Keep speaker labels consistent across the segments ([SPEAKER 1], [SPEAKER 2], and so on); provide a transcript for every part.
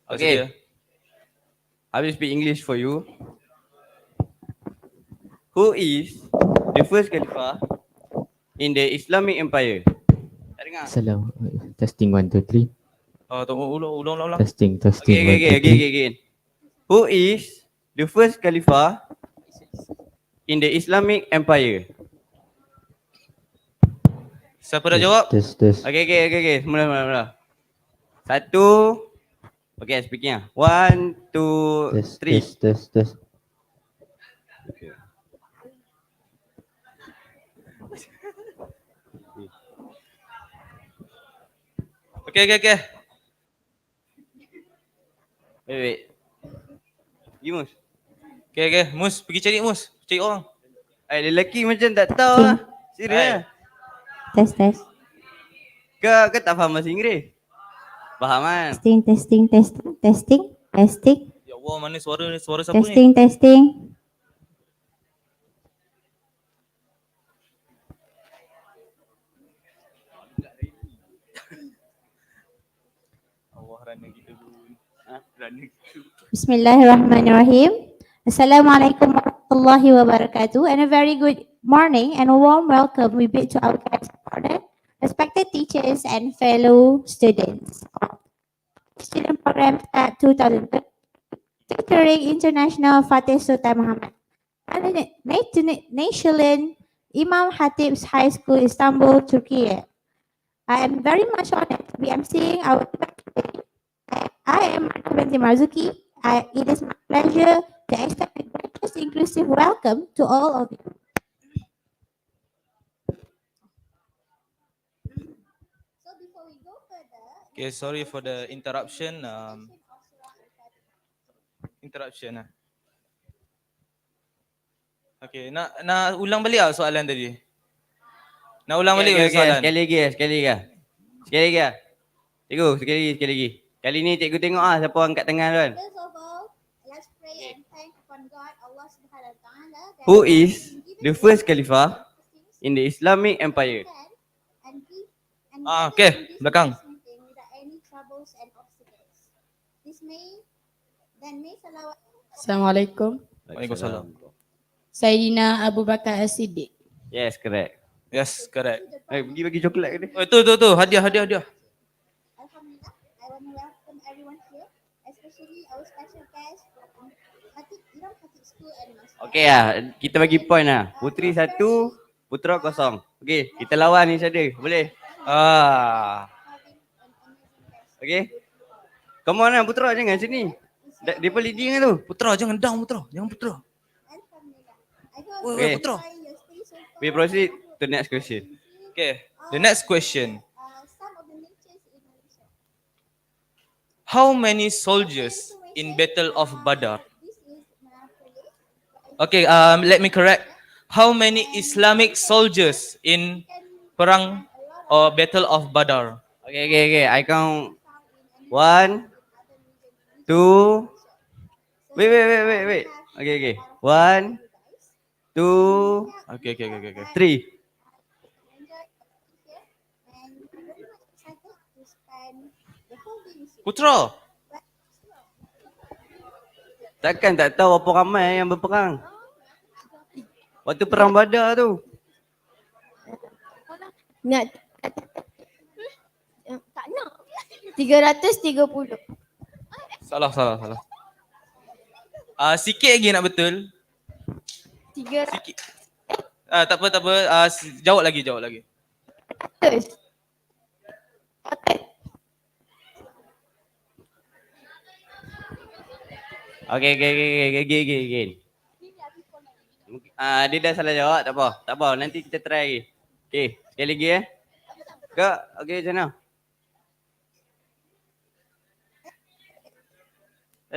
[SPEAKER 1] Okay, I will speak English for you. Who is the first Khalifah in the Islamic Empire? Tak dengar?
[SPEAKER 2] Salam. Testing 1, 2, 3.
[SPEAKER 3] Ulang.
[SPEAKER 2] Testing
[SPEAKER 1] Okay,
[SPEAKER 2] 1, 2, 3.
[SPEAKER 1] again. Who is the first Khalifah in the Islamic Empire?
[SPEAKER 3] Siapa dah jawab?
[SPEAKER 2] Test.
[SPEAKER 1] Okay. Mula. Satu. Okay, speaking lah. 1, 2, 3.
[SPEAKER 2] Test.
[SPEAKER 3] Okay.
[SPEAKER 1] Wait. Gimus.
[SPEAKER 3] Okay. Mus, pergi cari Mus. Cari orang.
[SPEAKER 1] Lelaki macam tak tahu lah. Serius lah.
[SPEAKER 4] Test.
[SPEAKER 1] Kau tak faham bahasa Inggeris? Faham kan?
[SPEAKER 4] Testing.
[SPEAKER 3] Ya Allah, mana suara siapa ni?
[SPEAKER 4] Testing.
[SPEAKER 3] Allah rana kita dulu. Rana kita.
[SPEAKER 4] Bismillahirrahmanirrahim. Assalamualaikum warahmatullahi wabarakatuh, and a very good morning and a warm welcome we bid to our guests, respected teachers and fellow students. Student program at 2000 featuring International Fatih Sultan Muhammad National Imam Hatip High School, Istanbul, Turkey. I am very much honored to be emceeing our event today. I am Matri Marzuki. It is my pleasure to extend a gracious inclusive welcome to all of you. So before we go further,
[SPEAKER 3] Okay, sorry for the interruption. Okay, nak ulang balik tak soalan tadi? Nak ulang balik soalan?
[SPEAKER 1] Sekali lagi. Cikgu, sekali lagi. Kali ni cikgu tengok siapa orang kat tengah tu kan.
[SPEAKER 4] first of all, let's pray and thank upon God, Allah Subhanahu Wa Taala.
[SPEAKER 1] Who is the first Khalifah in the Islamic Empire?
[SPEAKER 3] Okay, belakang.
[SPEAKER 4] Without any troubles and obstacles.
[SPEAKER 5] Assalamualaikum.
[SPEAKER 3] Waalaikumsalam.
[SPEAKER 5] Sayyidina Abu Bakar As-Siddiq.
[SPEAKER 1] Yes, correct. Pergi bagi coklat ke dia?
[SPEAKER 3] Oh, tu, hadiah.
[SPEAKER 4] Alhamdulillah, I want to welcome everyone here, especially our special guest from Imam Hatip School and Master.
[SPEAKER 1] Okay lah, kita bagi point lah. Puteri 1, Putra 0. Okay, kita lawan each other. Boleh? Okay. Come on lah Putra, jangan sini. Dia pun leading kan tu.
[SPEAKER 3] Putra, jangan down Putra. Jangan Putra.
[SPEAKER 1] Okay.
[SPEAKER 3] Putra.
[SPEAKER 1] We proceed to next question.
[SPEAKER 3] Okay, the next question. How many soldiers in Battle of Badr? Okay, let me correct. How many Islamic soldiers in Perang or Battle of Badr?
[SPEAKER 1] Okay. I count 1, 2. Wait. Okay. 1, 2,
[SPEAKER 3] Okay.
[SPEAKER 1] 3.
[SPEAKER 3] Putra.
[SPEAKER 1] Takkan tak tahu apa ramai yang berperang. Waktu perang Badar tu.
[SPEAKER 5] Nak tak nak. 330.
[SPEAKER 3] Salah. Sikit lagi nak betul.
[SPEAKER 5] 300.
[SPEAKER 3] Sikit. Tak apa. Jawab lagi.
[SPEAKER 1] Okay. Dia dah salah jawab, tak apa. Nanti kita try lagi. Okay, sekali lagi Kak, okay macam mana?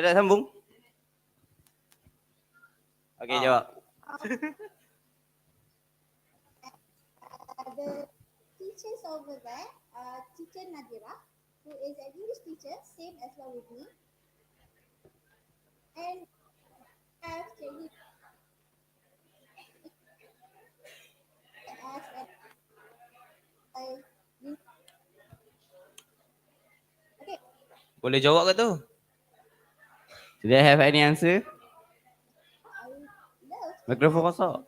[SPEAKER 1] Dah sambung? Okay, jawab.
[SPEAKER 4] The teachers over there, teacher Nadira, who is an English teacher, same as well with me. And have Cikgu okay.
[SPEAKER 3] Boleh jawab ke tu?
[SPEAKER 1] Do they have any answer? Mikrofon kosong.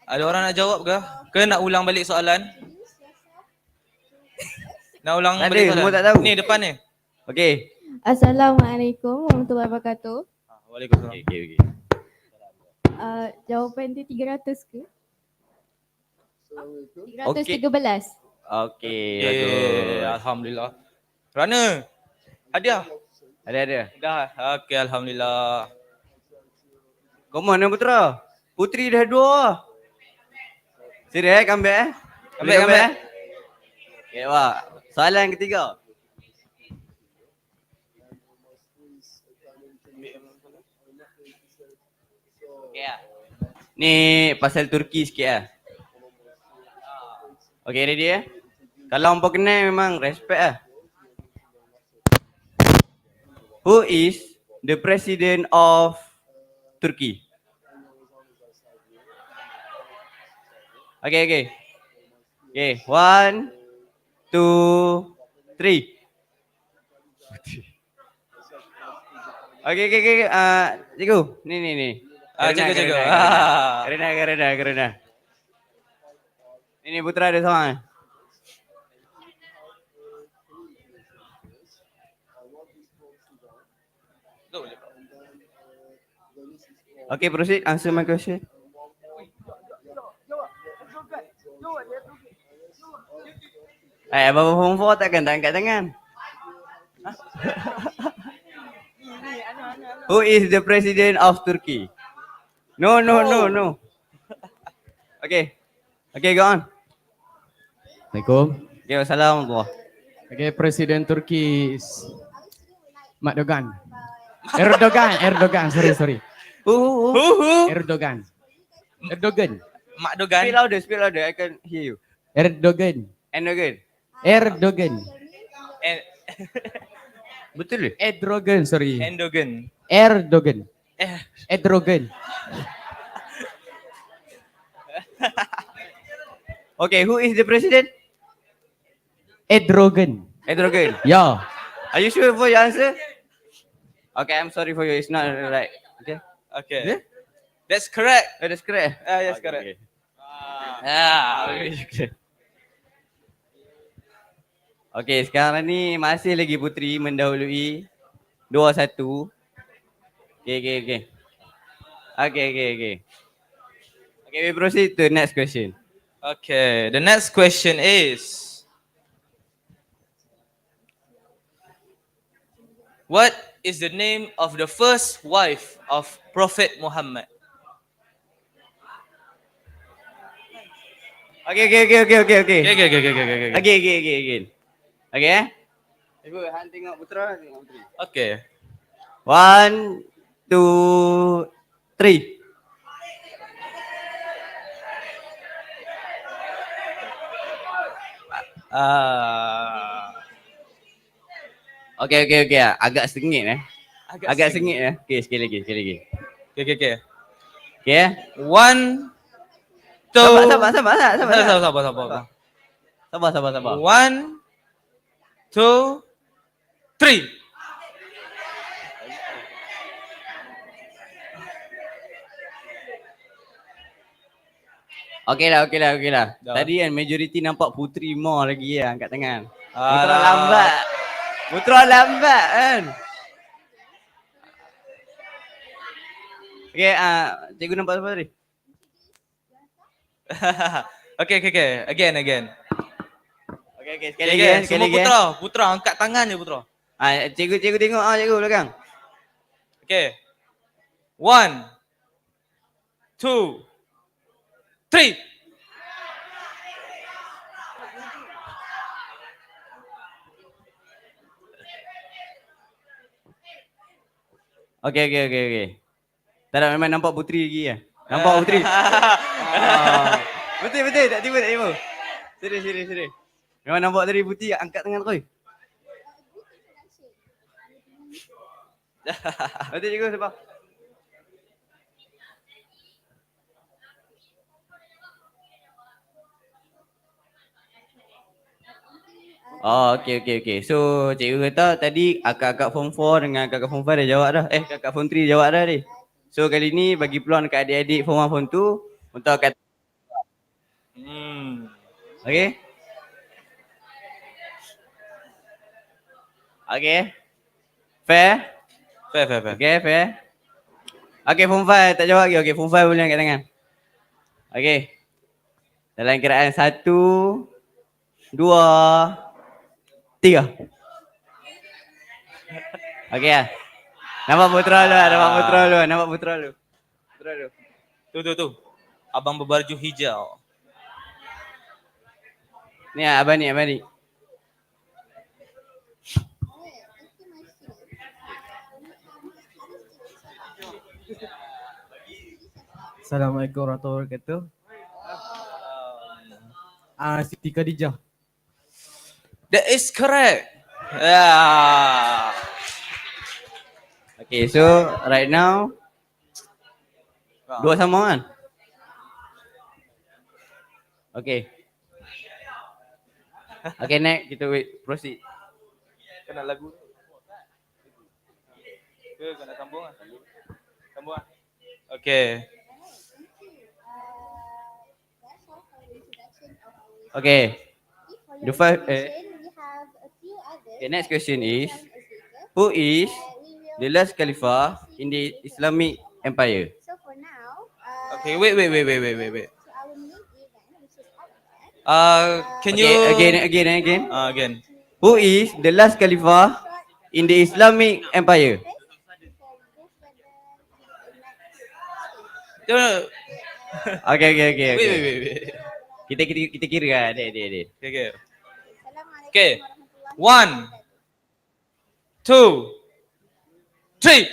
[SPEAKER 3] Ada orang nak jawab ke? Ke nak ulang balik soalan? Nak ulang
[SPEAKER 1] Tak ada,
[SPEAKER 3] balik soalan?
[SPEAKER 1] semua tak tahu.
[SPEAKER 3] Ni depan ni.
[SPEAKER 1] Okay.
[SPEAKER 5] Assalamualaikum warahmatullahi wabarakatuh.
[SPEAKER 3] Waalaikumsalam.
[SPEAKER 1] Okay.
[SPEAKER 5] Jawapan dia 300 ke? 313.
[SPEAKER 1] Okay,
[SPEAKER 3] Yeay,
[SPEAKER 1] bagus.
[SPEAKER 3] Alhamdulillah. Rana, hadiah.
[SPEAKER 1] Ada.
[SPEAKER 3] Dah. Okey, Alhamdulillah.
[SPEAKER 1] Come on, Putra. Putri dah 2. Serius comeback
[SPEAKER 3] Comeback.
[SPEAKER 1] Okay, wah. Soalan ketiga. Okay lah. Ni pasal Turki sikit lah. Okay, ready Kalau hampa kenal memang respect lah. Who is the president of Turkey? Okay. Okay, 1, 2, 3. Okay. Cikgu, ni.
[SPEAKER 3] Cikgu.
[SPEAKER 1] Karena. Ini Putra ada sama. Okay, proceed. Answer my question. Abang form 4 takkan tak angkat tangan. Who is the president of Turkey? No. Okay, go on.
[SPEAKER 2] Assalamualaikum.
[SPEAKER 1] Okay, wassalamualaikum.
[SPEAKER 2] Okay, Presiden Turki is Erdogan. Sorry.
[SPEAKER 1] Who?
[SPEAKER 2] Erdogan.
[SPEAKER 3] Mak Dogan.
[SPEAKER 1] Speak louder. I can hear you.
[SPEAKER 2] Erdogan.
[SPEAKER 3] And
[SPEAKER 1] Betul ke?
[SPEAKER 2] Erdogan, sorry.
[SPEAKER 3] Endogen.
[SPEAKER 2] Erdogan.
[SPEAKER 3] Eh,
[SPEAKER 2] Erdogan.
[SPEAKER 1] Okay, who is the president?
[SPEAKER 2] Erdogan. Yeah.
[SPEAKER 1] Are you sure for your answer? Okay, I'm sorry for you. It's not right. Okay.
[SPEAKER 3] okay.
[SPEAKER 1] Yeah?
[SPEAKER 3] That's correct.
[SPEAKER 1] That's correct.
[SPEAKER 3] Yes,
[SPEAKER 1] Okay,
[SPEAKER 3] correct.
[SPEAKER 1] okay. Okay. Okay, sekarang ni masih lagi Putri mendahului 2-1. Okay. Okay, we proceed to the next question.
[SPEAKER 3] Okay, the next question is, what is the name of the first wife of Prophet Muhammad?
[SPEAKER 1] Okay.
[SPEAKER 3] Okay.
[SPEAKER 1] Okay. Ibu, Han tengok Putra, tengok Putri.
[SPEAKER 3] Okay.
[SPEAKER 1] 1, 2, 3. Okay. Agak sengit Agak sengit Okay, sekali lagi.
[SPEAKER 3] Okay.
[SPEAKER 1] Okay.
[SPEAKER 3] 1, 2.
[SPEAKER 1] Sabar. Sabar.
[SPEAKER 3] 1, 2, 3.
[SPEAKER 1] Okay lah.
[SPEAKER 3] Dah.
[SPEAKER 1] Tadi kan majoriti nampak Putri more lagi angkat tangan. Putra
[SPEAKER 3] Alah.
[SPEAKER 1] lambat kan. Okay, cikgu nampak apa tadi?
[SPEAKER 3] Okay. Again.
[SPEAKER 1] Okay, sekali lagi.
[SPEAKER 3] Semua Putra angkat tangan je Putra.
[SPEAKER 1] Cikgu tengok cikgu belakang.
[SPEAKER 3] Okay. 1, 2, 3.
[SPEAKER 1] Okay. Tak ada, memang nampak Putri lagi ya. Nampak Putri. Betul, tak tiba. Serius. Memang nampak tadi Putri angkat tangan kau. Betul cikgu sebab. Oh, okey. So, cikgu kata tadi akak-akak form 4 dengan akak-akak form 5 dah jawab dah. Kakak form 3 jawab dah ni. So, kali ni bagi peluang dekat adik-adik form 1, form 2 untuk akak. Okey? Okey. Fair?
[SPEAKER 3] Fair.
[SPEAKER 1] Okey, fair. Okey, form 5 tak jawab lagi. Okey, form 5 boleh angkat tangan. Okey. Dalam kiraan 1, 2, 3. Okey lah. Nampak putra lu.
[SPEAKER 3] Tu. Abang berbaju hijau.
[SPEAKER 1] Ni abang ni.
[SPEAKER 2] Assalamualaikum warahmatullahi wabarakatuh. Siti Khadijah.
[SPEAKER 3] That is correct. Yeah.
[SPEAKER 1] Okay, so right now dua sama kan? Okay. Okay, next kita proceed.
[SPEAKER 3] Kena lagu. Kena sambung lah. Okay.
[SPEAKER 1] Okay. The first, the next question is, who is the last Khalifah in the Islamic Empire?
[SPEAKER 3] Okay, wait. Can you
[SPEAKER 1] Again.
[SPEAKER 3] again?
[SPEAKER 1] Who is the last Khalifah in the Islamic Empire? Okay.
[SPEAKER 3] Wait.
[SPEAKER 1] Kita kira kan, adik.
[SPEAKER 3] Okay. 1, 2, 3.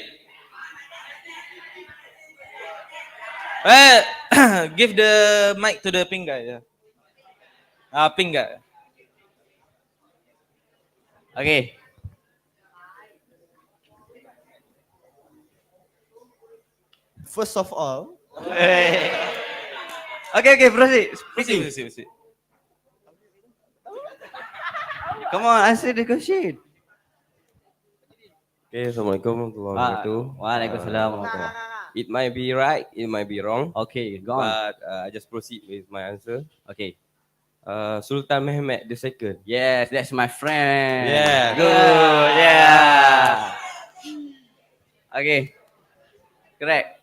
[SPEAKER 3] Give the mic to the pink guy. Pink guy.
[SPEAKER 1] Okay.
[SPEAKER 6] First of all,
[SPEAKER 1] Okay, proceed.
[SPEAKER 3] Proceed.
[SPEAKER 1] Come on, answer the question.
[SPEAKER 6] okay, Assalamualaikum warahmatullahi wabarakatuh.
[SPEAKER 1] Waalaikumsalam.
[SPEAKER 6] It might be right, it might be wrong,
[SPEAKER 1] Okay, go on.
[SPEAKER 6] but I just proceed with my answer.
[SPEAKER 1] Okay.
[SPEAKER 6] Sultan Mehmed II.
[SPEAKER 1] Yes, that's my friend.
[SPEAKER 3] Yeah.
[SPEAKER 1] Good. Yeah. Okay. Correct.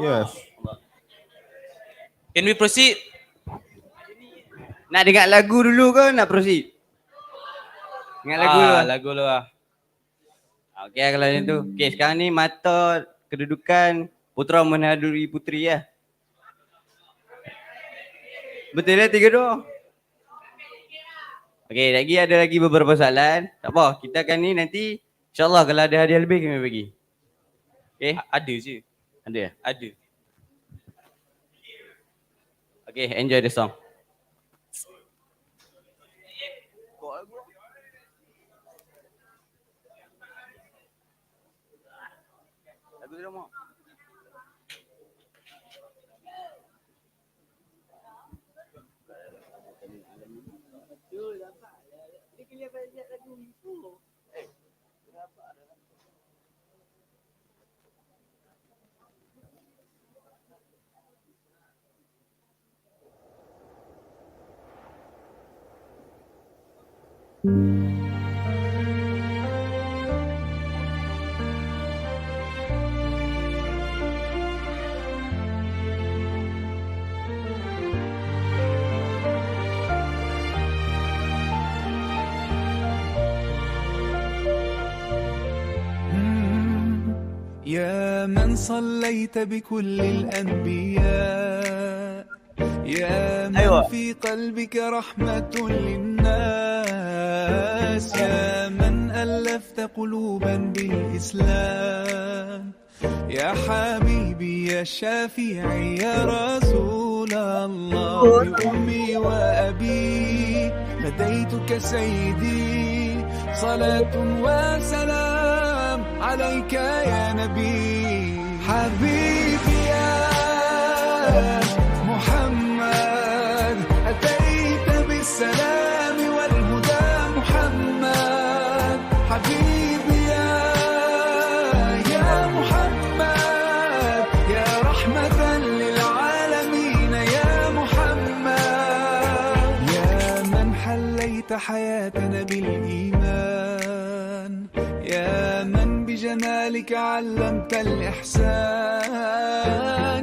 [SPEAKER 6] Yes.
[SPEAKER 3] Can we proceed?
[SPEAKER 1] Nak dengar lagu dulu ke nak proceed? Dengar lagu dulu.
[SPEAKER 3] Lagu lu lah.
[SPEAKER 1] Okay, kalau macam tu. Okay, sekarang ni mata kedudukan putra menghadiri puteri lah. Betul lah 3-2. Okay, ada lagi beberapa soalan. Tak apa, kita akan ni nanti InsyaAllah kalau ada hadiah lebih kami bagi. Okay?
[SPEAKER 3] Ada je.
[SPEAKER 1] Ada?
[SPEAKER 3] Ada.
[SPEAKER 1] Okay, enjoy the song.
[SPEAKER 7] يا من صليت بكل الأنبياء يا من في قلبك رحمة للناس يا من ألفت قلوبا بالإسلام يا حبيبي يا شافعي يا رسول الله بأمي وأبي فديتك سيدي صلاة وسلام عليك يا نبي حبيبي يا محمد أتيت بالسلام والهدى حبيبي يا محمد يا رحمة للعالمين يا محمد يا من حليت حياتنا بالإيمان يا من بجمالك علمت الإحسان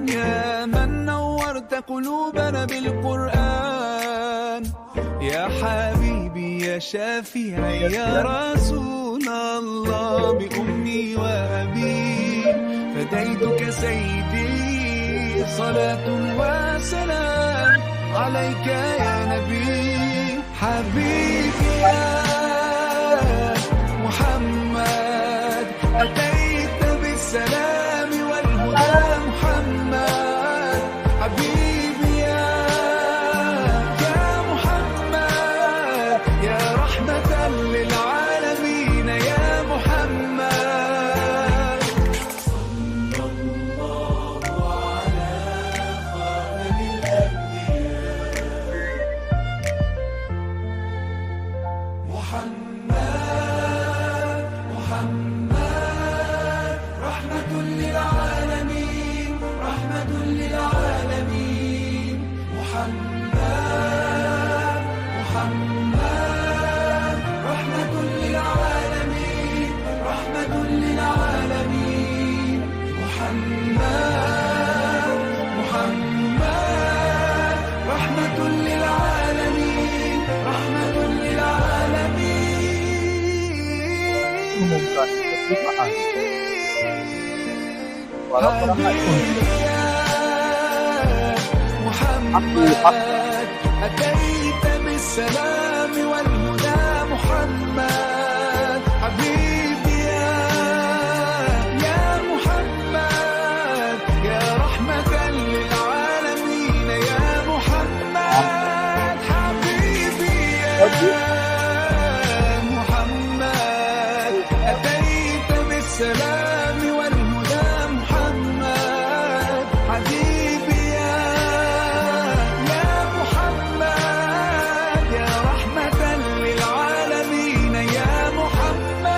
[SPEAKER 7] يا من نورت قلوبنا بالقرآن يا حبيبي يا شافعي يا رسول الله بأمي وأبي فديتك سيدي صلاة وسلام عليك يا نبي حبيبي يا محمد أتيت بالسلام والهدى محمد حبيبي يا محمد يا رحمة للعالمين يا محمد صلى الله على خاتم الأنبياء محمد رحمة للعالمين رحمة للعالمين محمد رحمة للعالمين رحمة للعالمين محمد رحمة للعالمين رحمة حبيبي يا محمد أتيت بالسلام والهدى محمد حبيبي يا محمد يا رحمة للعالمين يا محمد حبيبي يا محمد أتيت بالسلام والهدى محمد حبيبي يا محمد يا رحمة للعالمين يا محمد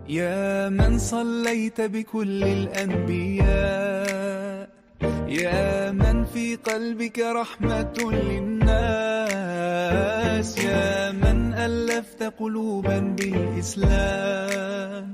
[SPEAKER 7] يا من صليت بكل الأنبياء يا من في قلبك رحمة للناس يا من ألفت قلوبا بالإسلام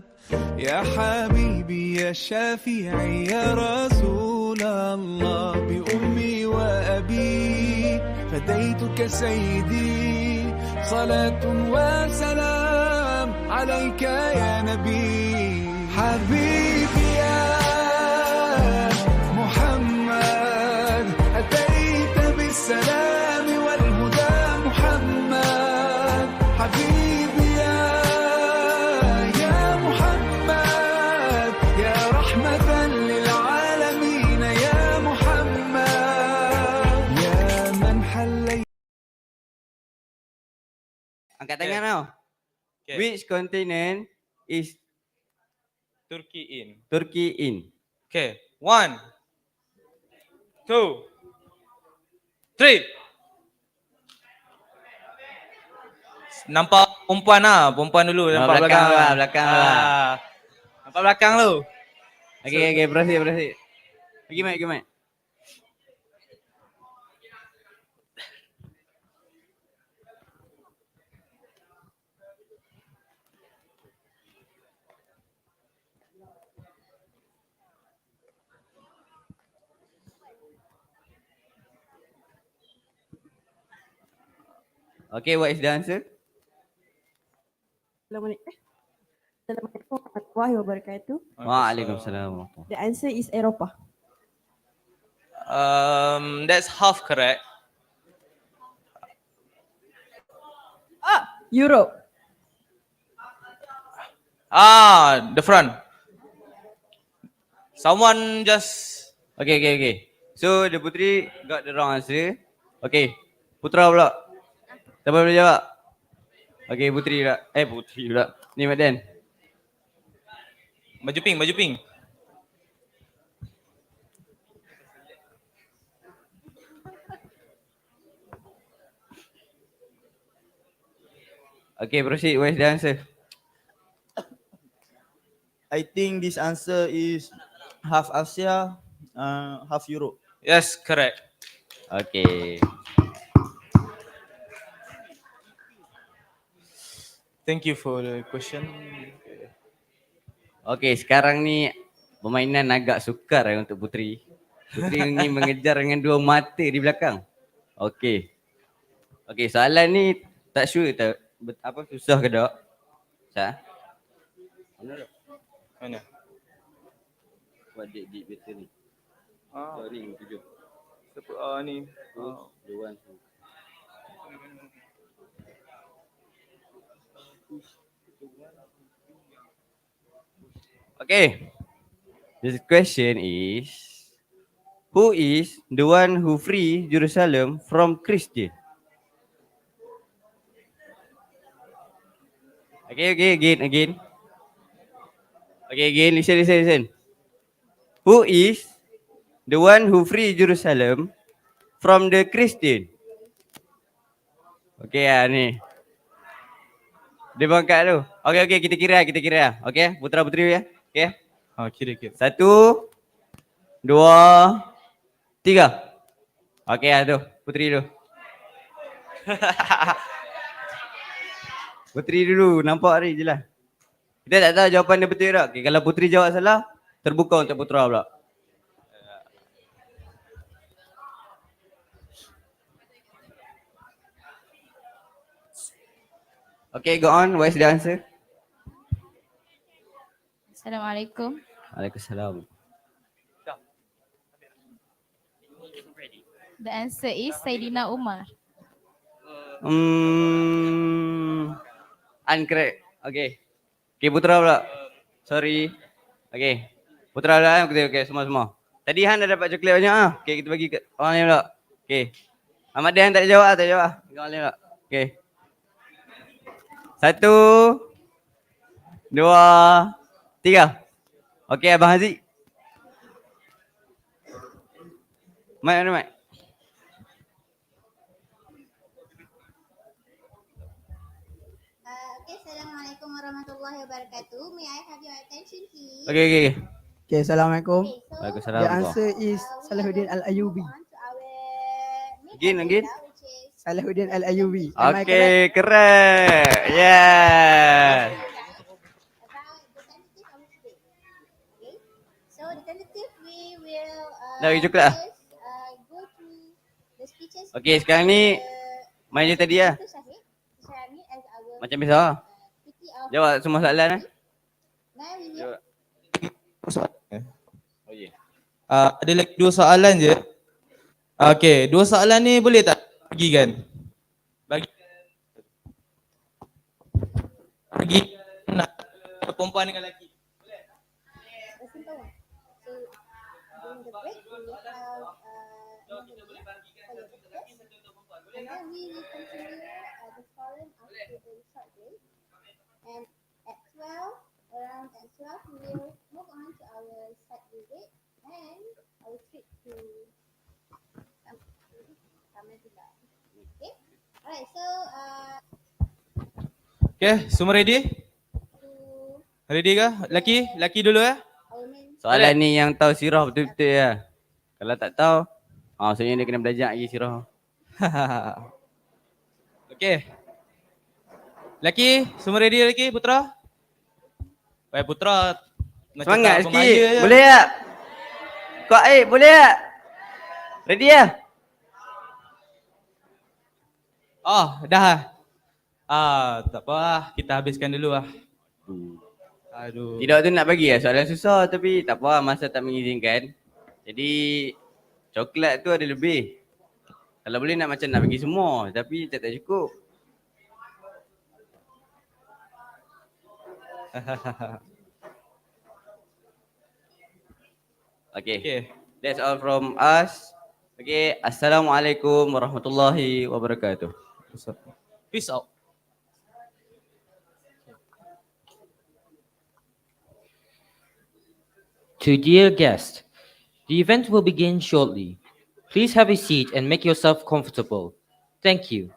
[SPEAKER 7] يا حبيبي يا شافعي يا رسول الله بأمي وأبي فديتك سيدي صلاة وسلام عليك يا نبي حبيبي يا محمد أتيت بالسلام والهدى محمد حبيبي يا محمد يا رحمة للعالمين يا محمد يا من حليت
[SPEAKER 1] Angkat tangan tau.
[SPEAKER 3] Okay.
[SPEAKER 1] Which continent is
[SPEAKER 3] Turkey in.
[SPEAKER 1] Turkey in?
[SPEAKER 3] Okay. 1, 2, 3. Nampak perempuan lah. Perempuan dulu. Nampak
[SPEAKER 1] belakang
[SPEAKER 3] belakang.
[SPEAKER 1] lah, belakang lah.
[SPEAKER 3] Nampak belakang tu.
[SPEAKER 1] Okay, proceed. Pergi mic. Okay, what is the answer?
[SPEAKER 5] Assalamualaikum warahmatullahi wabarakatuh.
[SPEAKER 1] Waalaikumsalam.
[SPEAKER 5] The answer is Eropah.
[SPEAKER 3] That's half correct.
[SPEAKER 5] Europe.
[SPEAKER 3] The front. Someone just
[SPEAKER 1] Okay. So the Putri got the wrong answer. Okay, Putra pula. Siapa boleh jawab? Okay, Putri pula. Putri pula. Ni Madan.
[SPEAKER 3] baju pink.
[SPEAKER 1] Okay, proceed. What is the answer?
[SPEAKER 8] I think this answer is half Asia, half Europe.
[SPEAKER 3] Yes, correct.
[SPEAKER 1] Okay.
[SPEAKER 3] Thank you for the question.
[SPEAKER 1] Okay, sekarang ni permainan agak sukar untuk Putri. Putri ni mengejar dengan dua mata di belakang. Okay. Okay, soalan ni tak sure tak apa susah ke tak? Sah?
[SPEAKER 3] Mana?
[SPEAKER 1] Buat dik betul ni. Ring 7.
[SPEAKER 3] Siapa ni?
[SPEAKER 1] The one who. Okay. This question is, who is the one who free Jerusalem from Christian? Okay, again. Okay, again, listen. Who is the one who free Jerusalem from the Christian? Okay ni. Dia bangkat tu. Okay, kita kira. Okay, putra putri ya. Okay.
[SPEAKER 3] Kira.
[SPEAKER 1] 1, 2, 3. Okay tu, putri tu. Putri dulu, nampak ni je lah. Kita tak tahu jawapan dia betul tak. Okay, kalau putri jawab salah, terbuka untuk putra pula. Okay, go on. What is the answer?
[SPEAKER 9] Assalamualaikum.
[SPEAKER 1] Waalaikumsalam.
[SPEAKER 9] The answer is Saidina Umar.
[SPEAKER 1] Incorrect. Okay, putra pula. Sorry. Okay, putra pula. Okay, semua. Tadi Han dah dapat coklat banyak ah. Okay, kita bagi kat orang lain pula. Okay. Ahmad Dan tak jawab. Orang lain pula. Okay. 1, 2, 3. Okay, Abang Haziq. Mic.
[SPEAKER 4] Okay, Assalamualaikum warahmatullahi wabarakatuh. May I have your attention please?
[SPEAKER 1] Okay.
[SPEAKER 2] Okay, Assalamualaikum.
[SPEAKER 4] Okay, so
[SPEAKER 1] Waalaikumsalam.
[SPEAKER 2] The answer is Salahuddin Al-Ayyubi.
[SPEAKER 4] on to our
[SPEAKER 1] Again.
[SPEAKER 4] which is
[SPEAKER 2] Salahuddin Al-Ayyubi. Am I correct?
[SPEAKER 1] Okay, correct. Yes.
[SPEAKER 4] about the tentative of today. Okay, so the tentative we will
[SPEAKER 1] Dah bagi coklat lah.
[SPEAKER 4] go through the speeches.
[SPEAKER 1] Okay, sekarang ni main je tadi lah.
[SPEAKER 4] Syahmi as our
[SPEAKER 1] Macam biasa lah.
[SPEAKER 4] PT of
[SPEAKER 1] Jawab semua soalan
[SPEAKER 4] now
[SPEAKER 1] eh.
[SPEAKER 4] we will
[SPEAKER 1] Oh yeah.
[SPEAKER 3] Ada lagi 2 soalan je. Okay, 2 soalan ni boleh tak bagikan? Bagi nak perempuan dengan lelaki.
[SPEAKER 4] a simple one. So during the break we will have another break for your breakfast. And then we will continue the forum after the short break. And at 12, around at 12, we will move on to our site visit and our trip to Tamanula. Okay? Alright, so
[SPEAKER 3] Okay, semua ready?
[SPEAKER 4] to
[SPEAKER 3] Ready ke? Laki dulu ya.
[SPEAKER 4] our main
[SPEAKER 1] Soalan ni yang tahu sirah betul-betul ya. Kalau tak tahu, maksudnya dia kena belajar lagi sirah.
[SPEAKER 3] Okay. Laki, semua ready laki, Putra? Baik Putra. macam
[SPEAKER 1] Semangat
[SPEAKER 3] tak
[SPEAKER 1] sikit.
[SPEAKER 3] bermaya je.
[SPEAKER 1] Boleh tak? Kau boleh tak? Ready ya?
[SPEAKER 3] Oh, dah. Tak apa lah. Kita habiskan dulu lah. Aduh.
[SPEAKER 1] Tidak tu nak bagi soalan susah tapi tak apa masa tak mengizinkan. Jadi coklat tu ada lebih. Kalau boleh nak macam nak bagi semua tapi tak cukup. Okay. That's all from us. Okay. Assalamualaikum warahmatullahi wabarakatuh.
[SPEAKER 3] Peace out.
[SPEAKER 10] To dear guests, the event will begin shortly. Please have a seat and make yourself comfortable. Thank you.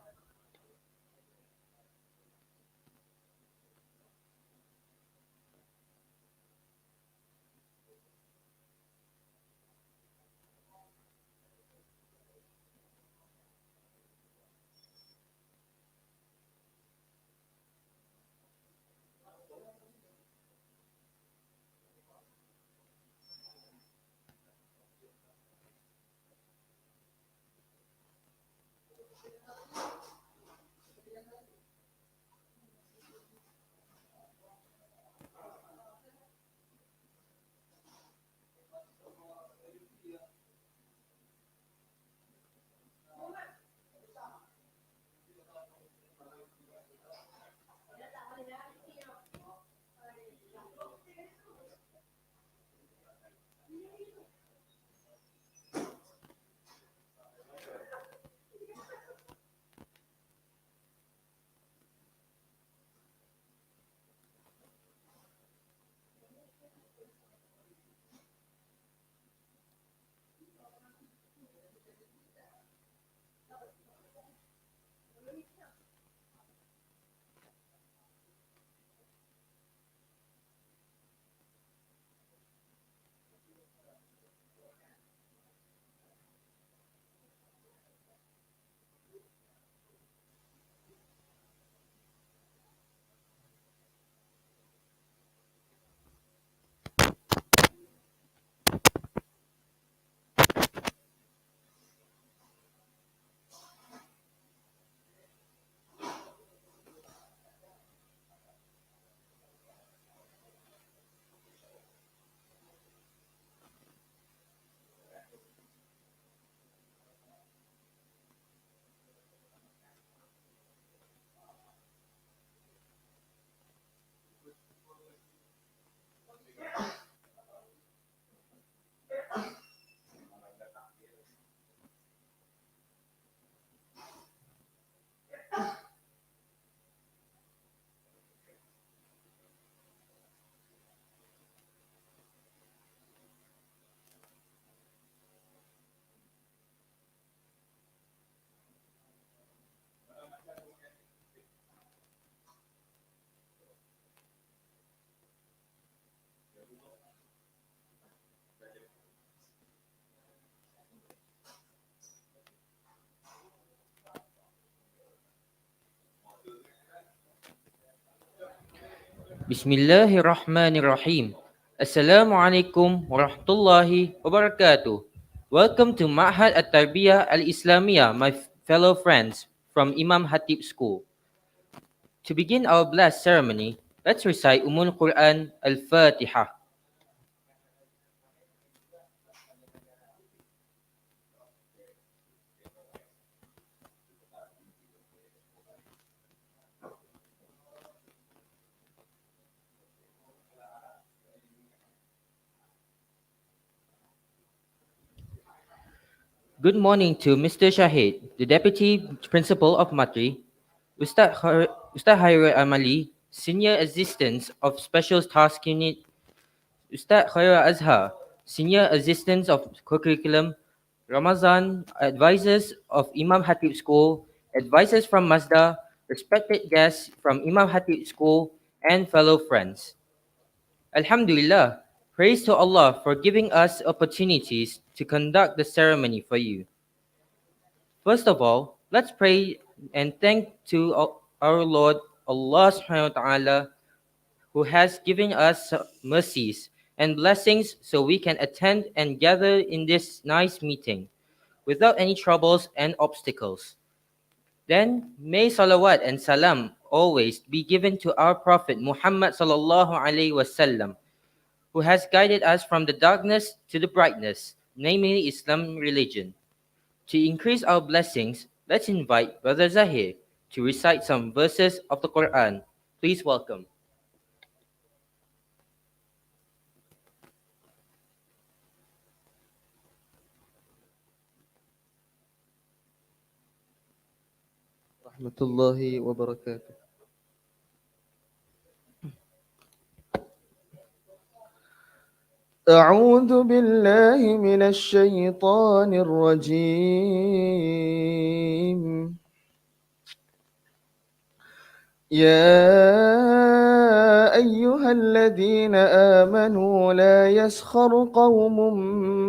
[SPEAKER 10] Bismillahirrahmanirrahim. Assalamualaikum warahmatullahi wabarakatuh. Welcome to Ma'had At-Tarbiyah Al-Islamiyah, my fellow friends from Imam Hatip School. To begin our blast ceremony, let's recite Quran Al-Fatiha. Good morning to Mr. Shahid, the Deputy Principal of Matri, Ustad Hairul Amali, Senior Assistant of Special Task Unit, Ustad Khairul Azhar, Senior Assistant of Curriculum, Ramazan, Advisors of Imam Hatip School, Advisors from Mazda, respected guests from Imam Hatip School, and fellow friends. Alhamdulillah, praise to Allah for giving us opportunities to conduct the ceremony for you. First of all, let's pray and thank to our Lord Allah subhanahu wa ta'ala who has given us mercies and blessings so we can attend and gather in this nice meeting without any troubles and obstacles. Then may salawat and salam always be given to our Prophet Muhammad sallallahu alaihi wasallam, who has guided us from the darkness to the brightness, namely Islam religion. To increase our blessings, let's invite Brother Zahir to recite some verses of the Quran. Please welcome.
[SPEAKER 11] Rahmatullahi wa barakatuh. أعوذ بالله من الشيطان الرجيم. يا أيها الذين آمنوا لا يسخر قوم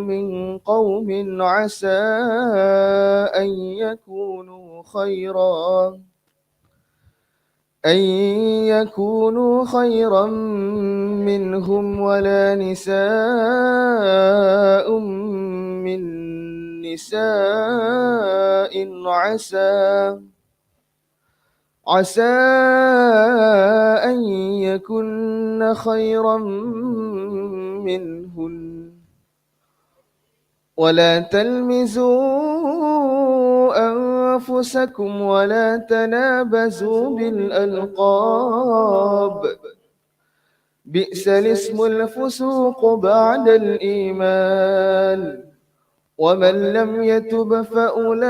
[SPEAKER 11] من قوم عسى أن يكونوا خيرا منهم ولا نساء من نساء عسى أن يكن خيرا منهن ولا تلمزوا أنفسكم ولا تنابزوا بالألقاب بئس الاسم الفسوق بعد الإيمان ومن لم يتب فأولئك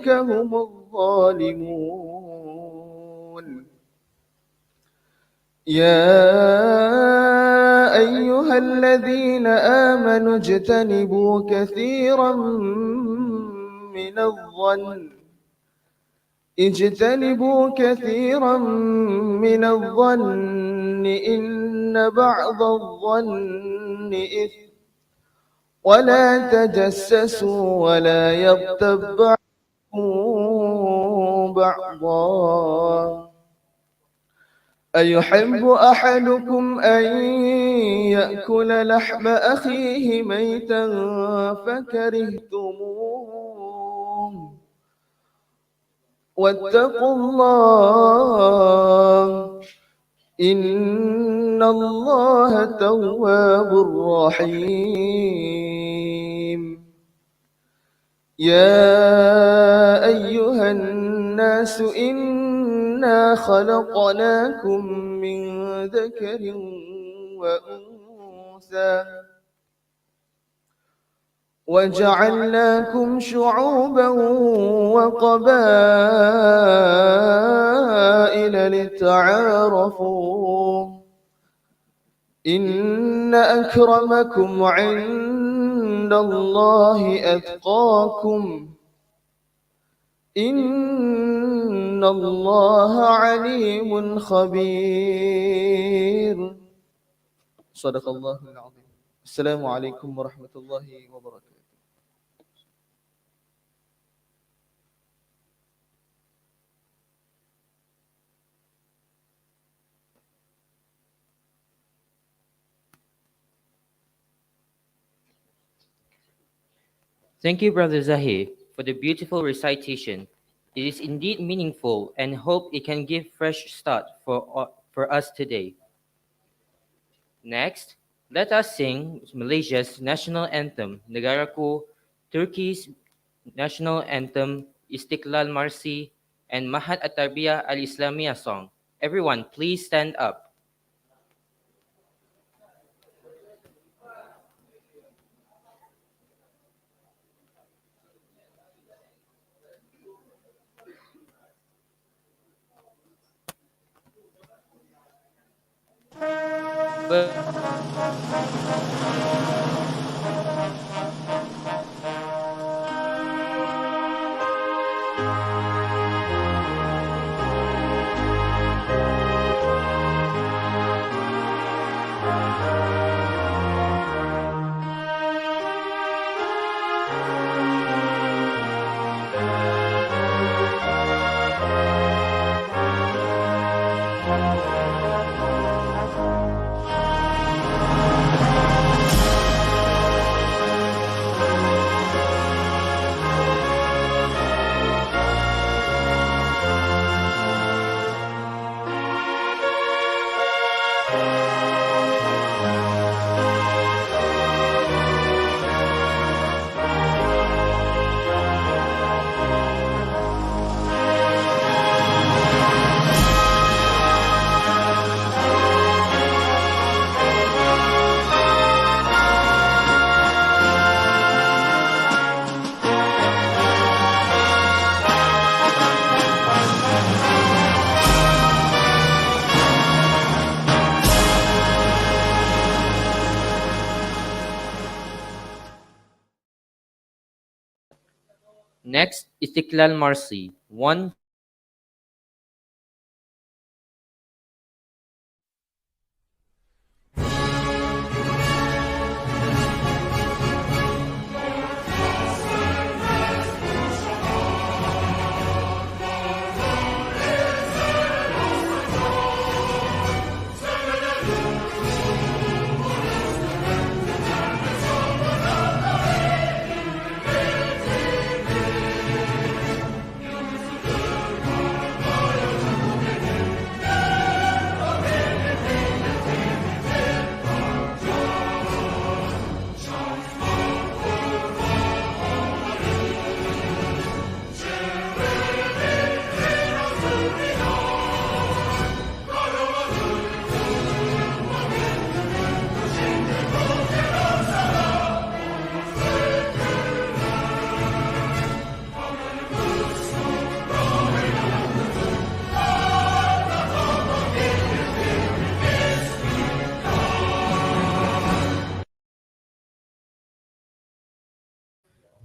[SPEAKER 11] هم الظالمون. يا أيها الذين آمنوا اجتنبوا كثيرا من الظن إن بعض الظن إثم ولا تجسسوا ولا يغتب بعضكم بعضا أيحب أحدكم أن يأكل لحم أخيه ميتا فكرهتموه واتقوا الله إن الله تواب رحيم. يا أيها الناس إنا خلقناكم من ذكر وأنثى وجعلناكم شعوبا وقبائل لتعارفوا إن أكرمكم عند الله أتقاكم إن الله عليم خبير. صدق الله العظيم. السلام عليكم ورحمة الله وبركاته.
[SPEAKER 10] Thank you, Brother Zahir, for the beautiful recitation. It is indeed meaningful and hope it can give fresh start for us today. Next, let us sing Malaysia's national anthem, Negaraku, Turkey's national anthem, Istiqlal Marsi, and Mahat At-Tarbiyah Al-Islamiyah song. Everyone, please stand up. Next, Istiklal Marsi. 1.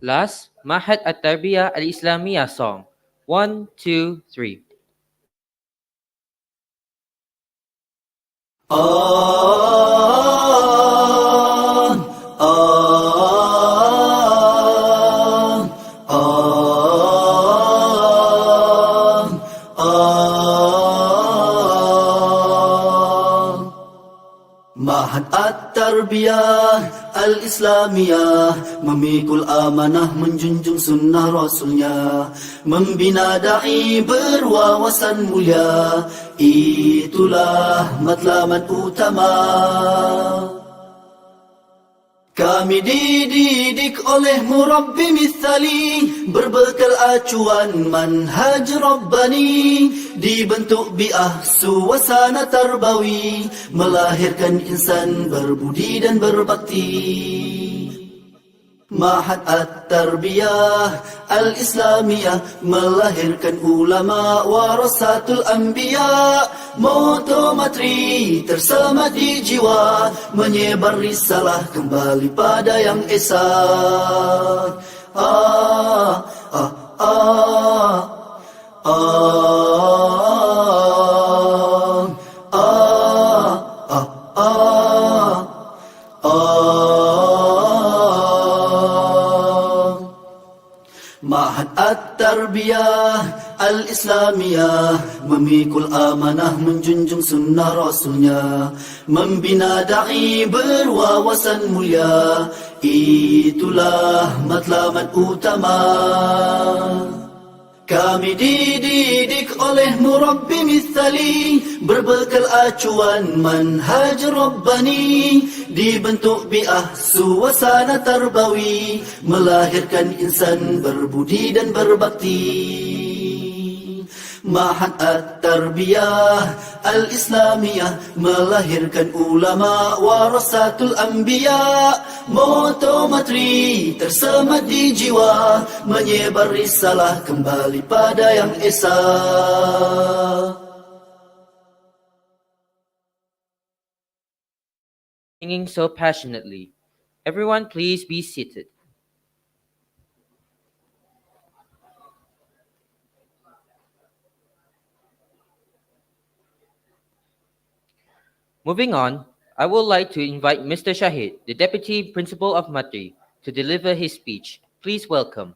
[SPEAKER 10] Last, Mahat At-Tarbiyah Al-Islamiyah song. 1, 2, 3.
[SPEAKER 12] Mahat At-Tarbiyah Al-Islamiyah memikul amanah menjunjung sunnah Rasulnya, membina da'i berwawasan mulia, itulah matlamat utama. Kami dididik oleh murabbi mithali, berbekal acuan manhaj Rabbani, dibentuk bi'ah suasana tarbawi, melahirkan insan berbudi dan berbakti. Mahat At-Tarbiyah Al-Islamiyah melahirkan ulama warasatul anbiya, moto Matri tersemat di jiwa, menyebar risalah kembali pada yang esa. Mahat At-Tarbiyah Al-Islamiyah memikul amanah menjunjung sunnah Rasulnya, membina da'i berwawasan mulia, itulah matlamat utama. Kami dididik oleh murabbi mithali, berbekal acuan manhaj Rabbani, dibentuk bi'ah suasana tarbawi, melahirkan insan berbudi dan berbakti. Mahat At-Tarbiyah Al-Islamiyah melahirkan ulama warasatul anbiya, moto Matri tersemat di jiwa, menyebar risalah kembali pada yang esa.
[SPEAKER 10] Singing so passionately. Everyone please be seated. Moving on, I would like to invite Mr. Shahid, the Deputy Principal of Matri, to deliver his speech. Please welcome.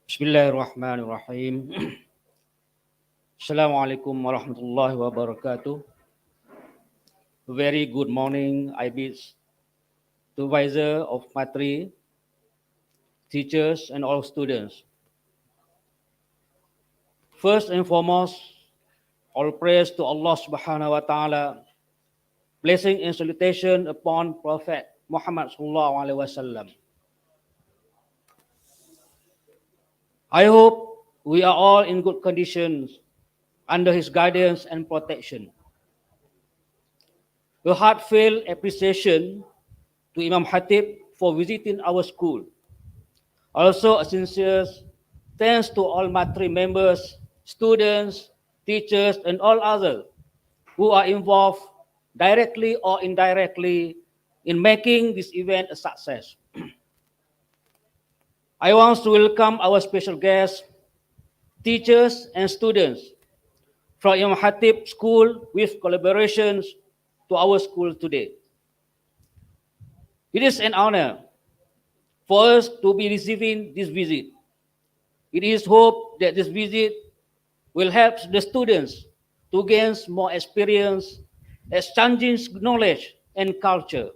[SPEAKER 13] Bismillahirrahmanirrahim. Assalamualaikum warahmatullahi wabarakatuh. Very good morning, IB supervisor of Matri, teachers and all students. First and foremost, all praise to Allah subhanahu wa ta'ala, blessing and salutation upon Prophet Muhammad sallallahu alaihi wasallam. I hope we are all in good conditions under his guidance and protection. A heartfelt appreciation to Imam Hatip for visiting our school. Also, a sincere thanks to all Matri members, students, teachers, and all others who are involved directly or indirectly in making this event a success. I want to welcome our special guests, teachers, and students from Imam Hatip School with collaborations to our school today. It is an honor for us to be receiving this visit. It is hoped that this visit will help the students to gain more experience, exchanging knowledge and culture.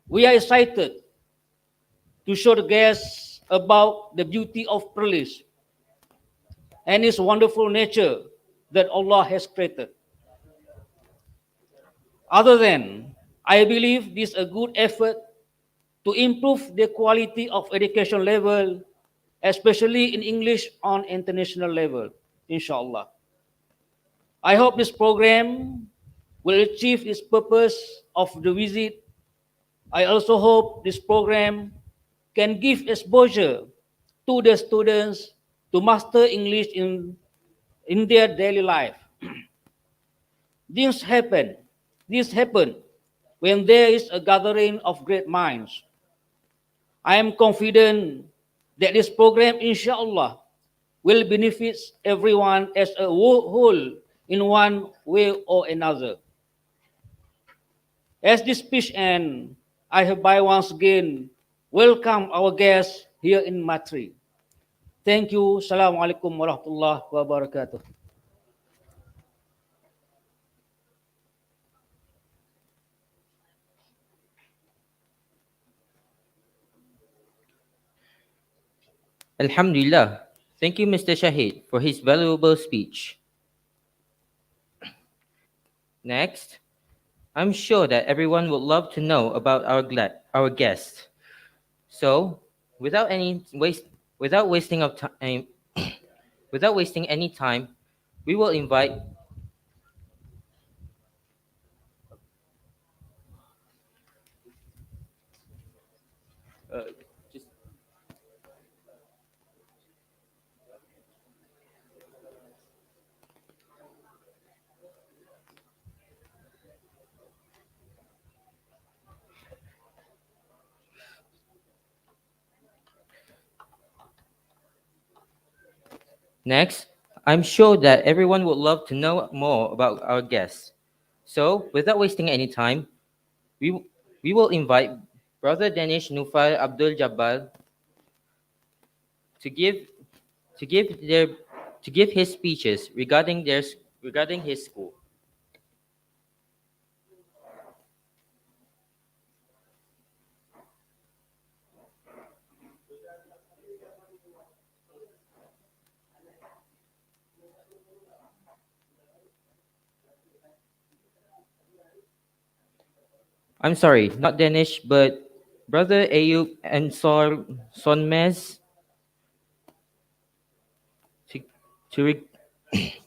[SPEAKER 13] We are excited to show the guests about the beauty of Perlis and its wonderful nature that Allah has created. Other than, I believe this is a good effort to improve the quality of education level, especially in English on international level, inshallah. I hope this program will achieve its purpose of the visit. I also hope this program can give exposure to the students to master English in their daily life. This happen. This happen when there is a gathering of great minds. I am confident that this program, inshallah, will benefit everyone as a whole in one way or another. As this speech ends, I hereby once again welcome our guests here in Matri. Thank you. Assalamualaikum warahmatullahi wabarakatuh.
[SPEAKER 10] Alhamdulillah. Thank you, Mr. Shahid, for his valuable speech. Next, I'm sure that everyone would love to know about our guest. So, without wasting of time, without wasting any time, we will invite just Next, I'm sure that everyone would love to know more about our guest. So, without wasting any time, we will invite Brother Danish Nufal Abdul Jabbar to give to give their to give his speeches regarding his school. I'm sorry, not Danish, but Brother Ayub Ansar Sonmez to to, re,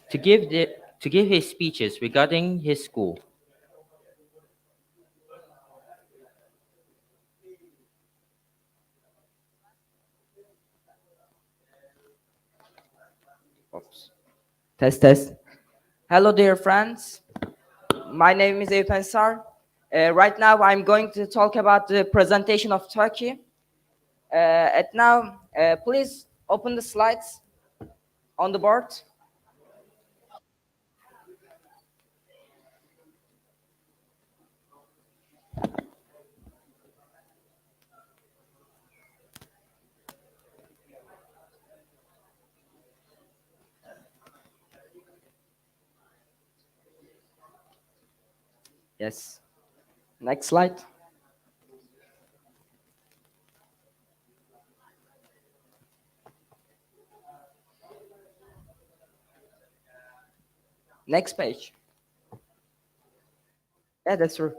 [SPEAKER 10] to give his speeches regarding his school.
[SPEAKER 14] Oops. Test. Hello, dear friends. My name is Eyüp Ensar. Right now, I'm going to talk about the presentation of Turkey. Please open the slides on the board. Yes. Next slide. Next page. Yeah, that's true.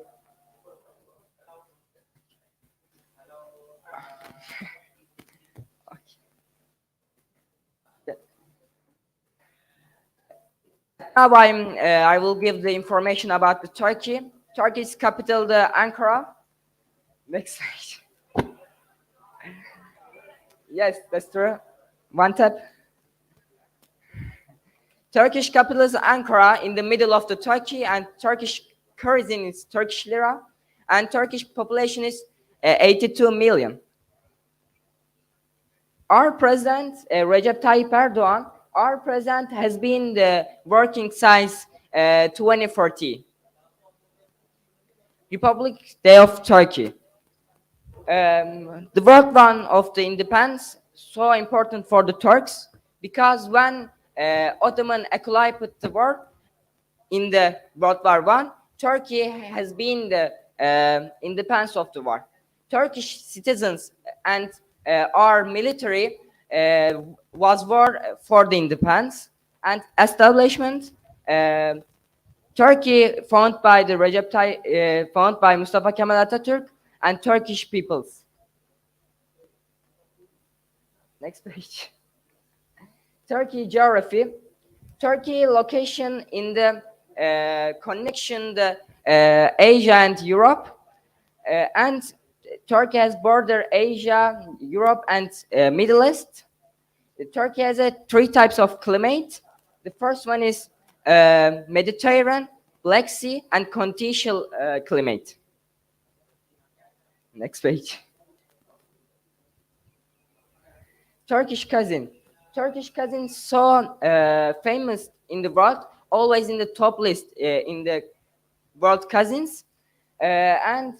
[SPEAKER 14] Now I will give the information about the Turkey. Turkey's capital, the Ankara. Next page. Yes, that's true. One tap. Turkish capital is Ankara, in the middle of the Turkey, and Turkish currency is Turkish lira, and Turkish population is 82 million. Our president, Recep Tayyip Erdogan, our president has been working since 2014. Republic Day of Turkey. The world one of the independence so important for the Turks because when Ottoman occupied the world in the World War I, Turkey has been the independence of the war. Turkish citizens and our military was war for the independence and establishment. Turkey founded by the founded by Mustafa Kemal Atatürk and Turkish peoples. Next page. Turkey geography. Turkey location in the connection the Asia and Europe, and Turkey has border Asia, Europe, and Middle East. Turkey has three types of climate. The first one is Mediterranean, Black Sea, and continental climate. Next page. Turkish cousin. Turkish cousin is so famous in the world, always in the top list in the world cousins. And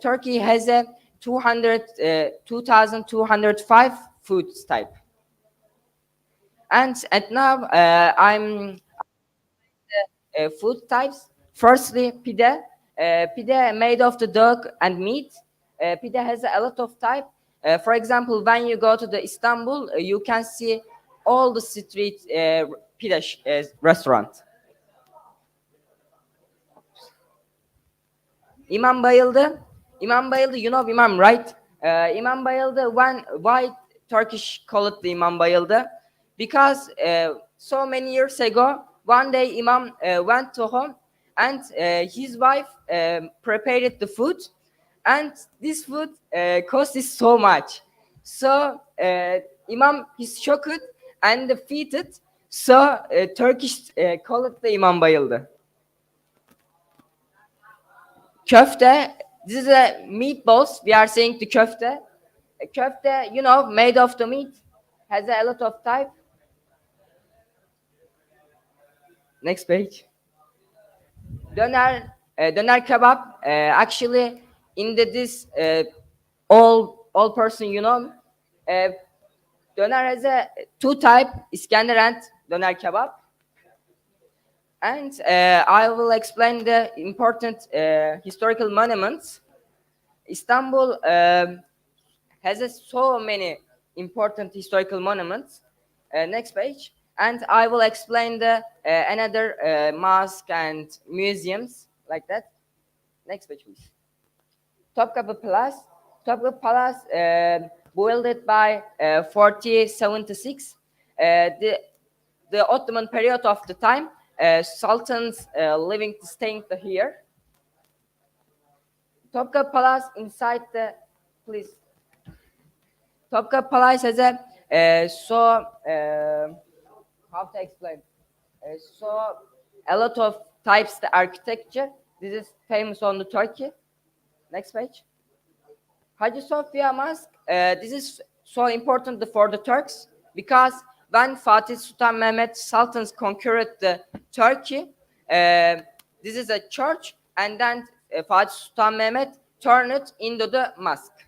[SPEAKER 14] Turkey has a 2,205 food type. And now I'm food types. Firstly, pide. Pide made of the dog and meat. Pide has a lot of type. For example, when you go to the Istanbul, you can see all the street pide restaurant. Imam Bayıldı. Imam Bayıldı, you know Imam, right? Imam Bayıldı, why Turkish call it the Imam Bayıldı? Because so many years ago, one day Imam went to home and his wife prepared the food, and this food cost so much. So Imam is shocked and defeated. So Turkish call it the Imam Bayıldı. Köfte, this is a meatballs. We are saying the köfte. Köfte, you know, made of the meat, has a lot of type. Next page. Döner kebab. Actually, in this all person, you know, döner has a two type, Iskender and döner kebab. And I will explain the important historical monuments. Istanbul has so many important historical monuments. Next page. And I will explain the another mosque and museums like that. Next page, please. Topkapı Palace. Topkapı Palace built by 1476. The Ottoman period of the time, sultans living staying here. Topkapı Palace inside the, please. Topkapı Palace has how to explain? So a lot of types the architecture. This is famous on the Turkey. Next page. Hagia Sophia Mosque. This is so important for the Turks because when Fatih Sultan Mehmet sultans conquered the Turkey, this is a church, and then Fatih Sultan Mehmet turned it into the mosque.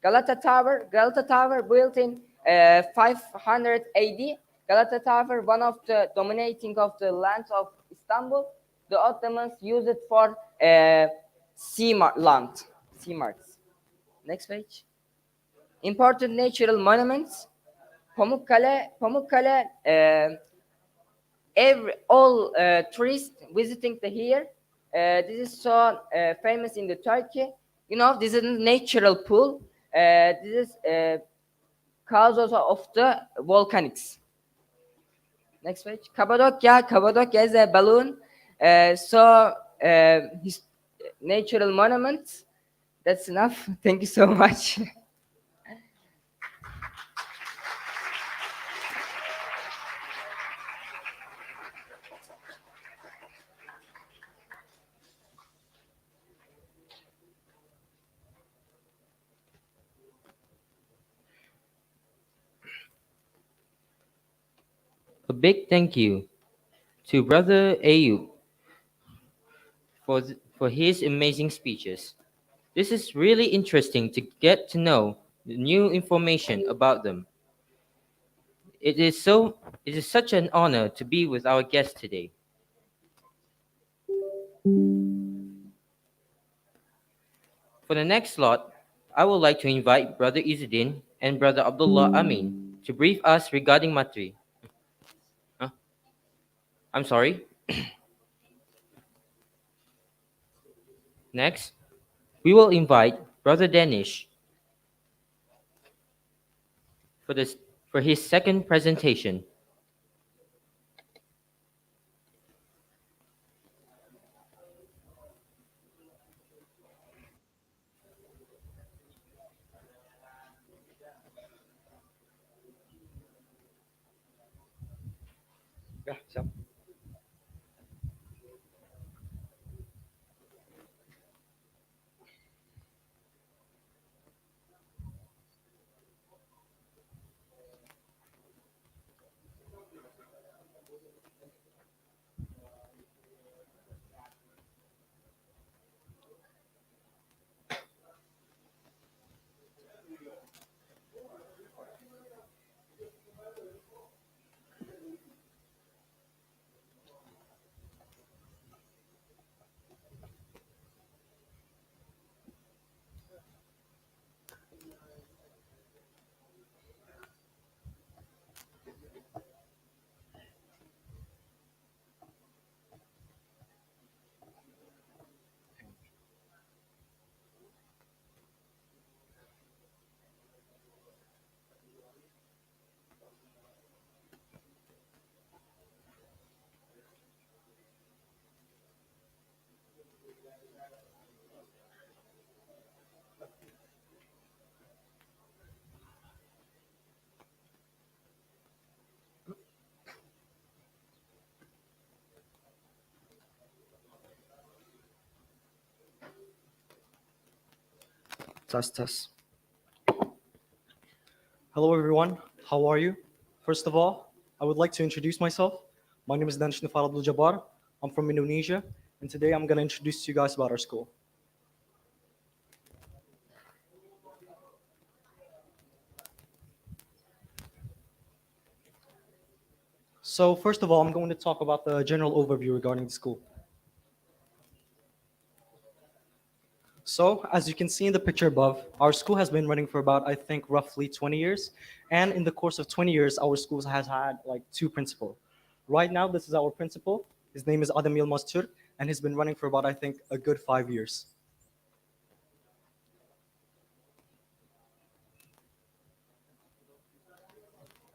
[SPEAKER 14] Galata Tower built in 500 AD. Galata Tower, one of the dominating of the lands of Istanbul. The Ottomans used it for sea marts. Next page. Important natural monuments. Pamukkale. All tourists visiting here. This is so famous in the Turkey. You know, this is a natural pool. This is cause of the volcanics. Next page. Cappadocia is a balloon. His natural monuments. That's enough. Thank you so much.
[SPEAKER 10] A big thank you to Brother Ayub for his amazing speeches. This is really interesting to get to know the new information about them. It is such an honor to be with our guest today. For the next slot, I would like to invite Brother Izzuddin and Brother Abdullah Amin to brief us regarding Matri. Huh? I'm sorry. Next, we will invite Brother Danish for his second presentation.
[SPEAKER 15] Ya, siap. Test, test. Hello, everyone. How are you? First of all, I would like to introduce myself. My name is Danish Nifar Abdul Jabbar. I'm from Indonesia, and today I'm going to introduce you guys about our school. So first of all, I'm going to talk about the general overview regarding the school. So as you can see in the picture above, our school has been running for about, I think, roughly 20 years. And in the course of 20 years, our school has had like 2 principals. Right now, this is our principal. His name is Adam Yilmaz, and he's been running for about, I think, a good 5 years.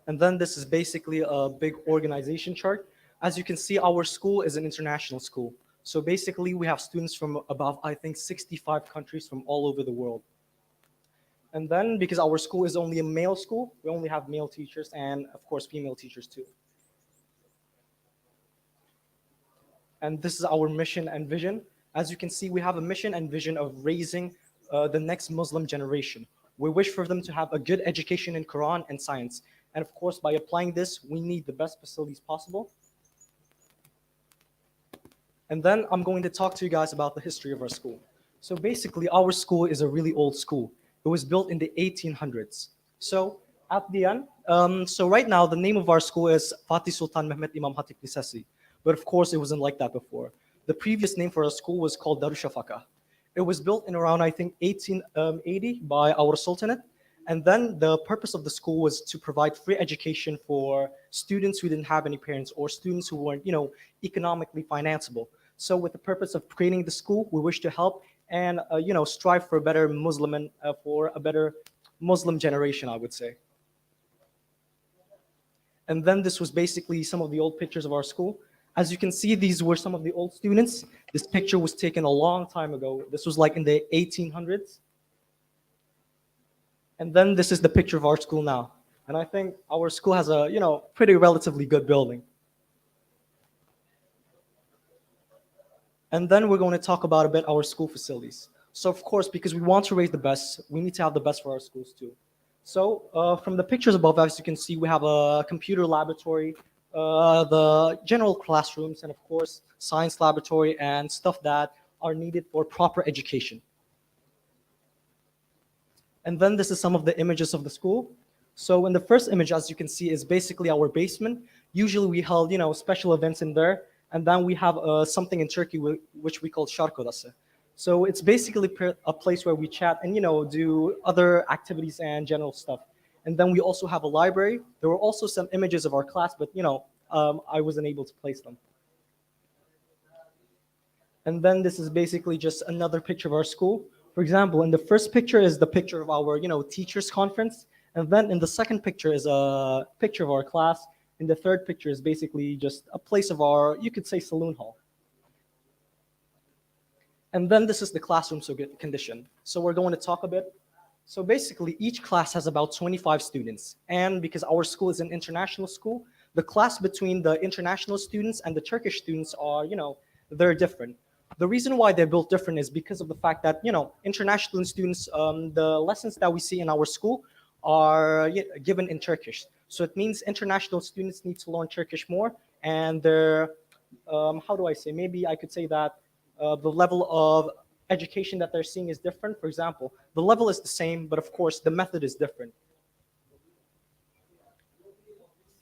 [SPEAKER 15] And then this is basically a big organization chart. As you can see, our school is an international school. So basically, we have students from about, I think, 65 countries from all over the world. And then, because our school is only a male school, we only have male teachers and, of course, female teachers too. And this is our mission and vision. As you can see, we have a mission and vision of raising the next Muslim generation. We wish for them to have a good education in Quran and science. And of course, by applying this, we need the best facilities possible. And then I'm going to talk to you guys about the history of our school. So basically, our school is a really old school. It was built in the 1800s. So at the end, so right now, the name of our school is Fatih Sultan Mehmet Imam Hatip Lisesi. But of course, it wasn't like that before. The previous name for our school was called Darusshafaka. It was built in around, I think, 1880 by our Sultanate. And then the purpose of the school was to provide free education for students who didn't have any parents or students who weren't, economically financeable. So with the purpose of creating the school, we wish to help and, strive for a better Muslim and for a better Muslim generation, I would say. And then this was basically some of the old pictures of our school. As you can see, these were some of the old students. This picture was taken a long time ago. This was like in the 1800s. And then this is the picture of our school now. And I think our school has a, pretty relatively good building. And then we're going to talk about a bit our school facilities. So of course, because we want to raise the best, we need to have the best for our schools too. So from the pictures above, as you can see, we have a computer laboratory, the general classrooms, and of course, science laboratory and stuff that are needed for proper education. And then this is some of the images of the school. So in the first image, as you can see, is basically our basement. Usually we held, special events in there. And then we have something in Turkey which we call şarkodası. So it's basically a place where we chat and, do other activities and general stuff. And then we also have a library. There were also some images of our class, but, I wasn't able to place them. And then this is basically just another picture of our school. For example, in the first picture is the picture of our, teachers conference. And then in the second picture is a picture of our class. And the third picture is basically just a place of our, you could say, saloon hall. And then this is the classroom condition. So we're going to talk a bit. So basically, each class has about 25 students. And because our school is an international school, the class between the international students and the Turkish students are, they're different. The reason why they're built different is because of the fact that, international students, the lessons that we see in our school are given in Turkish. So it means international students need to learn Turkish more, and they're, how do I say, maybe I could say that the level of education that they're seeing is different. For example, the level is the same, but of course the method is different.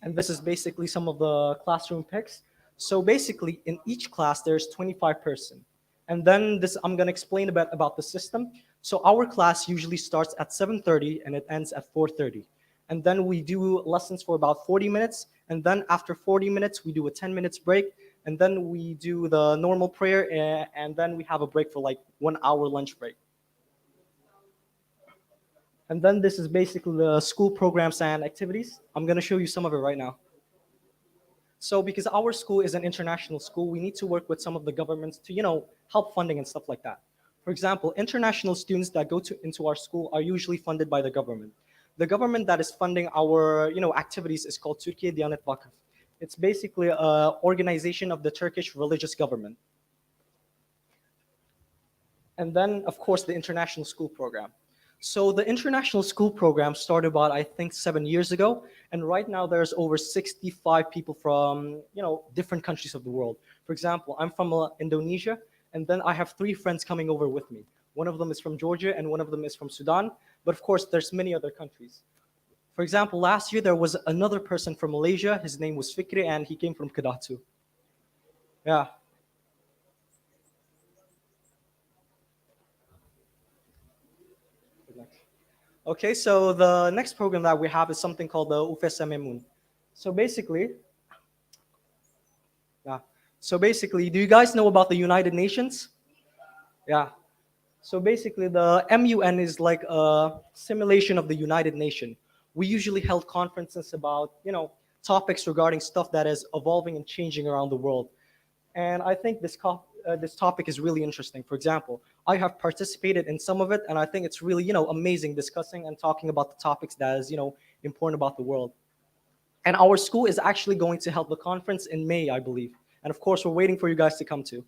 [SPEAKER 15] And this is basically some of the classroom pics. So basically in each class there's 25 person. And then I'm going to explain a bit about the system. So our class usually starts at 7:30 and it ends at 4:30. And then we do lessons for about 40 minutes. And then after 40 minutes, we do a 10 minutes break. And then we do the normal prayer. And then we have a break for like 1 hour lunch break. And then this is basically the school programs and activities. I'm going to show you some of it right now. So because our school is an international school, we need to work with some of the governments to, help funding and stuff like that. For example, international students that go into our school are usually funded by the government. The government that is funding our, activities is called Türkiye Diyanet Vakıf. It's basically an organization of the Turkish religious government. And then, of course, the international school program. So the international school program started about, I think, 7 years ago. And right now there's over 65 people from, different countries of the world. For example, I'm from Indonesia, and then I have 3 friends coming over with me. One of them is from Georgia, and one of them is from Sudan. But of course, there's many other countries. For example, last year there was another person from Malaysia. His name was Fikri, and he came from Kedah too. Yeah. Okay, so the next program that we have is something called the UFSMMUN. So basically, do you guys know about the United Nations? Yeah. So basically, the MUN is like a simulation of the United Nations. We usually held conferences about, topics regarding stuff that is evolving and changing around the world. And I think this topic is really interesting. For example, I have participated in some of it, and I think it's really, amazing discussing and talking about the topics that is, important about the world. And our school is actually going to help the conference in May, I believe. And of course, we're waiting for you guys to come too.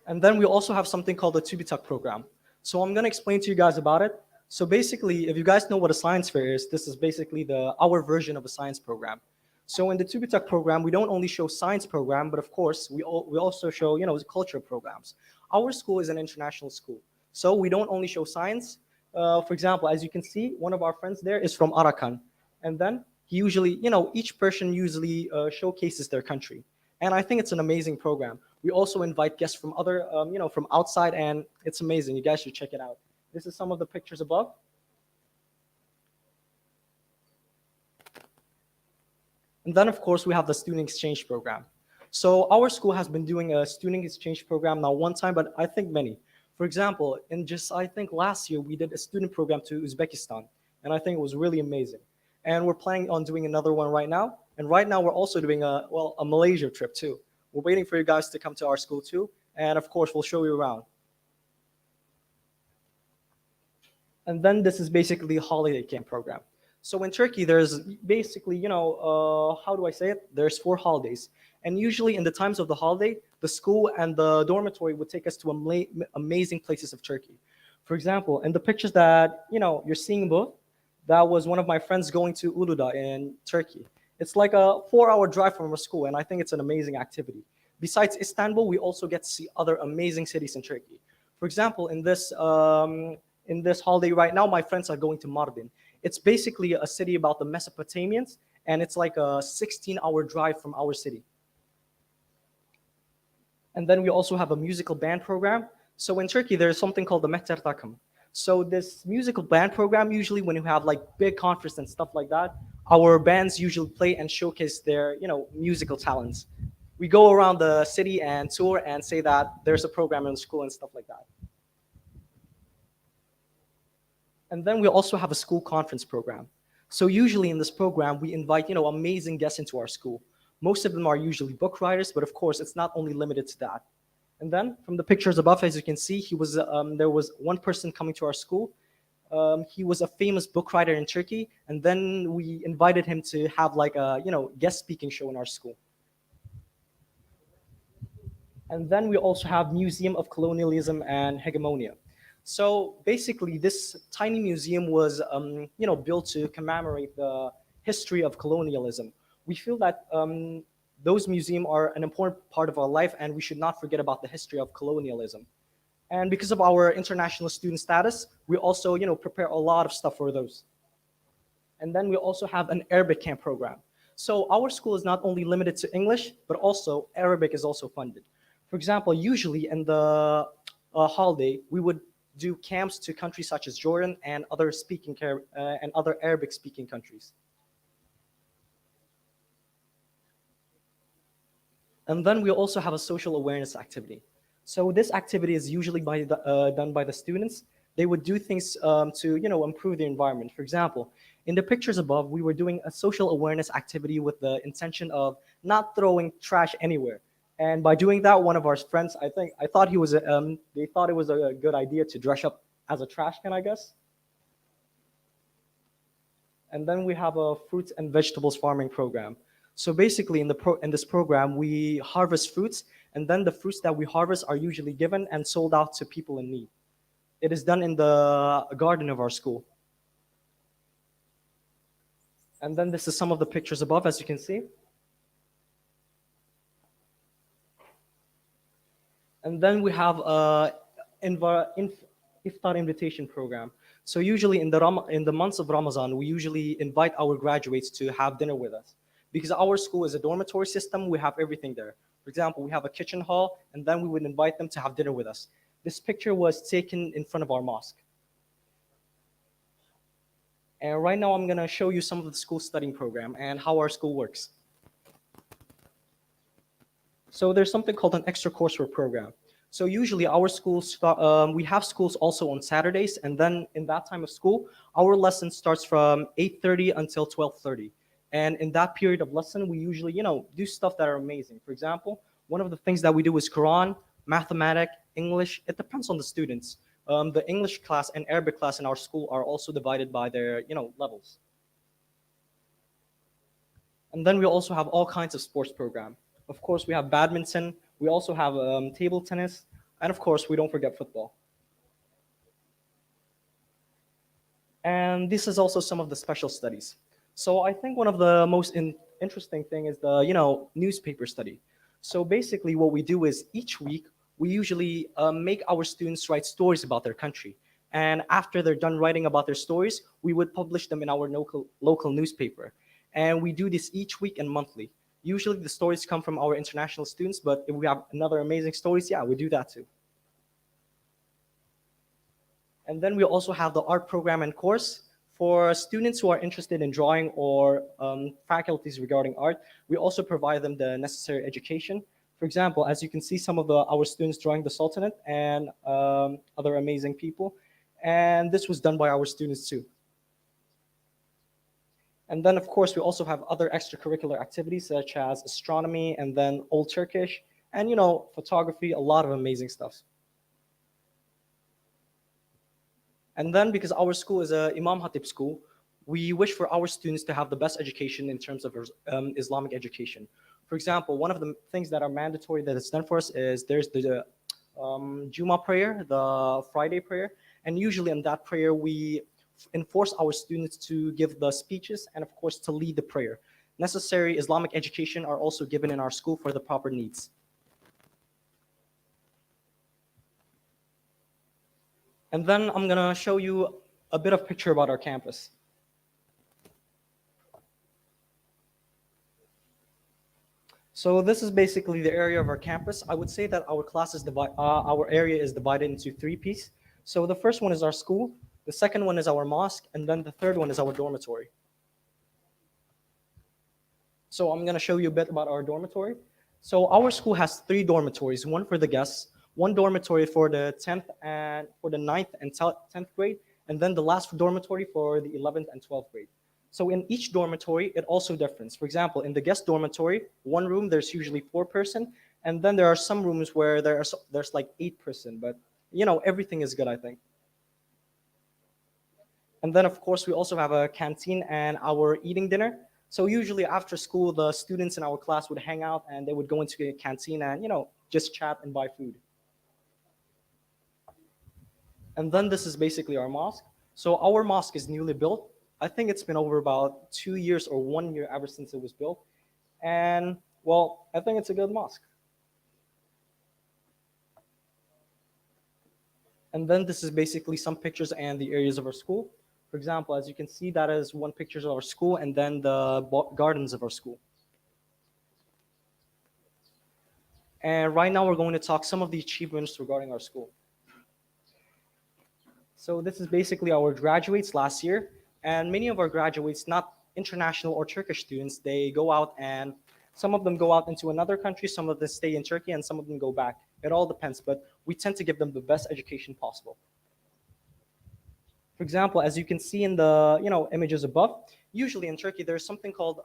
[SPEAKER 15] And then we also have something called the TÜBİTAK program. So I'm going to explain to you guys about it. So basically, if you guys know what a science fair is, this is basically our version of a science program. So in the TÜBİTAK program, we don't only show science program, but of course, we also show, cultural programs. Our school is an international school. So we don't only show science. For example, as you can see, one of our friends there is from Arakan. And then he usually, each person usually showcases their country. And I think it's an amazing program. We also invite guests from other, from outside, and it's amazing. You guys should check it out. This is some of the pictures above. And then, of course, we have the student exchange program. So our school has been doing a student exchange program now one time, but I think many. For example, in just, I think last year, we did a student program to Uzbekistan. and I think it was really amazing. And we're planning on doing another one right now. And right now we're also doing a Malaysia trip too. We're waiting for you guys to come to our school too, and of course we'll show you around. And then this is basically a holiday camp program. So in Turkey, there's basically, how do I say it? There's 4 holidays. And usually in the times of the holiday, the school and the dormitory would take us to amazing places of Turkey. For example, in the pictures that, you're seeing both, that was one of my friends going to Uludağ in Turkey. It's like a 4-hour drive from our school, and I think it's an amazing activity. Besides Istanbul, we also get to see other amazing cities in Turkey. For example, in this holiday right now, my friends are going to Mardin. It's basically a city about the Mesopotamians, and it's like a 16-hour drive from our city. And then we also have a musical band program. So in Turkey, there's something called the Mehter Takım. So this musical band program, usually when you have like big conference and stuff like that, our bands usually play and showcase their, musical talents. We go around the city and tour and say that there's a program in the school and stuff like that. And then we also have a school conference program. So usually in this program, we invite, amazing guests into our school. Most of them are usually book writers, but of course, it's not only limited to that. And then from the pictures above, as you can see, there was one person coming to our school. He was a famous book writer in Turkey, and then we invited him to have like a, guest speaking show in our school. And then we also have Museum of Colonialism and Hegemonia. So basically, this tiny museum was, built to commemorate the history of colonialism. We feel that those museums are an important part of our life, and we should not forget about the history of colonialism. And because of our international student status, we also, prepare a lot of stuff for those. And then we also have an Arabic camp program. So our school is not only limited to English, but also Arabic is also funded. For example, usually in the holiday, we would do camps to countries such as Jordan and other Arabic-speaking countries. And then we also have a social awareness activity. So this activity is usually done by the students. They would do things to improve the environment. For example, in the pictures above, we were doing a social awareness activity with the intention of not throwing trash anywhere. And by doing that, one of our friends, they thought it was a good idea to dress up as a trash can, I guess. And then we have a fruits and vegetables farming program. So basically, in this program, we harvest fruits, and then the fruits that we harvest are usually given and sold out to people in need. It is done in the garden of our school. And then this is some of the pictures above, as you can see. And then we have a iftar invitation program. So usually in the months of Ramadan, we usually invite our graduates to have dinner with us. Because our school is a dormitory system, we have everything there. For example, we have a kitchen hall, and then we would invite them to have dinner with us. This picture was taken in front of our mosque. And right now I'm gonna show you some of the school studying program and how our school works. So there's something called an extra coursework program. So usually our schools, we have schools also on Saturdays, and then in that time of school, our lesson starts from 8:30 until 12:30. And in that period of lesson, we usually, do stuff that are amazing. For example, one of the things that we do is Quran, mathematics, English. It depends on the students. The English class and Arabic class in our school are also divided by their, levels. And then we also have all kinds of sports program. Of course, we have badminton. We also have table tennis. And of course, we don't forget football. And this is also some of the special studies. So I think one of the most interesting thing is the, newspaper study. So basically what we do is each week, we usually make our students write stories about their country. And after they're done writing about their stories, we would publish them in our local newspaper. And we do this each week and monthly. Usually the stories come from our international students, but if we have another amazing stories, yeah, we do that too. And then we also have the art program and course. For students who are interested in drawing or faculties regarding art, we also provide them the necessary education. For example, as you can see, some of our students drawing the Sultanate and other amazing people. And this was done by our students too. And then, of course, we also have other extracurricular activities such as astronomy and then Old Turkish and, photography, a lot of amazing stuff. And then, because our school is a Imam Hatip school, we wish for our students to have the best education in terms of Islamic education. For example, one of the things that are mandatory that is done for us is there's the Juma prayer, the Friday prayer, and usually in that prayer we enforce our students to give the speeches and of course to lead the prayer. Necessary Islamic education are also given in our school for the proper needs. And then I'm gonna show you a bit of picture about our campus. So this is basically the area of our campus. I would say that our area is divided into three pieces. So the first one is our school, the second one is our mosque, and then the third one is our dormitory. So I'm going to show you a bit about our dormitory. So our school has 3 dormitories, one for the guests, one dormitory for the 10th and for the 9th and 10th grade, and then the last dormitory for the 11th and 12th grade. So in each dormitory, it also differs. For example, in the guest dormitory, one room, there's usually 4 person, and then there are some rooms where there's like 8 person, but everything is good, I think. And then, of course, we also have a canteen and our eating dinner. So usually after school, the students in our class would hang out and they would go into a canteen and, just chat and buy food. And then this is basically our mosque. So our mosque is newly built. I think it's been over about 2 years or 1 year ever since it was built. And, well, I think it's a good mosque. And then this is basically some pictures and the areas of our school. For example, as you can see, that is one picture of our school and then the gardens of our school. And right now we're going to talk some of the achievements regarding our school. So this is basically our graduates last year. And many of our graduates, not international or Turkish students, they go out and some of them go out into another country, some of them stay in Turkey, and some of them go back. It all depends, but we tend to give them the best education possible. For example, as you can see in the images above, usually in Turkey there's something called,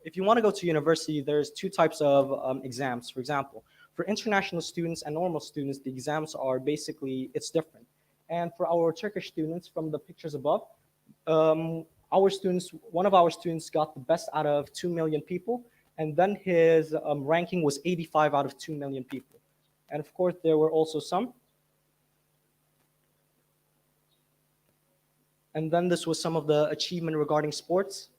[SPEAKER 15] if you want to go to university, there's 2 types of exams. For example, for international students and normal students, the exams are basically, it's different. And for our Turkish students, from the pictures above, one of our students got the best out of 2 million people, and then his ranking was 85 out of 2 million people. And of course, there were also some. And then this was some of the achievement regarding sports.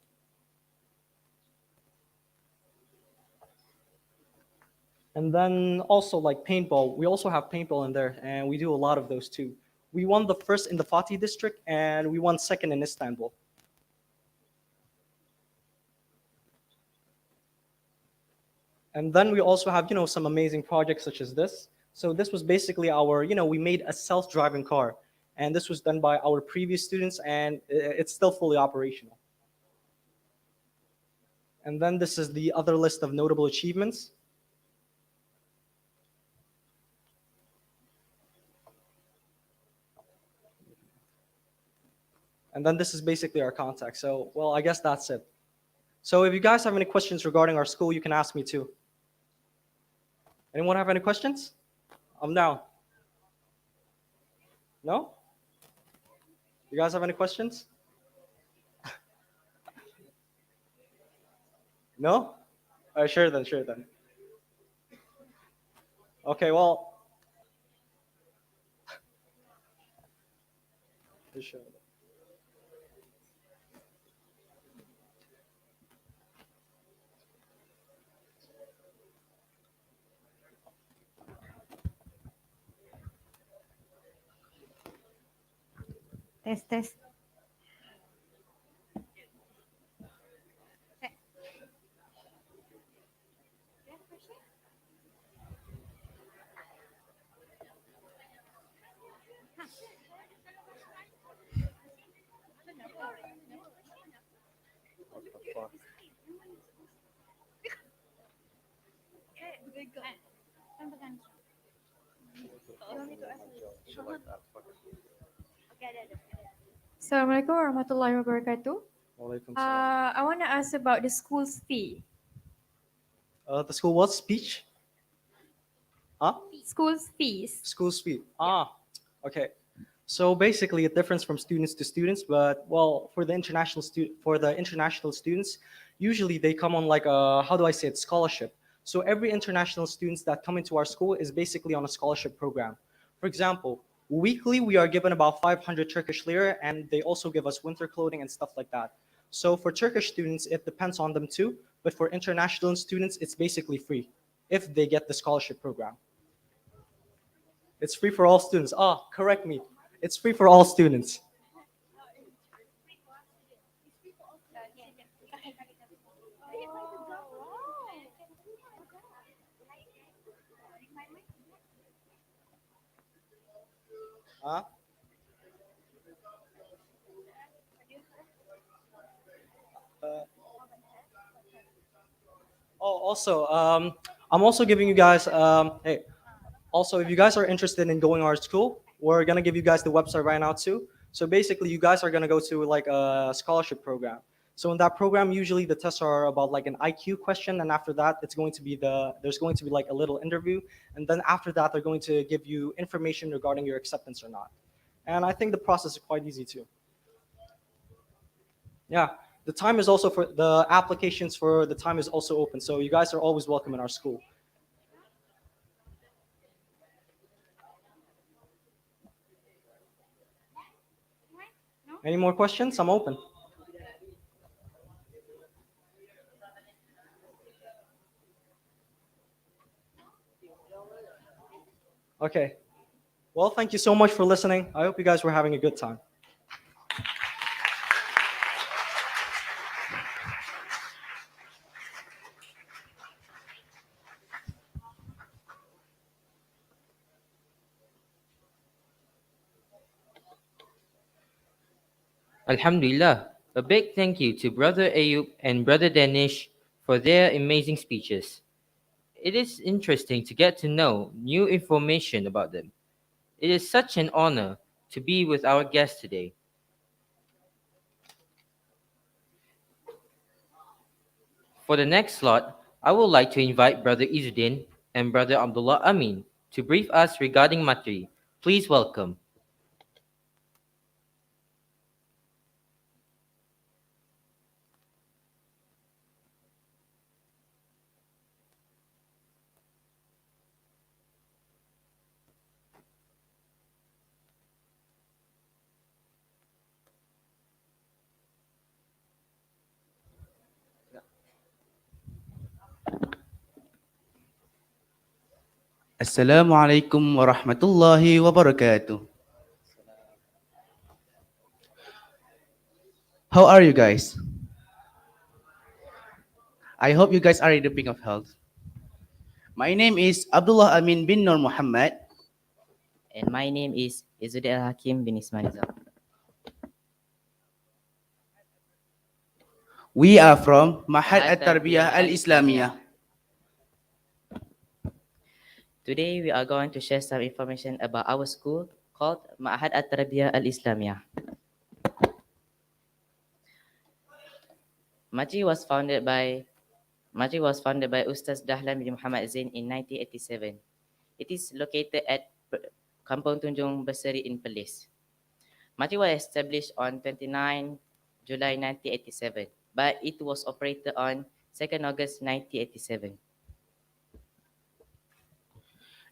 [SPEAKER 15] And then also like paintball, we also have paintball in there, and we do a lot of those too. We won the first in the Fatih district, and we won second in Istanbul. And then we also have, some amazing projects such as this. So this was basically our, we made a self-driving car. And this was done by our previous students, and it's still fully operational. And then this is the other list of notable achievements. And then this is basically our contact. So, well, I guess that's it. So if you guys have any questions regarding our school, you can ask me too. Anyone have any questions? I'm down. No? You guys have any questions? No? Sure then, sure then. Okay, well. Sure.
[SPEAKER 16] Test.
[SPEAKER 5] Assalamualaikum warahmatullahi wabarakatuh.
[SPEAKER 15] Walaikum salam.
[SPEAKER 5] I want to ask about the school's fee.
[SPEAKER 15] The school what? Speech? Huh?
[SPEAKER 5] School's fees.
[SPEAKER 15] School's fee. Okay. So basically, it differs from students to students, but well, for the international students, usually they come on like a, how do I say it, scholarship. So every international students that come into our school is basically on a scholarship program. For example, weekly we are given about 500 Turkish lira, and they also give us winter clothing and stuff like that. So for Turkish students, it depends on them too, but for international students, it's basically free if they get the scholarship program. It's free for all students. Correct me. It's free for all students. Huh? Also, I'm also giving you guys, hey, also, if you guys are interested in going to our school, we're gonna give you guys the website right now too. So basically, you guys are gonna go to like a scholarship program. So in that program, usually the tests are about like an IQ question, and after that, there's going to be like a little interview, and then after that, they're going to give you information regarding your acceptance or not. And I think the process is quite easy too. Yeah, the time is also for the applications for the time is also open, so you guys are always welcome in our school. Any more questions? I'm open. Okay. Well, thank you so much for listening. I hope you guys were having a good time.
[SPEAKER 10] Alhamdulillah. A big thank you to Brother Ayub and Brother Danish for their amazing speeches. It is interesting to get to know new information about them. It is such an honor to be with our guest today. For the next slot, I would like to invite Brother Izzuddin and Brother Abdullah Amin to brief us regarding Matri. Please welcome.
[SPEAKER 16] Assalamualaikum warahmatullahi wabarakatuh. How are you guys? I hope you guys are in the peak of health. My name is Abdullah Amin bin Nur Muhammad.
[SPEAKER 17] And my name is Izzuddin Hakim bin Ismail.
[SPEAKER 16] We are from Mahad At-Tarbiyah Al-Islamiyah.
[SPEAKER 17] Today we are going to share some information about our school called Ma'had At-Tarbiyah Al-Islamiyah. Matri was founded by Ustaz Dahlan bin Muhammad Zain in 1987. It is located at Kampung Tunjung Berseri in Perlis. Matri was established on 29 July 1987, but it was operated on 2nd August 1987.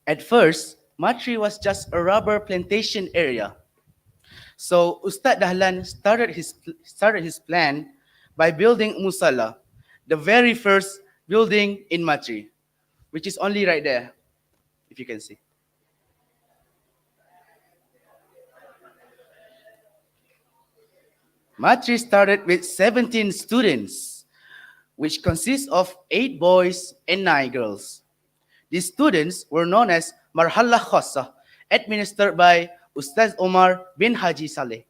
[SPEAKER 16] At first, Matri was just a rubber plantation area. So Ustad Dahlan started his plan by building Musalla, the very first building in Matri, which is only right there, if you can see. Matri started with 17 students, which consists of 8 boys and 9 girls. These students were known as Marhala Khossa, administered by Ustaz Omar bin Haji Saleh.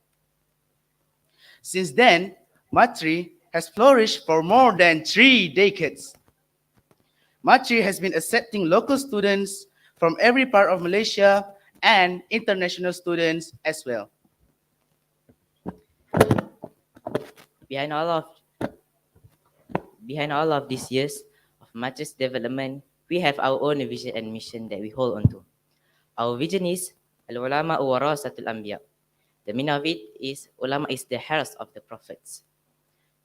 [SPEAKER 16] Since then, Matri has flourished for more than 3 decades. Matri has been accepting local students from every part of Malaysia and international students as well.
[SPEAKER 17] Behind all of behind all of these years of Matri's development, we have our own vision and mission that we hold on to. Our vision is Al-Ulama Warasatul Anbiya. The meaning of it is ulama is the heirs of the prophets.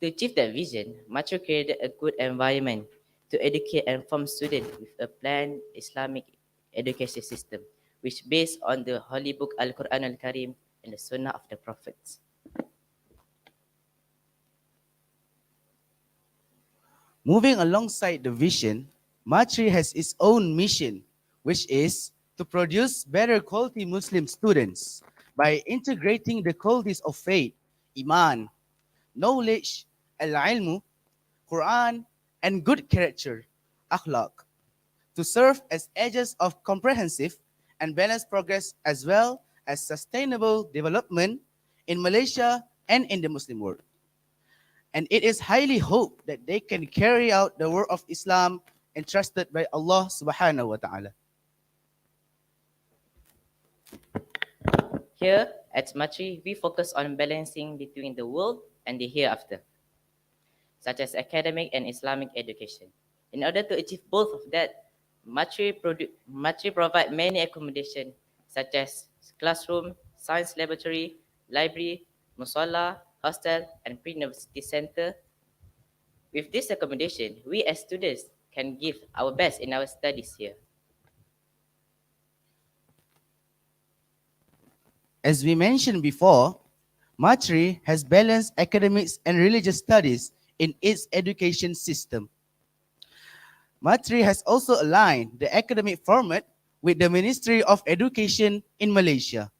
[SPEAKER 17] To achieve that vision, Matri created a good environment to educate and form students with a planned Islamic education system, which based on the Holy Book Al-Quran Al-Karim and the Sunnah of the Prophets.
[SPEAKER 16] Moving alongside the vision, Matri has its own mission, which is to produce better quality Muslim students by integrating the qualities of faith, iman, knowledge, al-ilmu, Quran, and good character, akhlaq, to serve as edges of comprehensive and balanced progress as well as sustainable development in Malaysia and in the Muslim world. And it is highly hoped that they can carry out the work of Islam entrusted by Allah subhanahu wa ta'ala.
[SPEAKER 17] Here at Matri, we focus on balancing between the world and the hereafter, such as academic and Islamic education. In order to achieve both of that, Matri provide many accommodations such as classroom, science laboratory, library, musalla, hostel, and pre-university center. With this accommodation, we as students can give our best in our studies here.
[SPEAKER 16] As we mentioned before, Matri has balanced academics and religious studies in its education system. Matri has also aligned the academic format with the Ministry of Education in Malaysia.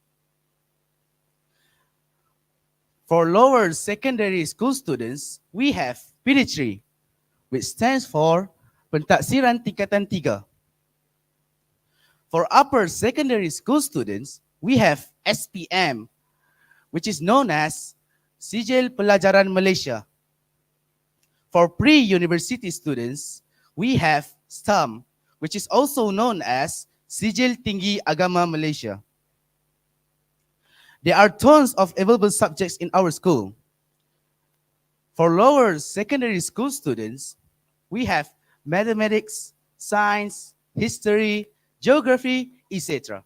[SPEAKER 16] For lower secondary school students, we have PD3, which stands for Pentaksiran Tingkatan 3. For upper secondary school students, we have SPM, which is known as Sijil Pelajaran Malaysia. For pre-university students, we have STAM, which is also known as Sijil Tinggi Agama Malaysia. There are tons of available subjects in our school. For lower secondary school students, we have mathematics, science, history, geography, etc.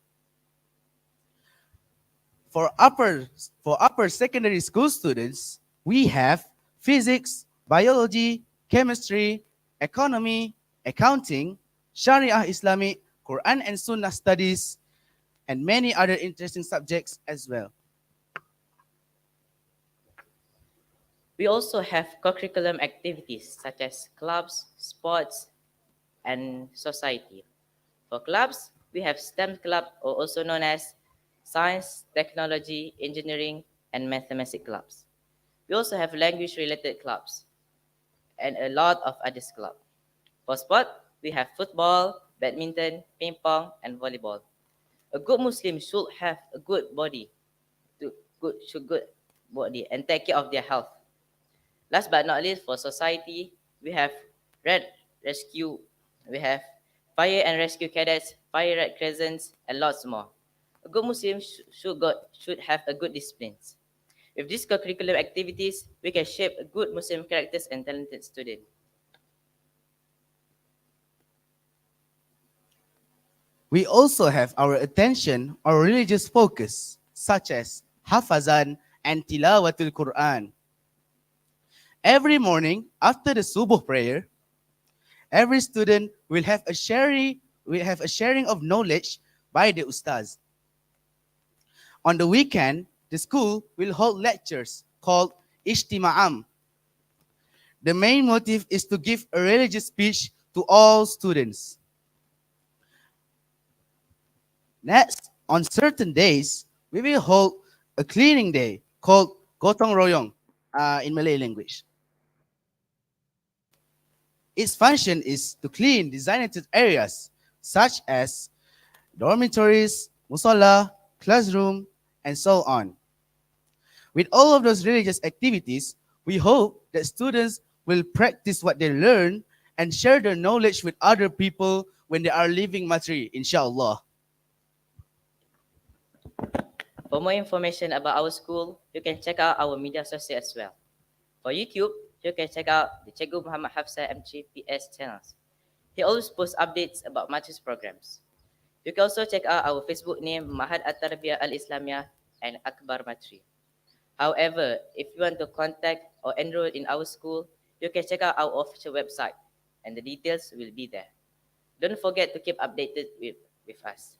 [SPEAKER 16] For upper secondary school students, we have physics, biology, chemistry, economy, accounting, Sharia Islamic, Quran and Sunnah studies, and many other interesting subjects as well.
[SPEAKER 17] We also have co-curriculum activities such as clubs, sports, and society. For clubs, we have STEM club, or also known as Science, Technology, Engineering, and Mathematics clubs. We also have language-related clubs and a lot of others clubs. For sport, we have football, badminton, ping pong, and volleyball. A good Muslim should have a good body, and take care of their health. Last but not least, for society, we have Red Rescue, we have Fire and Rescue Cadets, Fire Red Crescents, and lots more. A good Muslim should have a good discipline. With these co-curricular activities, we can shape a good Muslim characters and talented student.
[SPEAKER 16] We also have our attention on religious focus, such as Hafazan and Tilawatul Quran. Every morning after the Subuh prayer, every student will have a sharing of knowledge by the Ustaz. On the weekend, the school will hold lectures called Ijtima'am. The main motive is to give a religious speech to all students. Next, on certain days, we will hold a cleaning day called Gotong Royong in Malay language. Its function is to clean designated areas such as dormitories, musalla, classroom, and so on. With all of those religious activities, we hope that students will practice what they learn and share their knowledge with other people when they are leaving Matri, inshallah.
[SPEAKER 17] For more information about our school, you can check out our media sources as well. For YouTube, you can check out the Cikgu Muhammad Hafsa M3PS channels. He always posts updates about Matri's programs. You can also check out our Facebook name Mahad At-Tarbiyah Al-Islamiyah and Akbar Matri. However, if you want to contact or enroll in our school, you can check out our official website and the details will be there. Don't forget to keep updated with us.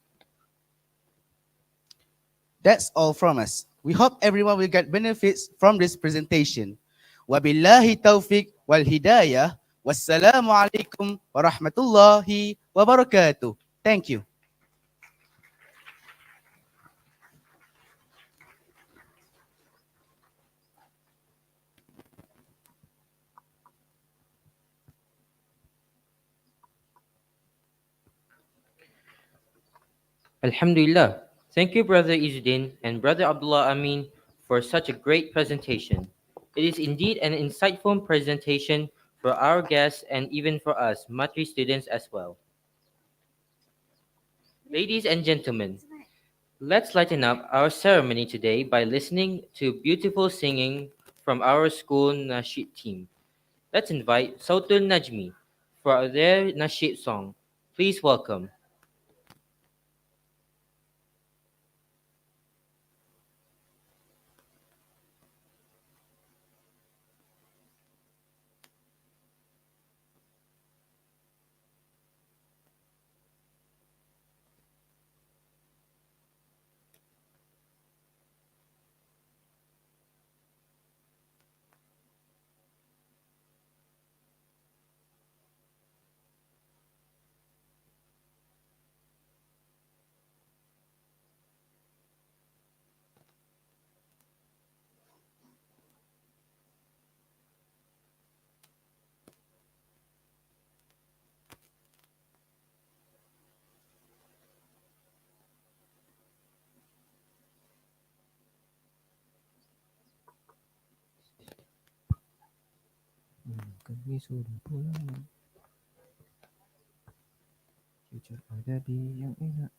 [SPEAKER 16] That's all from us. We hope everyone will get benefits from this presentation. Wabillahi taufiq wal hidayah. Wassalamu alaikum warahmatullahi wabarakatuh. Thank you.
[SPEAKER 10] Alhamdulillah. Thank you, Brother Izzuddin and Brother Abdullah Amin, for such a great presentation. It is indeed an insightful presentation for our guests and even for us, Matri students as well. Ladies and gentlemen, let's lighten up our ceremony today by listening to beautiful singing from our school Nasheed team. Let's invite Sautul Najmi for their Nasheed song. Please welcome.
[SPEAKER 6] Kami sudah pulang. Jujur ada di yang enak.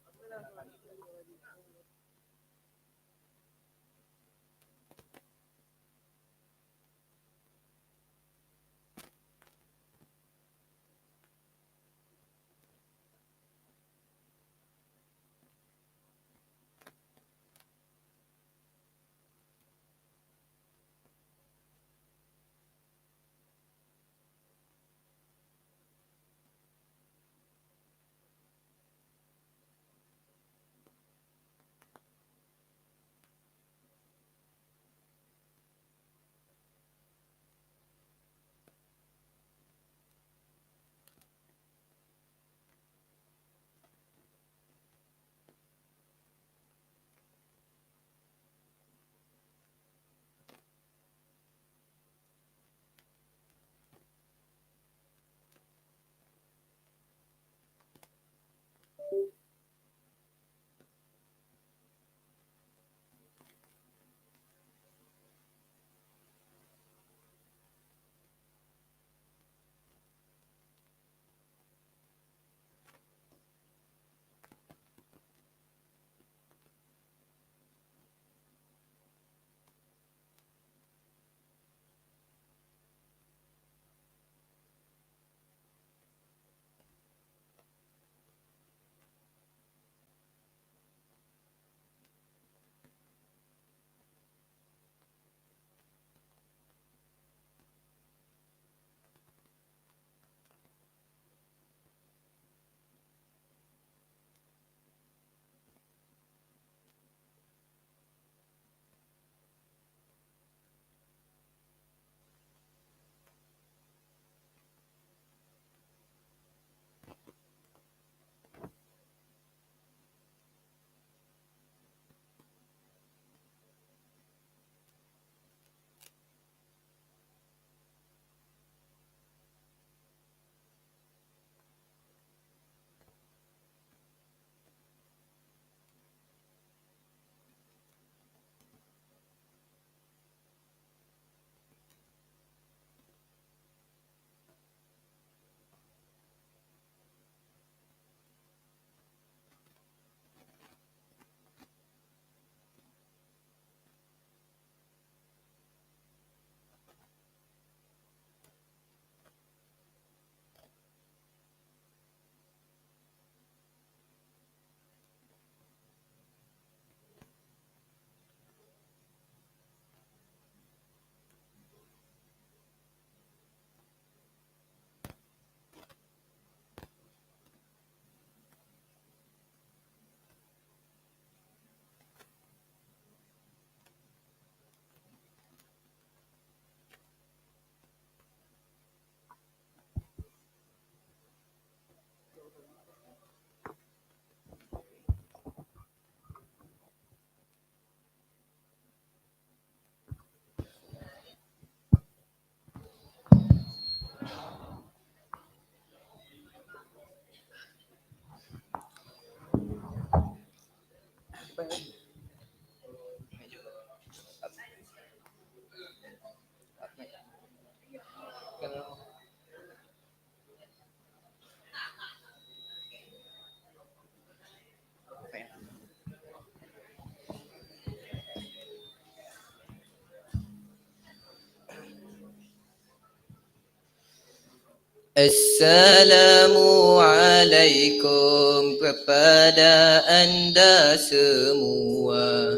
[SPEAKER 10] Assalamualaikum kepada anda semua.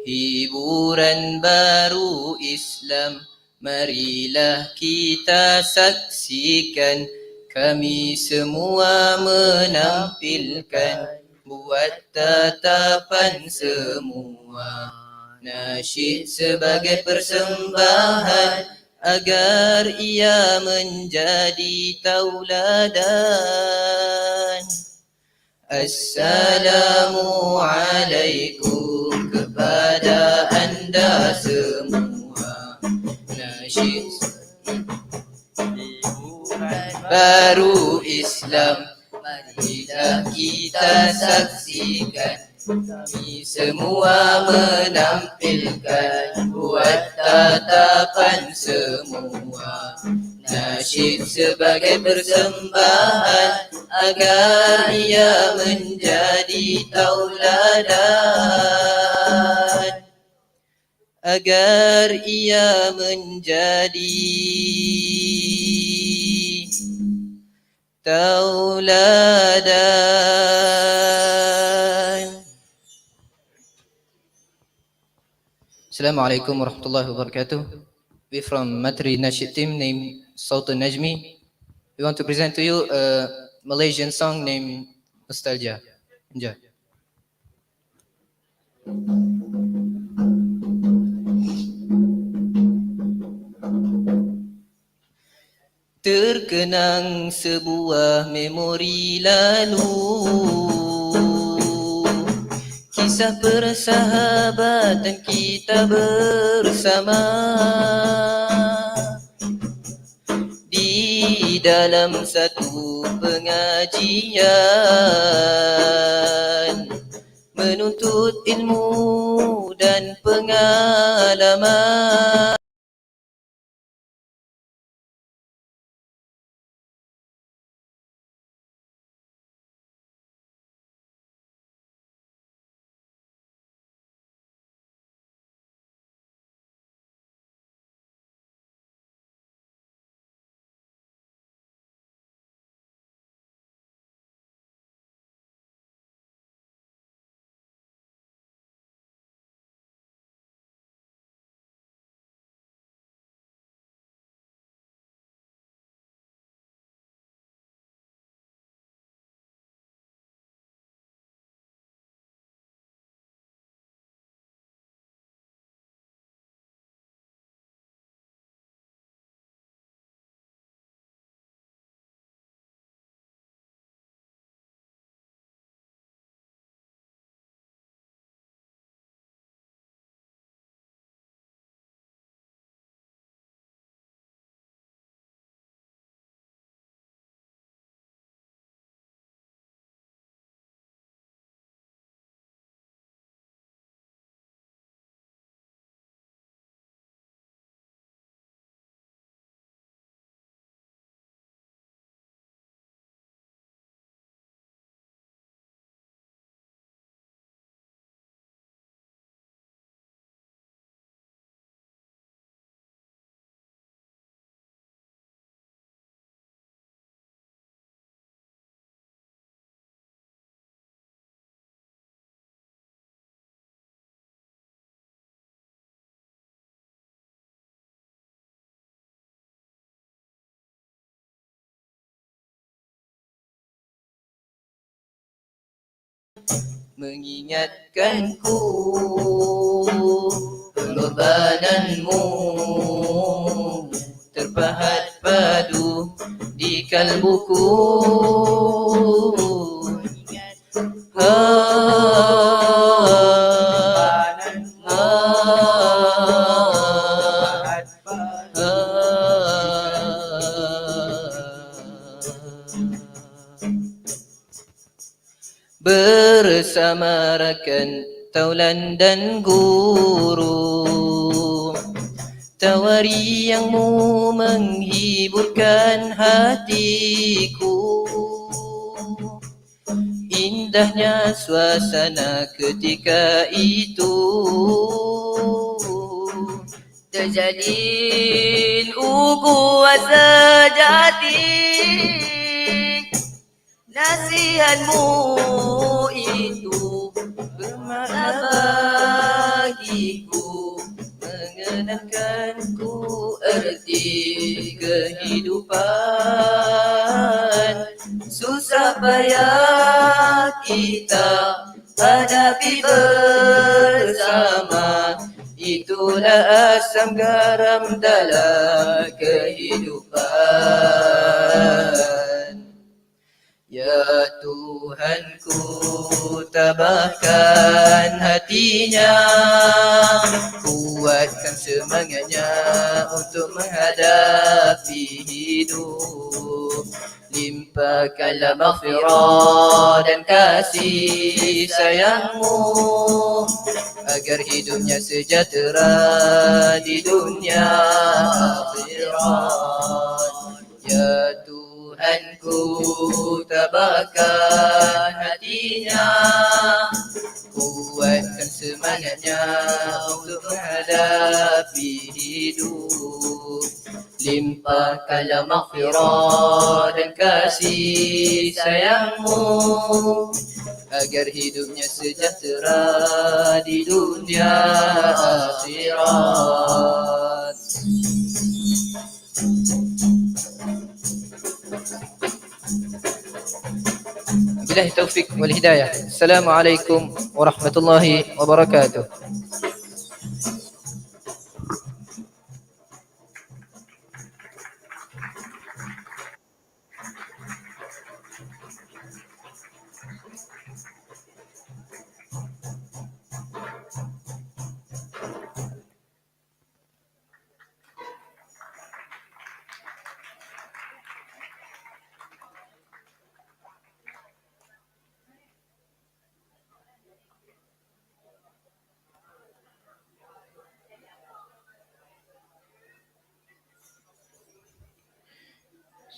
[SPEAKER 10] Hiburan baru Islam, marilah kita saksikan. Kami semua menampilkan, buat tatapan semua. Nasyid sebagai persembahan, agar ia menjadi tauladan. Assalamualaikum kepada anda semua. Nasyid baru Islam, marilah kita saksikan. Kami semua menampilkan, buat tatapan semua. Nasyid sebagai persembahan, agar ia menjadi tauladan. Agar ia menjadi tauladan. Assalamualaikum warahmatullahi wabarakatuh. We from Matri Nasyid team named Sultan Najmi. We want to present to you a Malaysian song named Nostalgia. Enjoy. Terkenang sebuah memori lalu, kisah persahabatan kita bersama. Di dalam satu pengajian, menuntut ilmu dan pengalaman. Mengingatkanku pengorbananmu, terpahat padu di kalbuku. Bersama rakan
[SPEAKER 18] taulan dan guru. Tawariangmu menghiburkan hatiku. Indahnya suasana ketika itu. Terjalin ukhuwah sejati. Nasihatmu itu bermakna bagiku, mengenalkanku erti kehidupan. Susah payah kita hadapi bersama, itulah asam garam dalam kehidupan. Ya Tuhanku, tabahkan hatinya, kuatkan semangatnya untuk menghadapi hidup. Limpahkanlah maghfirah dan kasih sayangmu, agar hidupnya sejahtera di dunia akhirat. Ya Tuhanku, tabahkan hatinya, kuatkan semangatnya untuk menghadapi hidup. Limpahkanlah maghfirah dan kasih sayangmu, agar hidupnya sejahtera di dunia akhirat. Billahi taufiq wal hidayah. Assalamualaikum warahmatullahi wabarakatuh.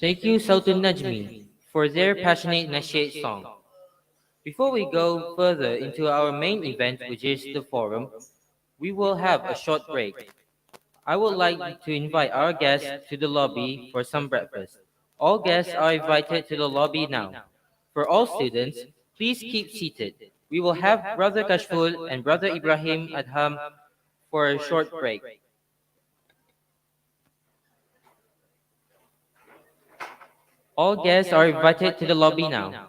[SPEAKER 10] Thank you, Sultan Najmi, for their passionate nasheed song. Before we go further into our main event, which is the forum, we will have a short break. I would like to invite our guests to the lobby for some breakfast. All guests are invited to the lobby now. For all students, please keep seated. We will have Brother Kashful and Brother Ibrahim Adham for a short break. All guests are invited to the lobby now.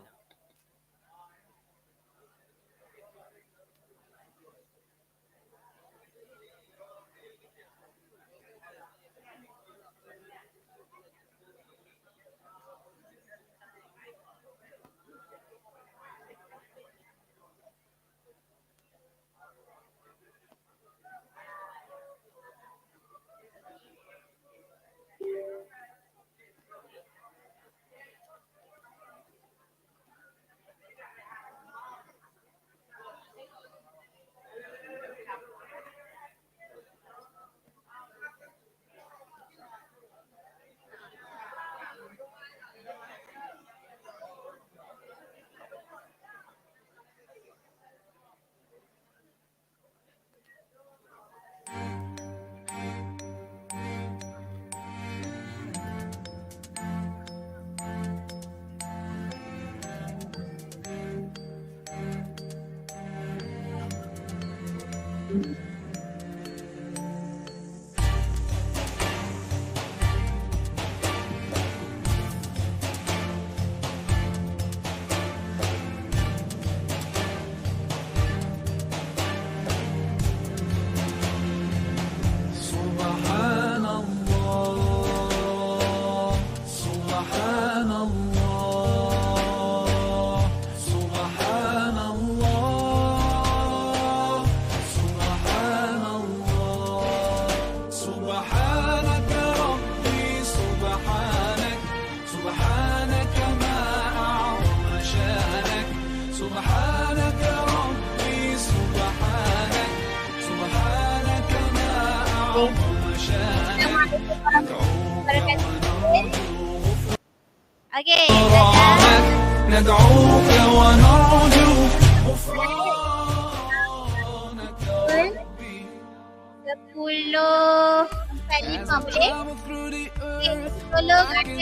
[SPEAKER 4] Okay,
[SPEAKER 7] ندعوك ونرجو
[SPEAKER 4] sepuluh empat lima boleh? Okay, tolong ada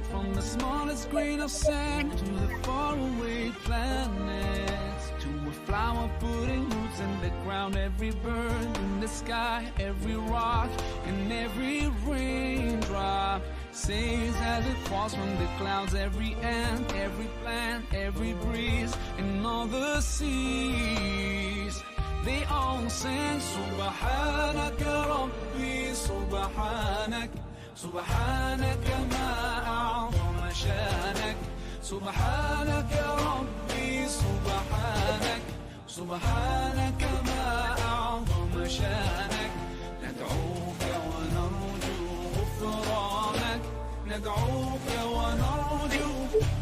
[SPEAKER 7] from the smallest grain of sand to the faraway planets, to a flower putting roots in the ground, every bird in the sky, every rock and every raindrop sings as it falls from the clouds, every ant, every plant, every breeze and all the seas. They all sing Subhanak ya Rabbi, Subhanak, Subhanak ma a'zama shanak, Subhanak ya Rabbi, Subhanak, Subhanak ma a'zama shanak. ندعوك ونرجو غفرانك, ندعوك ونرجو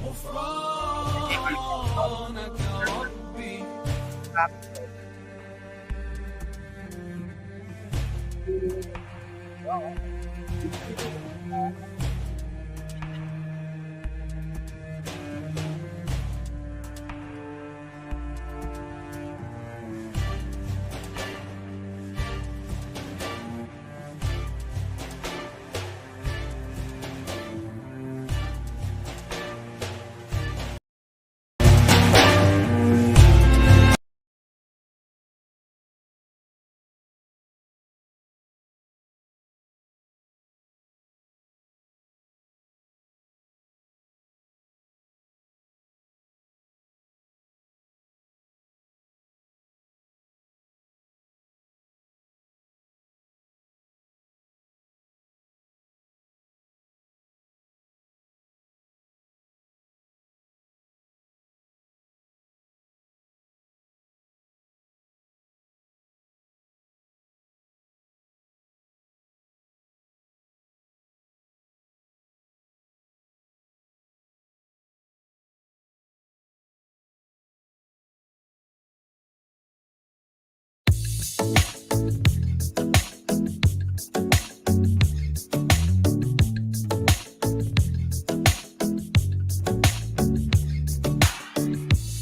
[SPEAKER 7] غفرانك يا ربي.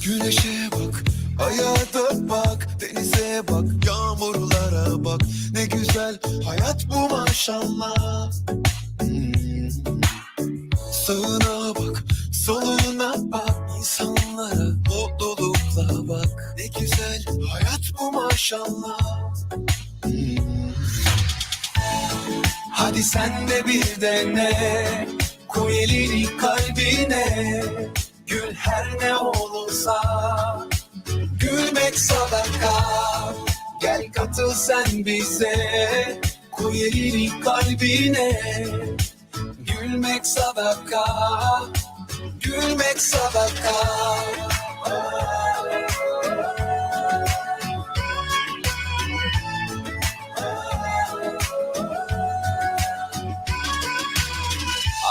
[SPEAKER 19] Güneşe bak, aya da bak, denize bak, yağmurlara bak. Ne güzel hayat bu maşallah. Sağına bak, soluna bak, insanlara mutlulukla bak. Ne güzel hayat bu maşallah. Hadi sen de bir dene, koy elini kalbine. Gül her ne olursa, gülmek sadaka. Gel katıl sen bize, koy elini kalbine. Gülmek sadaka, gülmek sadaka.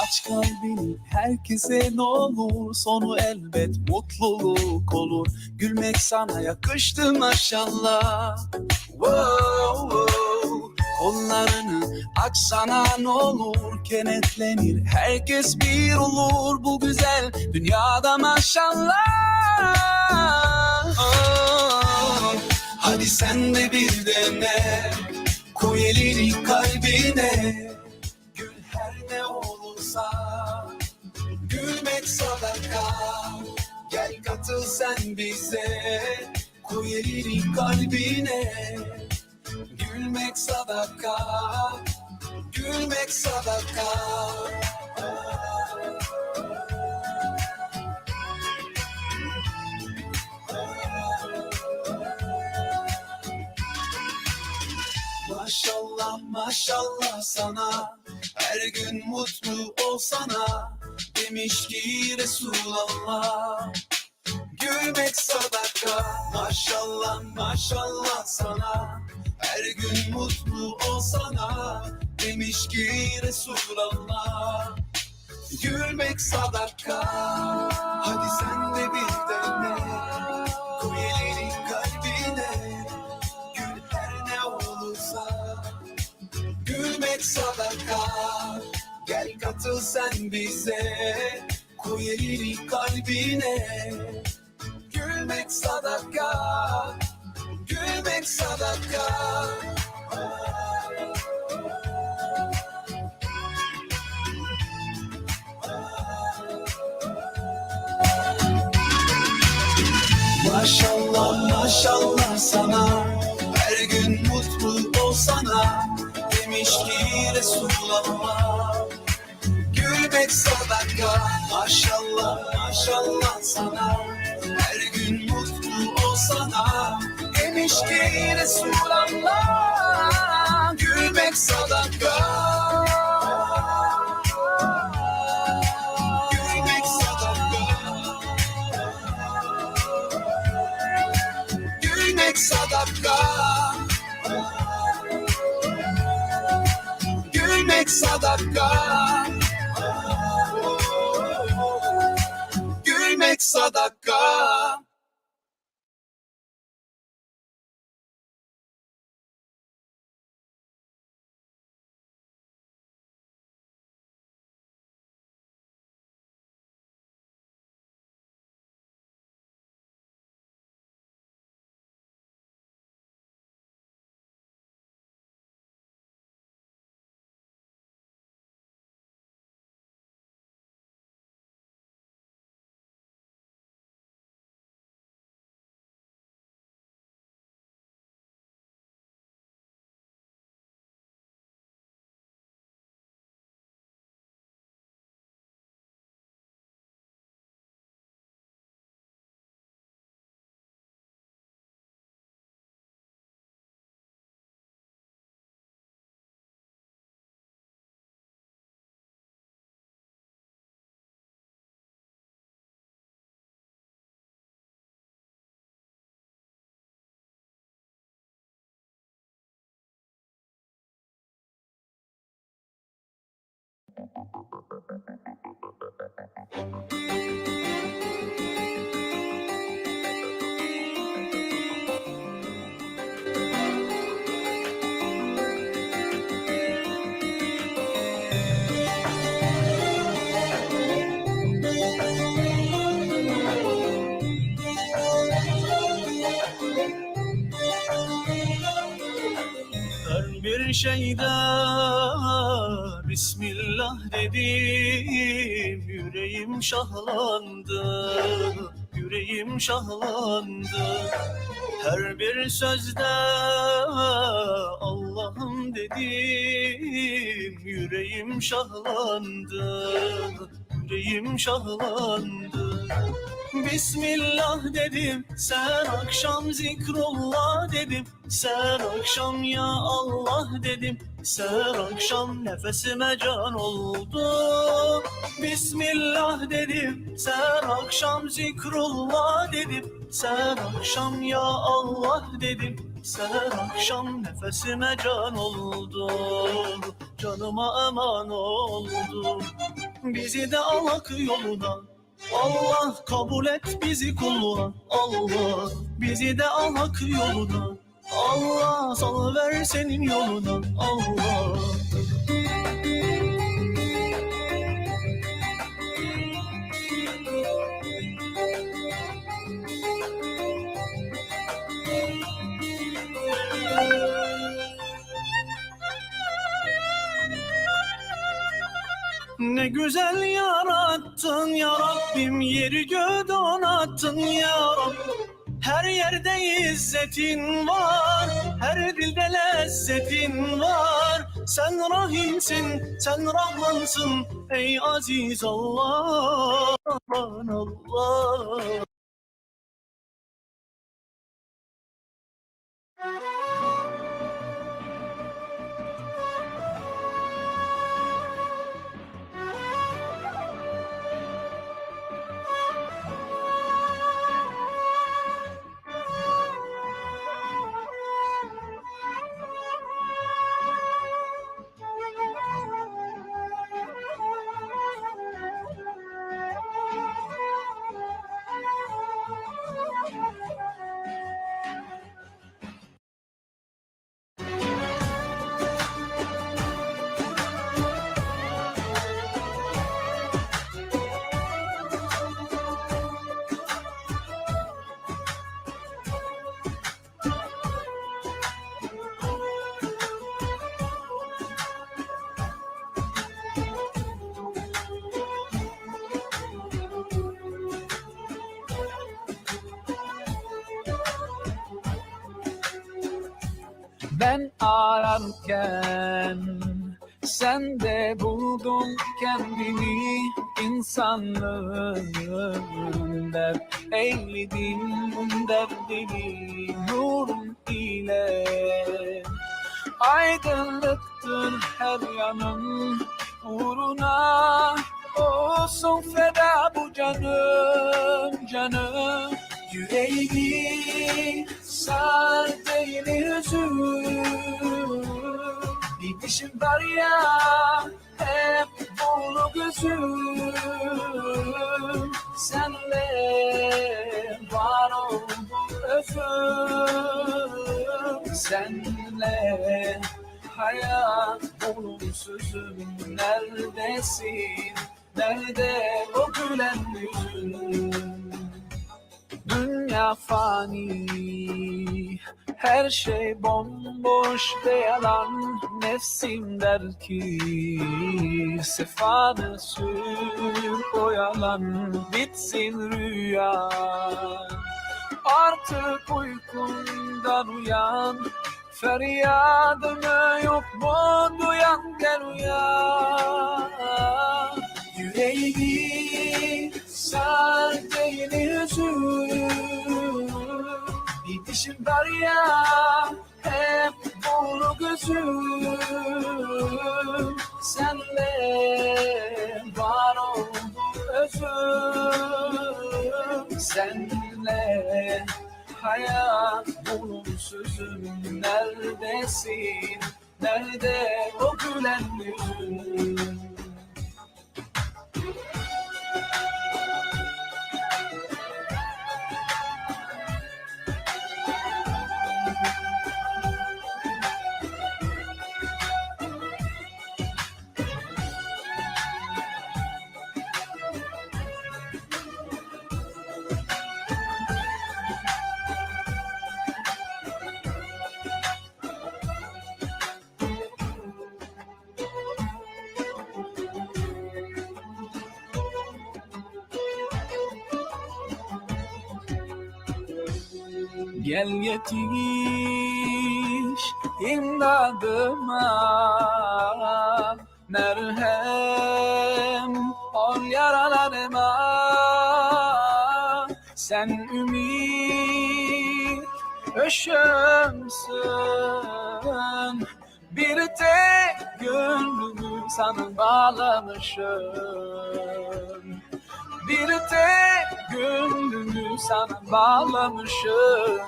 [SPEAKER 7] Aç kalbini herkese ne olur, sonu elbet mutluluk olur. Gülmek sana yakıştı maşallah. Wow, wow. Kollarını açsana ne olur, kenetlenir herkes bir olur. Bu güzel dünyada maşallah. Oh. Hadi sen de bir dene, koy elini kalbine. Gül her ne olursa, gülmek sadaka. Gel katıl sen bize, koy elini kalbine. Gülmek sadaka, gülmek sadaka. Maşallah maşallah sana, her gün mutlu olsana. Demiş ki Resulallah, gülmek sadaka. Maşallah maşallah sana, her gün mutlu olsana. Demiş ki Resulallah, gülmek sadaka. Hadi sen de bir dene, koy elini kalbine.
[SPEAKER 19] bize, koy elini kalbine. Gülmek sadaka, gülmek sadaka. Maşallah maşallah sana, her gün mutlu olsana. Demiş ki Resulullah, gülmek sadaka. Maşallah maşallah sana, her gün mutlu olsana. Demiş ki Resulullah, gülmek sadaka. Gülmek sadaka. Gülmek sadaka. Gülmek sadaka. Gülmek sadaka. Her bir şeyde Bismillah dedim, yüreğim şahlandı, yüreğim şahlandı. Her bir sözde Allah'ım dedim, yüreğim şahlandı, yüreğim şahlandı. Bismillah dedim, sen akşam zikrullah dedim, sen akşam ya Allah dedim, sen akşam nefesime can oldu. Bismillah dedim, sen akşam zikrullah dedim, sen akşam ya Allah dedim, sen akşam nefesime can oldu. Canıma eman oldu, bizi de al hak yoluna. Allah kabul et bizi kuluna. Allah bizi de al hak yoluna. Allah salıver senin yoluna. Allah. Ne güzel yarattın ya Rabbim, yeri göğü donattın ya Rabbim. Her yerde izzetin var, her dilde lezzetin var. Sen rahimsin, sen rahmansın ey aziz Allah. Allah. Ben ararken sen de buldun kendini, insanlığın dert eyledin derdini nurun ile. Aydınlıktır her yanım uğruna, olsun feda bu canım canım. Yüreğimi sar değil hüzün, gidişim var ya hep dolu gözüm. Senle var oldu özüm, senle hayat olumsuzum. Neredesin, nerede o gülen yüzün? Dünya fani, her şey bomboş ve yalan. Nefsim der ki sefanı sür o yalan, bitsin rüya. Artık uykundan uyan, feryadımı yok mu duyan, gel uyan. Yüreğimi sar değil hüzün, gidişim var ya hep dolu gözüm. Senle var oldu özüm, senle hayat olumsuzum. Neredesin, nerede o gülen yüzün? Gel yetiş imdadıma, merhem ol yaralarıma. Sen ümit ışığımsın, bir tek gönlümü sana bağlamışım. Bir tek gönlümü sana bağlamışım.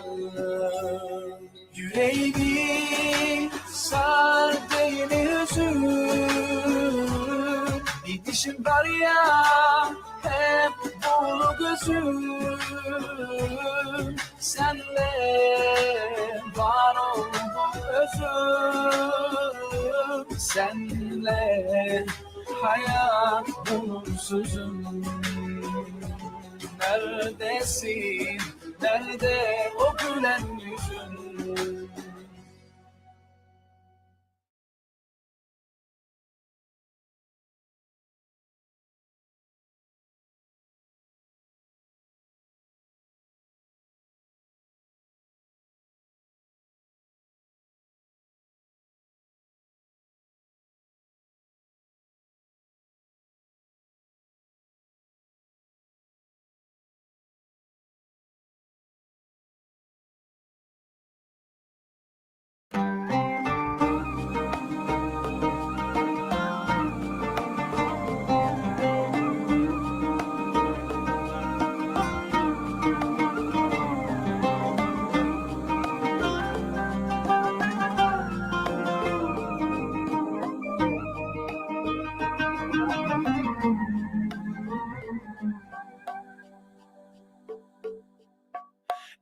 [SPEAKER 19] Yüreğimi sar değil hüzün, gidişim var ya hep dolu gözüm. Senle var oldu özüm, senle hayat umutsuzum. Neredesin, nerede o gülen yüzün?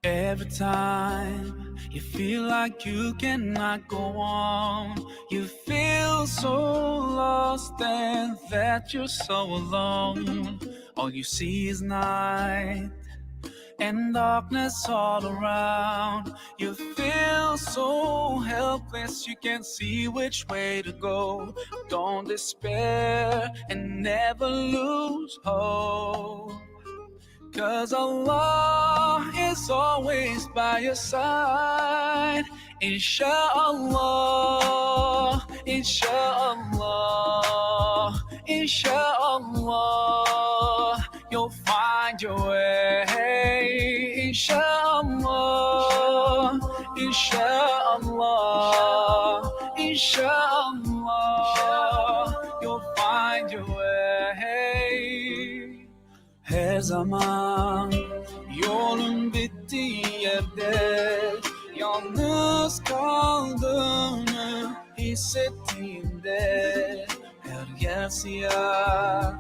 [SPEAKER 19] Every time you feel like you cannot go on, you feel so lost and that you're so alone. All you see is night and darkness all around. You feel so helpless, you can't see which way to go. Don't despair and never lose hope, 'cause Allah is always by your side. İnşallah, inşallah, inşallah, you'll find your way. İnşallah, inşallah, inşallah, you'll find your way. Her zaman yolun bittiği yerde yalnız kaldığını hissettiğinde her yer siyah,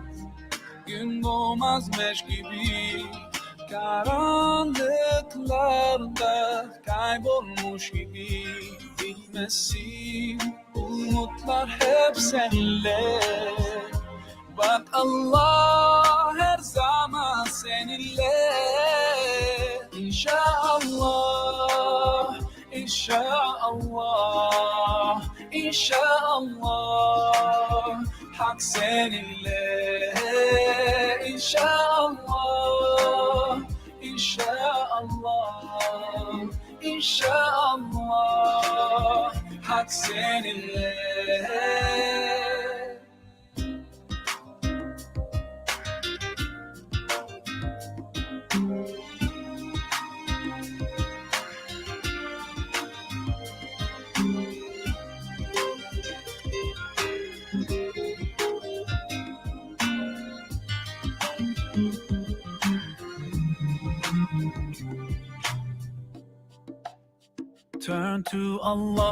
[SPEAKER 19] gün doğmazmış gibi karanlıklarda kaybolmuş gibi bilmesin umutlar hep seninle. Bak Allah her zaman seninle. İnşallah, inşallah, inşallah, Hak seninle. İnşallah, inşallah, inşallah, Hak seninle. Turn to Allah,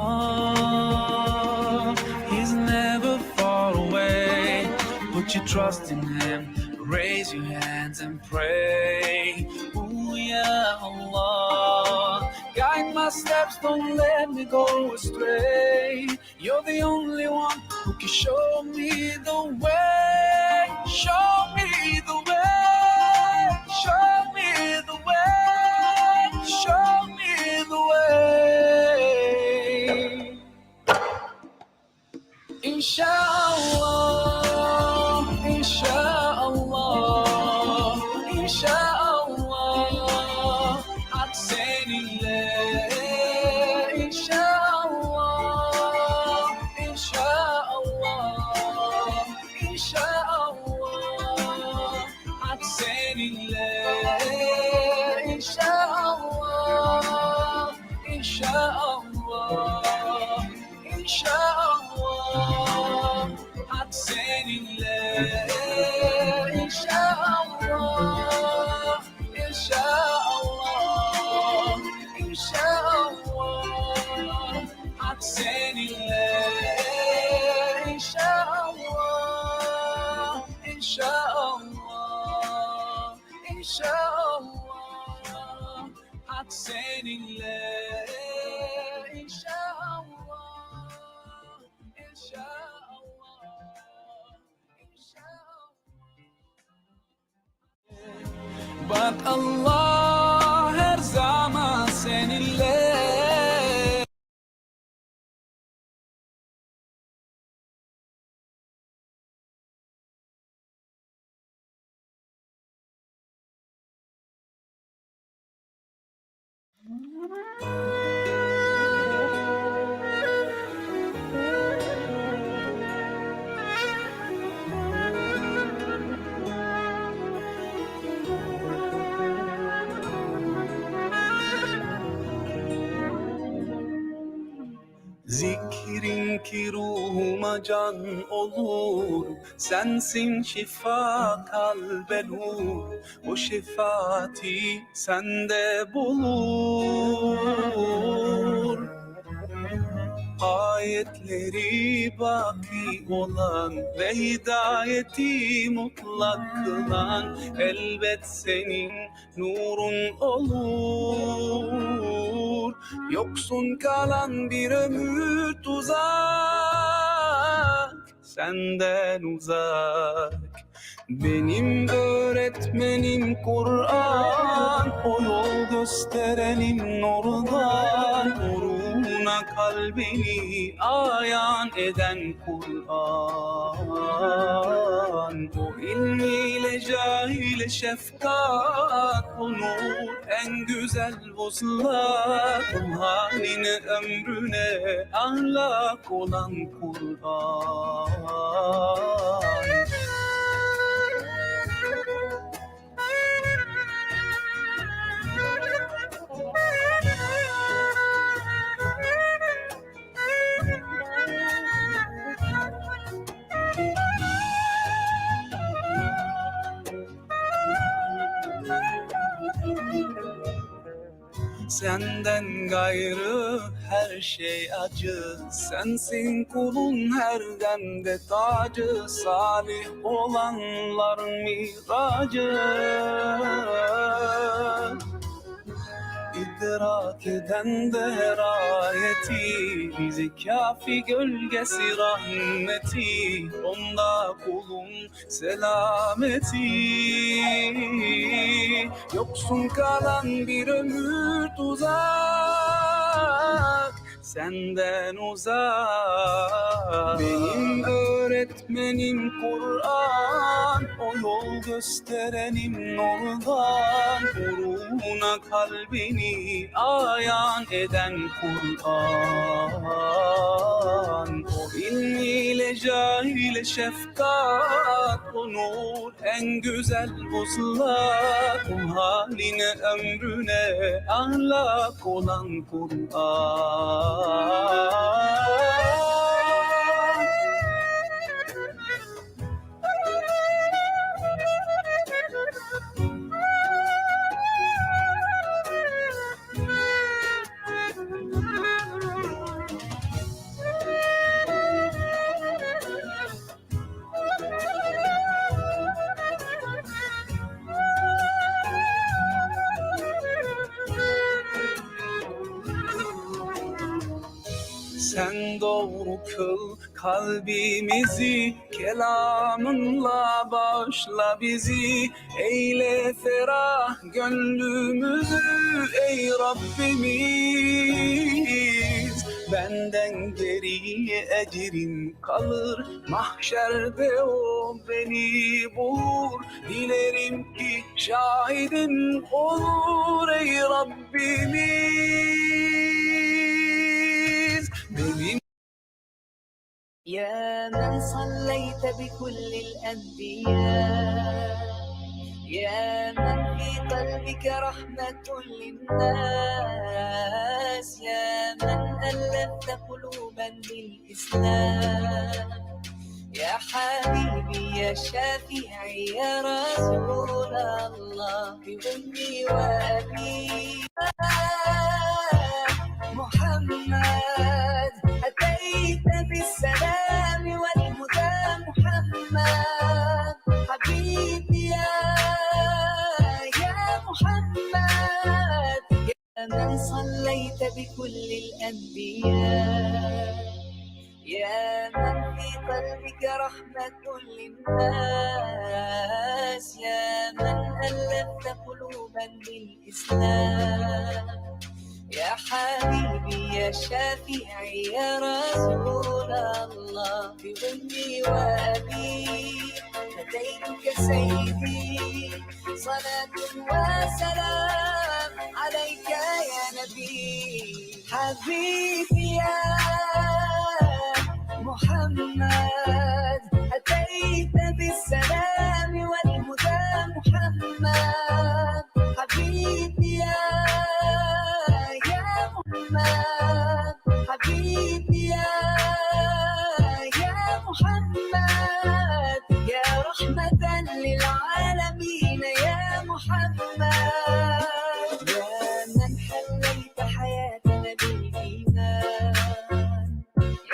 [SPEAKER 19] He's never far away. Put your trust in Him, raise your hands and pray. Ooh, yeah, Allah, guide my steps, don't let me go astray. You're the only one who can show me the way. Show me the way, show me the way, show me the way. Inshallah, inshallah, inshallah, Hak seninle. İnşallah, inşallah, inşallah, Hak seninle. İnşallah, inşallah, İnşallah, Hak seninle. İnşallah, inşallah, inşallah, Hak seninle. İnşallah, inşallah, inşallah, Hak seninle. Bak Allah her zaman seninle. Zikrin ki ruhuma can olur, sensin şifa kalbe nur, o şefaati sende bulur. Ayetleri baki olan ve hidayeti mutlak kılan elbet senin nurun olur. Yoksun kalan bir ömür tuzak, senden uzak. Benim öğretmenim Kur'an, o yol gösterenim nurdan, nuruna kalbini ayan eden Kur'an. O ilmiyle cahile şefkat, o nur en güzel vuslat. O haline ömrüne ahlak olan Kur'an. Senden gayrı her şey acı, sensin kulun her demde tacı, salih olanların miracı. İdrak eden de her ayeti, bize kafi gölgesi rahmeti, onda kulun selameti. Yoksun kalan bir ömür tuzak, senden uzak. Benim öğretmenim Kur'an, o yol gösterenim nurdan. Uğruna kalbini ayan eden Kur'an. O ilmiyle cahile şefkat, o nur en güzel vuslat. O haline ömrüne ahlak olan Kur'an. Sen doğru kıl kalbimizi, kelamınla bağışla bizi. Eyle ferah gönlümüzü ey Rabbimiz. Benden geriye ecrim kalır, mahşerde o beni bulur. Dilerim ki şahidim olur ey Rabbimiz. Benim
[SPEAKER 20] يا من صليت بكل الأنبياء، يا من في قلبك رحمة للناس، يا من ألفت قلوبا بالإسلام، يا حبيبي يا شافعي يا رسول الله بأمي وأبي محمد. أتيت بالسلام والهدى محمد، حبيبي يا محمد. يا من صليت بكل الأنبياء، يا من في قلبك رحمة للناس، يا من ألفت قلوبا بالإسلام، يا حبيبي يا شافعي يا رسول الله بأمي وأبي. لديك سيدي صلاة وسلام عليك يا نبي، حبيبي يا محمد. أتيت بالسلام والهدى محمد، حبيبي يا محمد، حبيبي يا محمد. يا رحمة للعالمين يا محمد، يا من حليت حياتنا بالإيمان،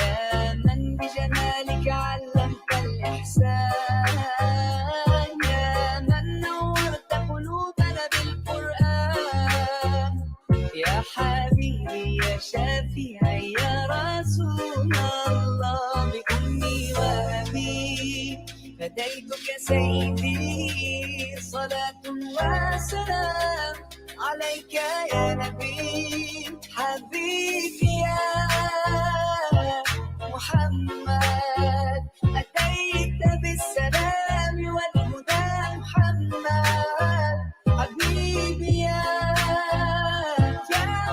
[SPEAKER 20] يا من بجمالك علمت الإحسان، يا من نورت قلوبنا بالقرآن، يا حبيبي يا شافعي يا رسول الله بأمي وأبي. فديتك سيدي صلاة وسلام عليك يا نبي، حبيبي يا محمد أتيت بالسلام والهدى محمد حبيبي يا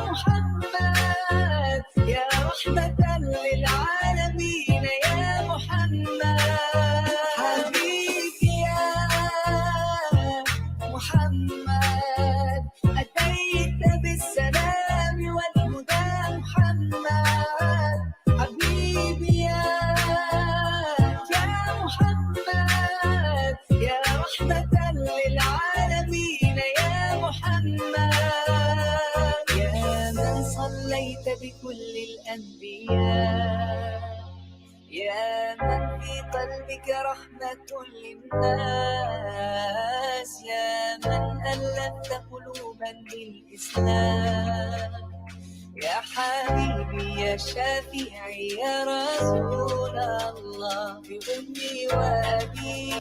[SPEAKER 20] محمد يا رحمة للعالمين يا محمد حبيبي يا محمد أتيت بالسلام والهدى محمد حبيبي يا محمد يا رحمة للعالمين يا محمد يا من صليت بكل الأنبياء يا من في قلبك رحمة للناس يا من ألفت قلوبا بالإسلام يا حبيبي يا شافعي يا رسول الله بأمي وأبي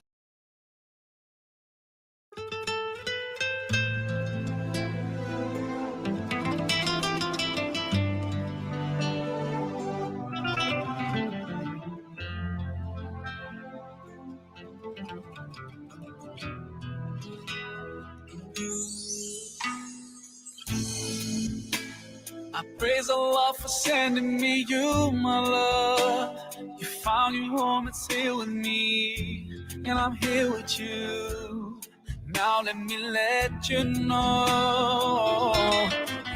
[SPEAKER 19] I praise Allah for sending me you, my love. You found your home, it's here with me, and I'm here with you. Now let me let you know,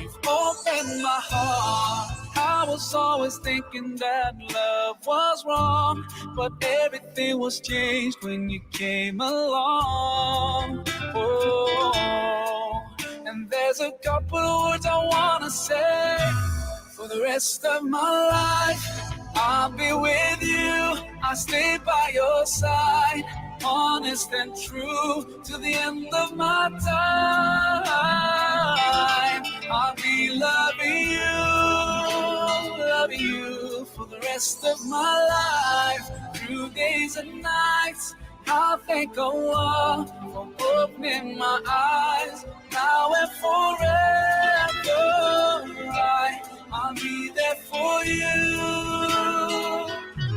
[SPEAKER 19] you've opened my heart. I was always thinking that love was wrong, but everything was changed when you came along. Oh, and there's a couple of words I wanna say. For the rest of my life, I'll be with you. I'll stay by your side, honest and true to the end of my time. I'll be loving you for the rest of my life, through days and nights. I thank Allah for opening my eyes, now and forever. I'll be there for you.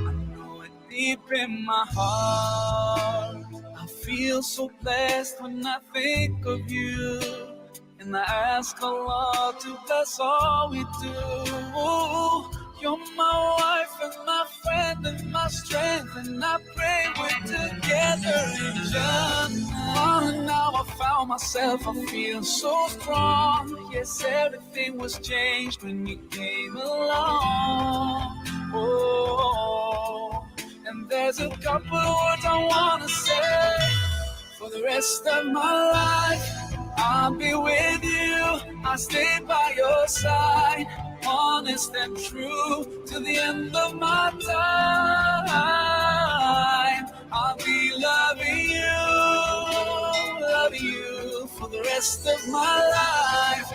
[SPEAKER 19] I know it deep in my heart. I feel so blessed when I think of you, and I ask Allah to bless all we do. You're my wife and my friend and my strength, and I pray we're together in Jannah. Oh, now I found myself, I feel so strong. Yes, everything was changed when you came along. Oh, and there's a couple of words I wanna say. For the rest of my life, I'll be with you. I'll stay by your side, honest and true to the end of my time. I'll be loving you for the rest of my life.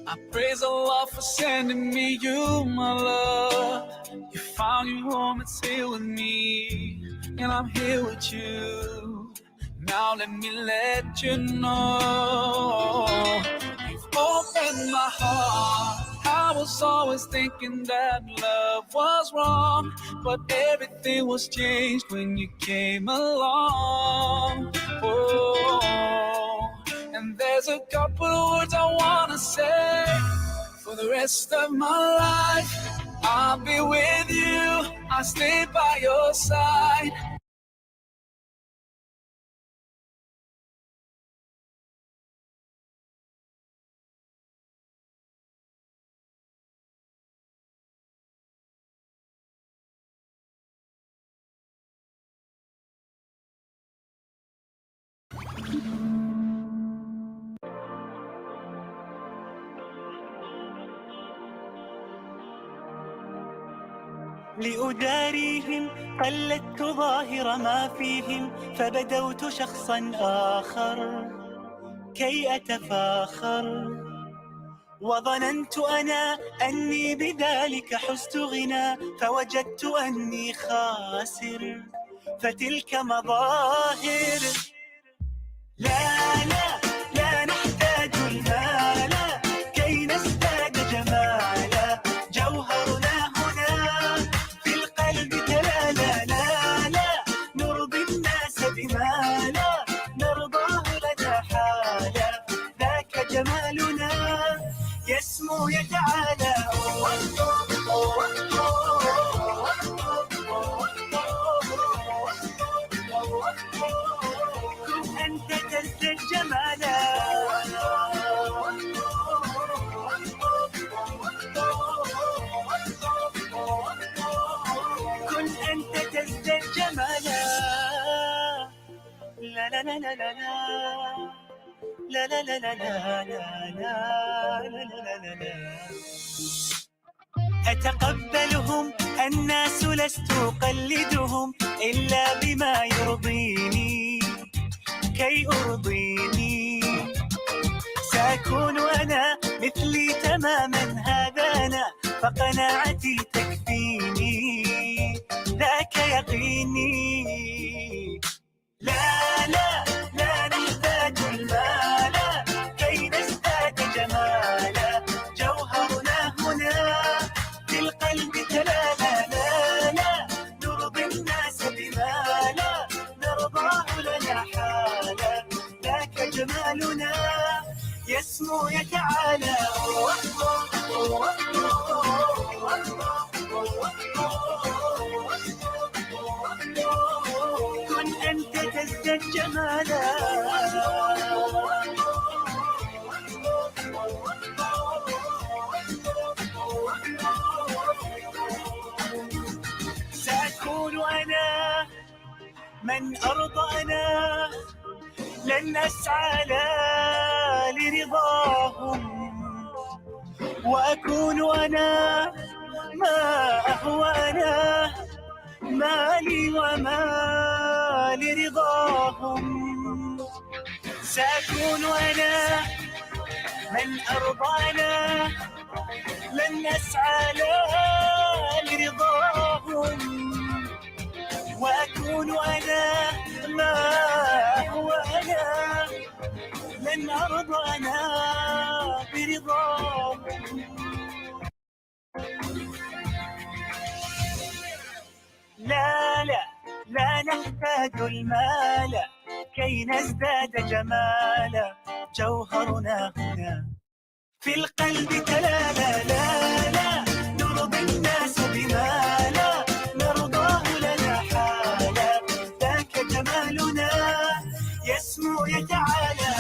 [SPEAKER 19] I praise Allah for sending me you, my love. You found your home, it's here with me, and I'm here with you. Now let me let you know, you've opened my heart. I was always thinking that love was wrong, but everything was changed when you came along. Oh, and there's a couple of words I wanna say. For the rest of my life, I'll be with you. I'll stay by your side.
[SPEAKER 21] لأداريهم قلدت ظاهر ما فيهم، فبدوت شخصا آخر كي أتفاخر، وظننت أنا أني بذلك حزت غنى، فوجدت أني خاسر، فتلك مظاهر. لا لا لا نحتاج المال كي نزداد جمالا، جوهرنا هنا في القلب تلالا. لا لا نرضي الناس بما لا نرضاه لنا حالا، ذاك جمالنا يسمو يتعالى. كن أنت تزداد جمالا، كن أنت تزداد جمالا. لا لا لا لا لا لا لا لا لا لا لا لا لا لا. أتقبلهم الناس لست أقلدهم إلا بما يرضيني كي أرضيني. سأكون أنا مثلي تماما، هذا أنا فقناعتي تكفيني، ذاك يقيني. لا لا لا نحتاج المال كي نزداد جمالا، جوهرنا هنا في القلب تلالا. لا لا نرضي الناس بما لا نرضاه لنا حالا، ذاك جمالنا يسمو يتعالى. كن أنت تزداد جمالا. سأكون أنا من أرضى أنا، لن أسعى لا لرضاهم، وأكون أنا ما أهوى أنا، مالي وما لرضاهم. سأكون أنا من أرضى أنا، لن أسعى لا لرضاهم، وأكون أنا ما هو أنا، لن أرضى أنا برضاهم. لا لا لا نحتاج المال كي نزداد جمالا، جوهرنا هنا في القلب تلالا. لا لا نرضي الناس بما لا نرضاه لنا حالا، ذاك جمالنا يسمو يتعالى.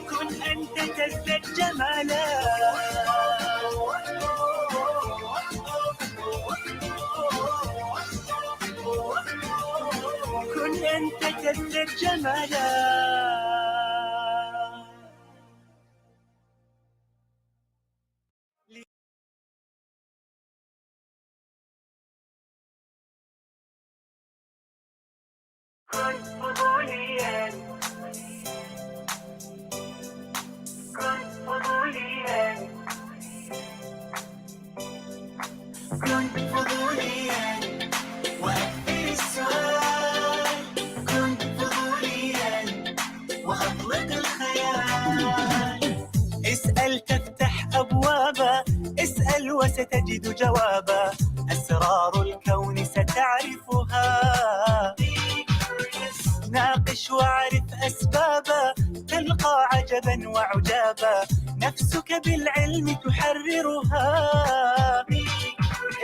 [SPEAKER 21] كن أنت تزداد جمالا. كن أنت تزداد جمالا. كن فضوليا، كن فضوليا، كن فضوليا وأكثر السؤال، كن فضوليا وأطلق الخيال. اسأل تفتح أبوابا، اسأل وستجد جوابا، أسرار الكون ستعرفها. ناقش واعرف أسبابا، تلقى عجبا وعجابا، نفسك بالعلم تحررها.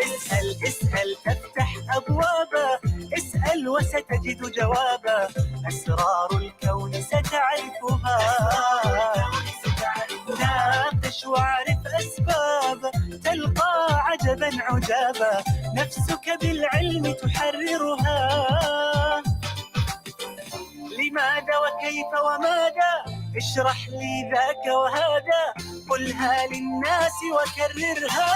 [SPEAKER 21] اسأل اسأل تفتح أبوابا، اسأل وستجد جوابا، أسرار الكون ستعرفها. ناقش واعرف أسبابا، تلقى عجبا عجابا، نفسك بالعلم تحررها. لماذا وكيف وماذا، اشرح لي ذاك وهذا، قلها للناس وكررها.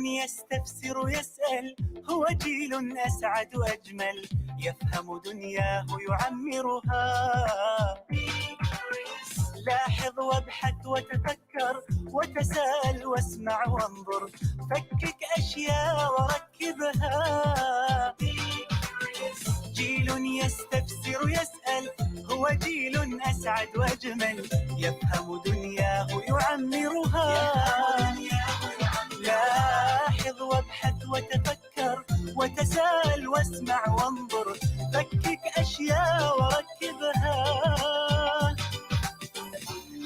[SPEAKER 21] يستفسر يسأل هو جيل أسعد وأجمل يفهم دنياه يعمرها لاحظ وابحث وتفكر وتساءل واسمع وانظر فكك أشياء وركبها جيل يستفسر يسأل هو جيل أسعد وأجمل يفهم دنياه يعمرها لاحظ وابحث وتفكر وتساءل واسمع وانظر فكك أشياء وركبها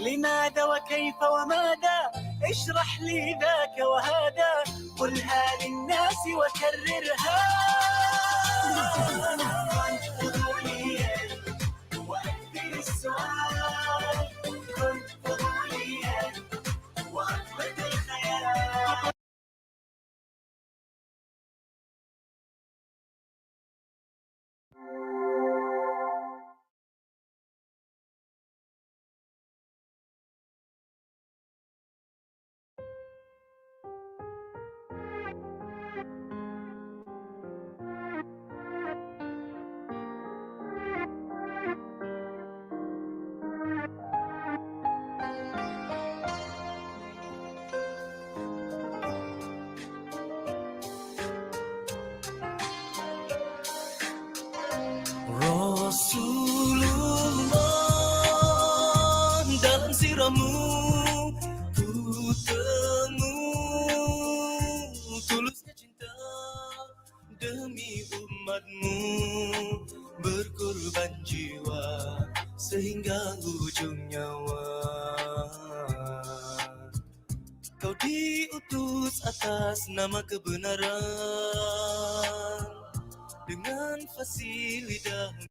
[SPEAKER 21] لماذا وكيف وماذا اشرح لي ذاك وهذا قلها للناس وكررها كن فضوليا وأكثر السؤال كن فضوليا وأثبت الخيال Rasulullah dalam siramu ku temu tulusnya cinta demi umatmu berkorban jiwa sehingga ujung nyawa kau diutus atas nama kebenaran dengan fasih lidah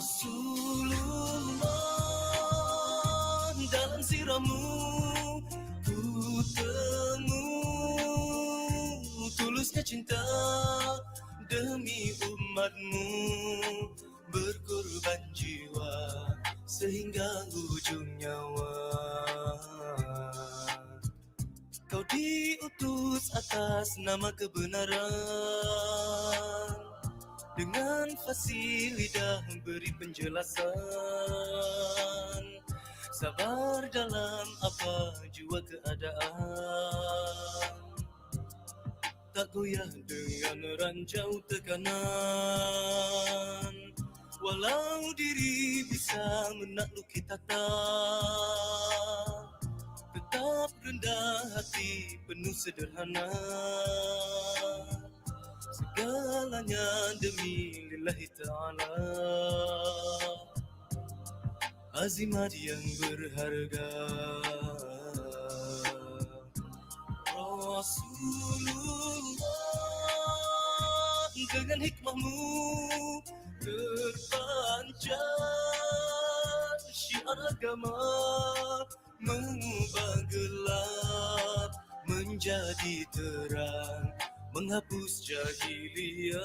[SPEAKER 21] Rasulullah dalam siramu ku temu tulusnya cinta demi umatmu berkorban jiwa sehingga ujung nyawa kau diutus atas nama kebenaran dengan fasih lidah beri penjelasan sabar dalam apa jua keadaan tak goyah dengan ranjau tekanan walau diri bisa menakluki tata tetap rendah hati penuh sederhana segalanya demi lillahi ta'ala azimat yang berharga Rasulullah dengan hikmahmu terpancar syiar agama mengubah gelap menjadi terang menghapus jahiliyah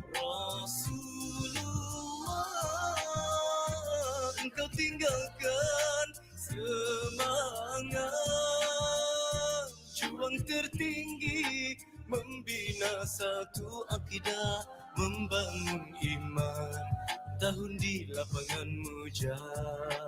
[SPEAKER 21] Rasulullah engkau tinggalkan semangat juang tertinggi membina satu akidah membangun iman tahun di lapangan mujahadah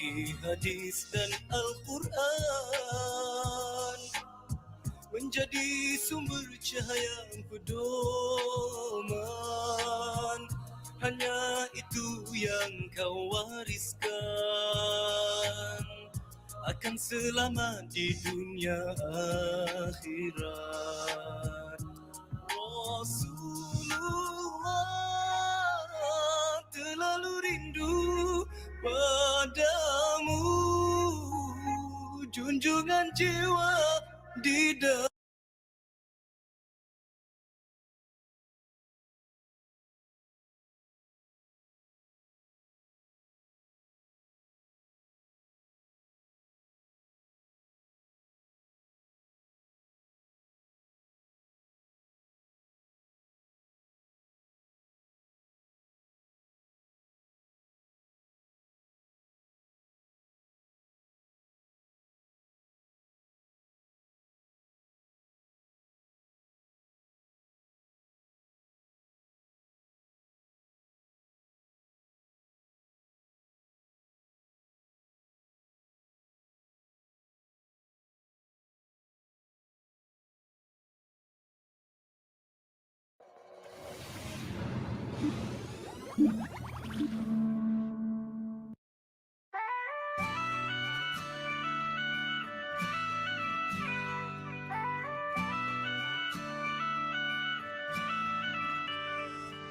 [SPEAKER 21] fikih, hadis dan Al-Quran menjadi sumber cahaya pedoman. Hanya itu yang kau wariskan, akan selamat di dunia akhirat. Rasulullah terlalu rindu padamu, junjungan jiwa di dalam.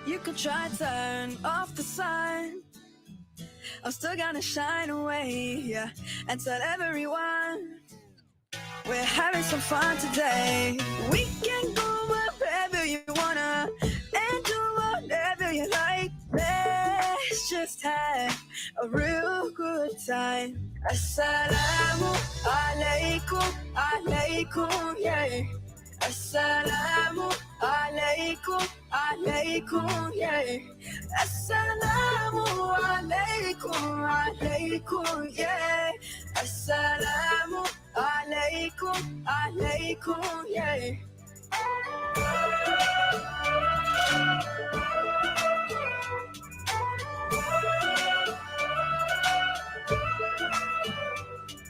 [SPEAKER 20] You could try turn off the sun, I'm still gonna shine away, yeah, and tell everyone we're having some fun today. We can go wherever you wanna and do whatever you like. Let's just have a real good time. Assalamu alaikum, alaikum, yeah. Assalamu alaikum, alaikum, yeah. Assalamu alaikum, alaikum, yeah. Assalamu alaikum, alaikum, yeah.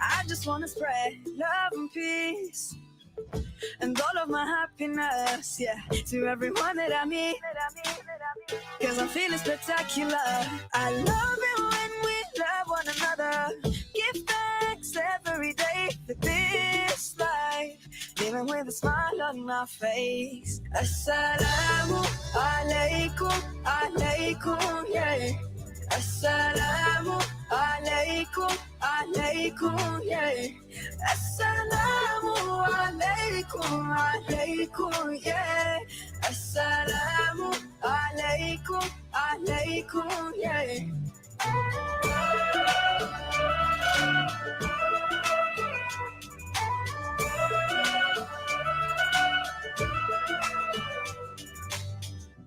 [SPEAKER 20] I just wanna spread love and peace and all of my happiness, yeah, to everyone that I meet, cause I'm feeling spectacular. I love it when we love one another, give thanks every day for this life, even with a smile on my face. Assalamu alaikum, alaikum, yeah. Assalamu alaikum, alaikum, yeah. Assalamu alaikum, alaikum, yeah. Assalamu alaikum, alaikum, yeah.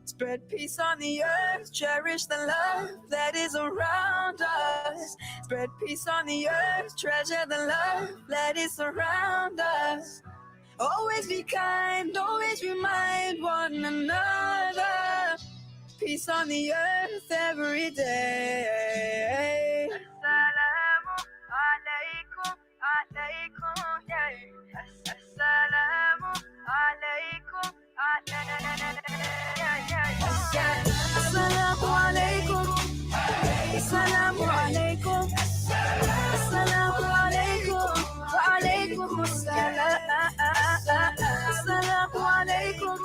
[SPEAKER 20] Spread peace on the earth, cherish the love that is around us. Spread peace on the earth, treasure the love that is around us. Always be kind, always remind one another. Peace on the earth every day. Assalamu alaikum, alaikum, yeah. Assalamu alaikum, alaikum. Assalamu alaikum. Assalamu alaikum. Assalamu alaikum. Wa alaikum assalam. Assalamu alaikum.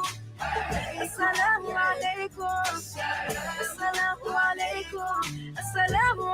[SPEAKER 20] Assalamu alaikum. Assalamu alaikum. Assalamu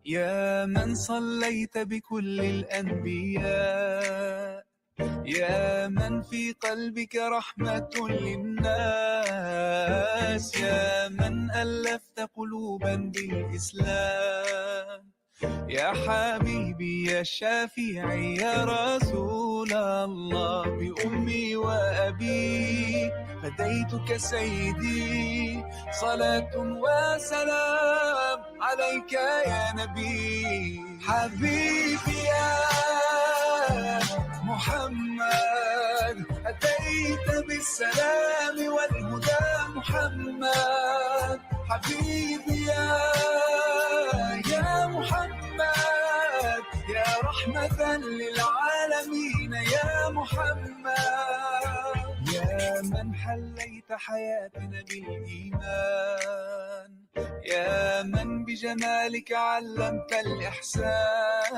[SPEAKER 7] يا من صليت بكل الأنبياء، يا من في قلبك رحمة للناس، يا من ألفت قلوبا بالإسلام، يا حبيبي يا شافعي يا رسول الله، بأمي وأبي فديتك سيدي، صلاة وسلام عليك يا نبي. حبيبي يا محمد أتيت بالسلام والهدى محمد، حبيبي يا محمد يا رحمة للعالمين يا محمد، يا من حليت حياتنا بالإيمان، يا من بجمالك علمت الإحسان،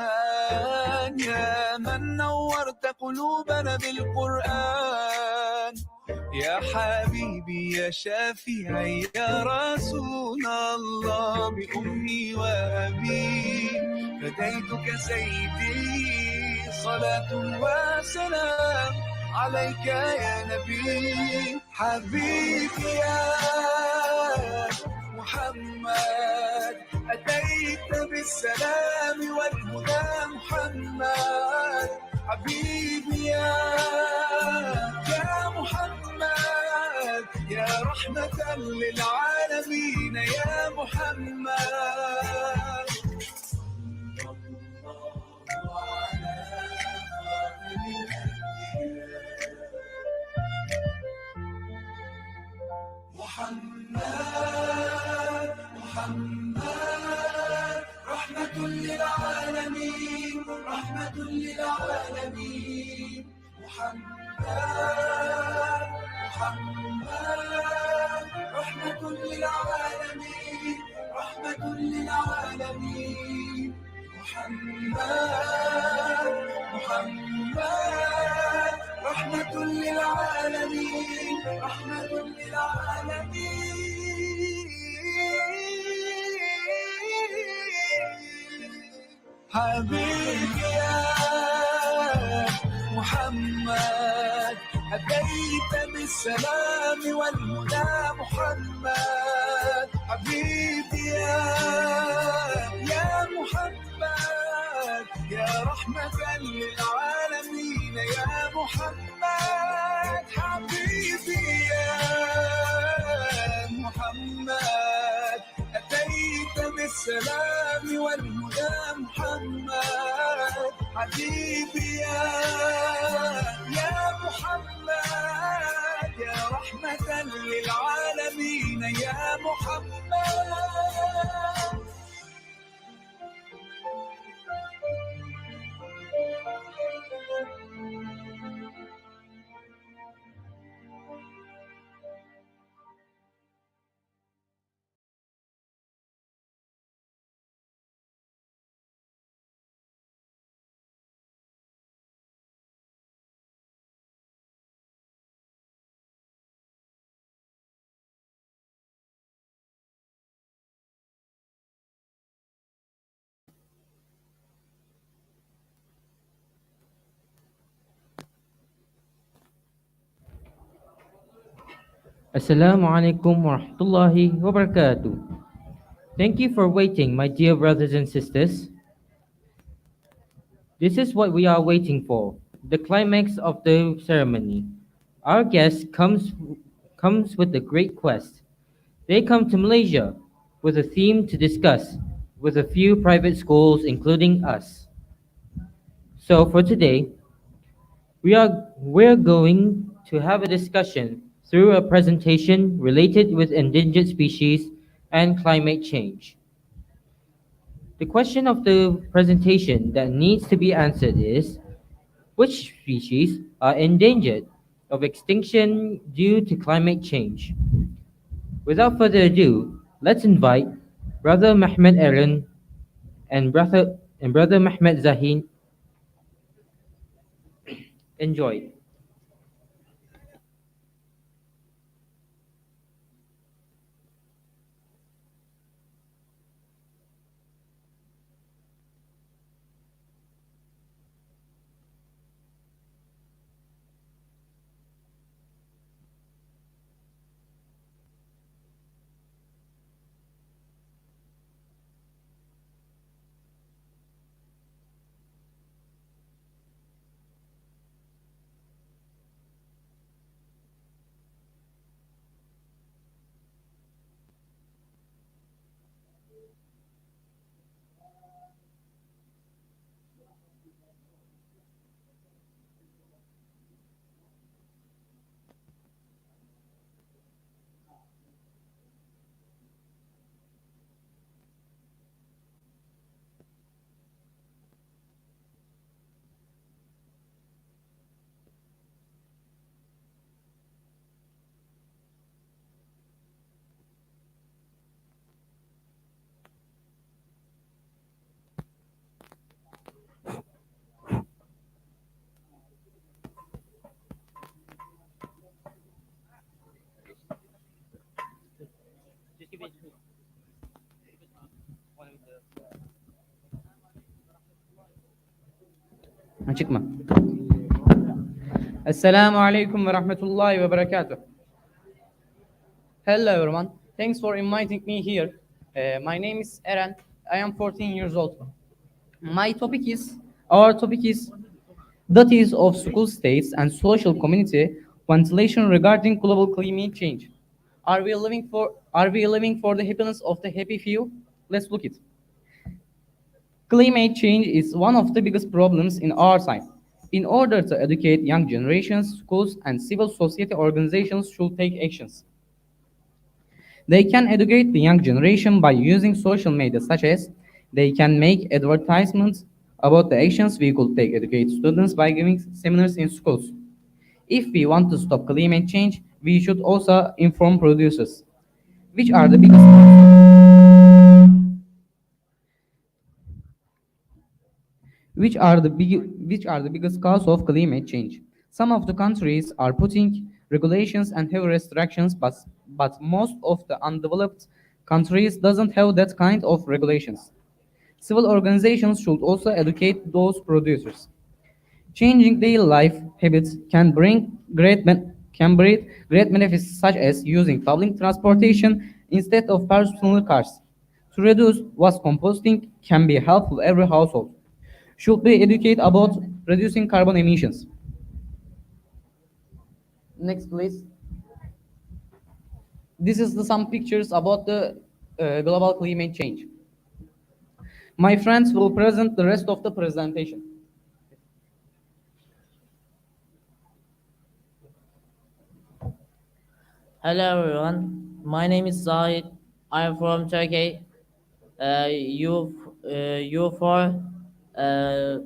[SPEAKER 7] يا من نورت قلوبنا بالقرآن، يا حبيبي يا شافعي يا رسول الله، بأمي وأبي فديتك سيدي، صلاة وسلام عليك يا نبي. حبيبي يا محمد أتيت بالسلام والهدى محمد، حبيبي يا محمد يا رحمة للعالمين يا محمد. محمد محمد رحمة للعالمين، رحمة للعالمين. محمد محمد رحمة للعالمين، رحمة للعالمين. محمد محمد رحمة للعالمين، رحمة للعالمين. حبيبي يا محمد أتيت بالسلام والهدى محمد، حبيبي يا محمد يا رحمة للعالمين يا محمد، حبيبي يا محمد أتيت بالسلام والهدى محمد، حبيبي يا محمد يا رحمة للعالمين يا محمد.
[SPEAKER 10] Assalamualaikum warahmatullahi wabarakatuh. Thank you for waiting, my dear brothers and sisters. This is what we are waiting for, the climax of the ceremony. Our guest comes with a great quest. They come to Malaysia with a theme to discuss with a few private schools, including us. So for today, we're going to have a discussion through a presentation related with endangered species and climate change. The question of the presentation that needs to be answered is, which species are endangered of extinction due to climate change? Without further ado, let's invite Brother Mehmet Eren and Brother Mehmet Zahin. Enjoy.
[SPEAKER 8] Açık mı? Assalamu alaikum wa rahmatullahi wa barakatuh. Hello everyone. Thanks for inviting me here. My name is Eren. I am 14 years old. Our topic is duties of school states and social community ventilation regarding global climate change. Are we living for the happiness of the happy few? Let's look it. Climate change is one of the biggest problems in our time. In order to educate young generations, schools and civil society organizations should take actions. They can educate the young generation by using social media, such as they can make advertisements about the actions we could take, educate students by giving seminars in schools. If we want to stop climate change, we should also inform producers, which are the biggest biggest cause of climate change. Some of the countries are putting regulations and heavy restrictions, but most of the undeveloped countries doesn't have that kind of regulations. Civil organizations should also educate those producers. Changing daily life habits can bring great benefits, such as using public transportation instead of personal cars. To reduce waste, composting can be helpful every household should be educated about reducing carbon emissions. Next, please. This is some pictures about the global climate change. My friends will present the rest of the presentation.
[SPEAKER 22] Hello everyone, my name is Zahid. I am from Turkey. You for uh,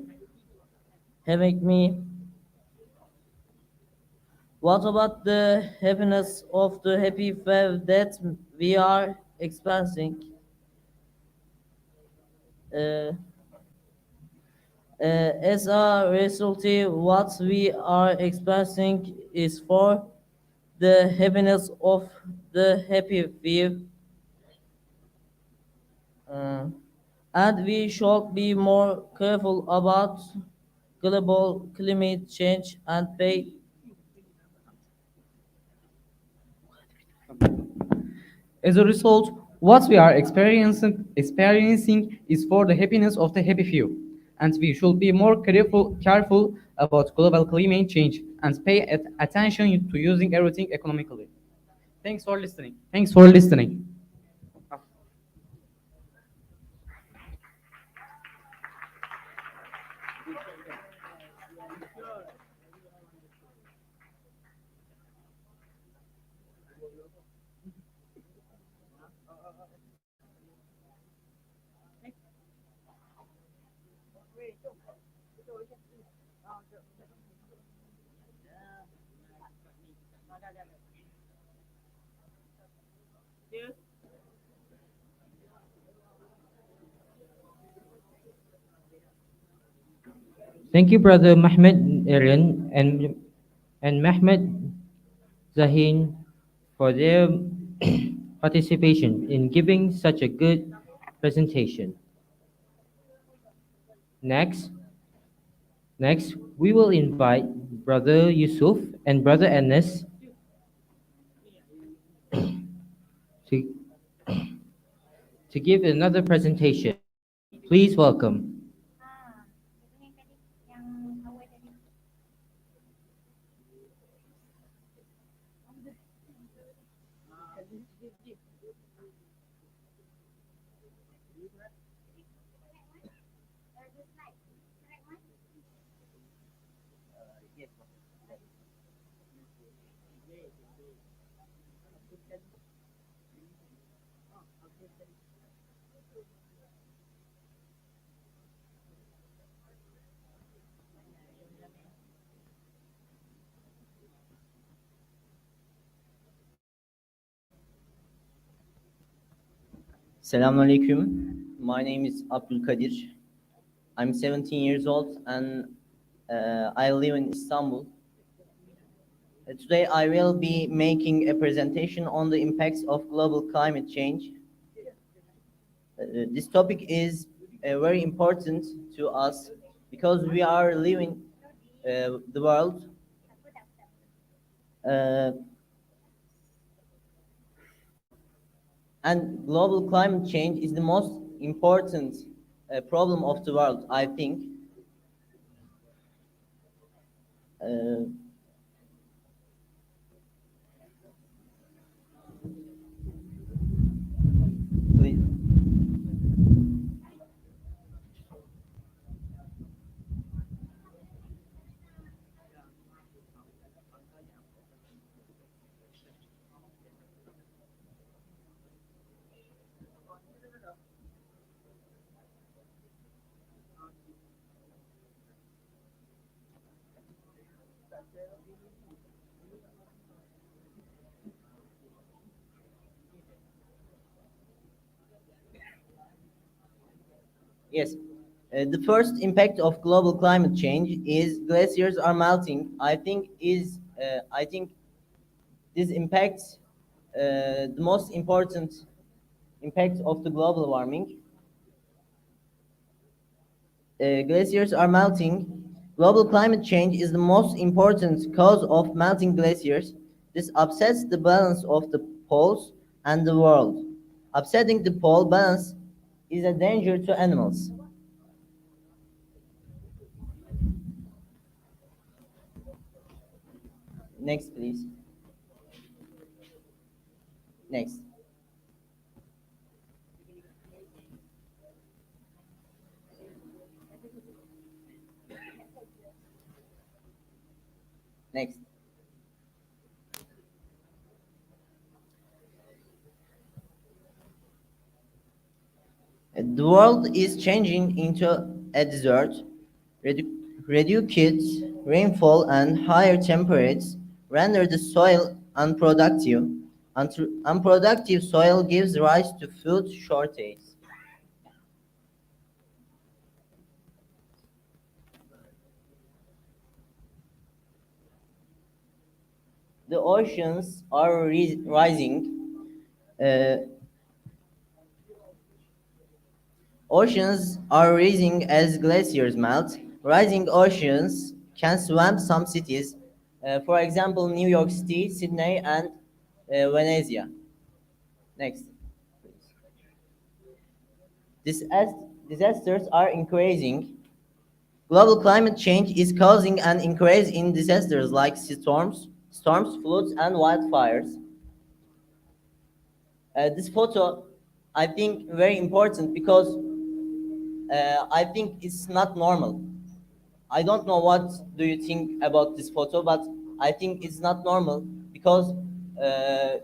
[SPEAKER 22] having me. What about the happiness of the happy wave that we are experiencing? Uh, as a result, what we are experiencing is for the happiness of the happy wave. Uh, and we should be more careful about global climate change and pay.
[SPEAKER 8] As a result, what we are experiencing is for the happiness of the happy few, and we should be more careful about global climate change and pay attention to using everything economically. Thanks for listening. Thanks for listening.
[SPEAKER 10] Thank you, Brother Mahmed Aaron and Mahmed Zahin for their participation in giving such a good presentation. Next, next we will invite Brother Yusuf and Brother Anas to, to give another presentation. Please welcome.
[SPEAKER 2] Assalamu alaikum. My name is Abdul Kadir. I'm 17 years old and I live in Istanbul. Today I will be making a presentation on the impacts of global climate change. This topic is very important to us because we are living the world. Uh, and global climate change is the most important problem of the world, I think. Uh, please. Yes. The first impact of global climate change is glaciers are melting. I think this impacts the most important impact of the global warming. Glaciers are melting. Global climate change is the most important cause of melting glaciers. This upsets the balance of the poles and the world. Upsetting the pole balance is a danger to animals. Next, please. Next. Next. The world is changing into a desert. Reduced rainfall and higher temperatures render the soil unproductive. Unproductive soil gives rise to food shortage. The oceans are rising. Uh, Oceans are rising as glaciers melt. Rising oceans can swamp some cities, for example, New York City, Sydney, and Venezia. Next. Disasters are increasing. Global climate change is causing an increase in disasters like storms, floods, and wildfires. This photo, I think, very important because I think it's not normal. I don't know what do you think about this photo, but I think it's not normal because uh,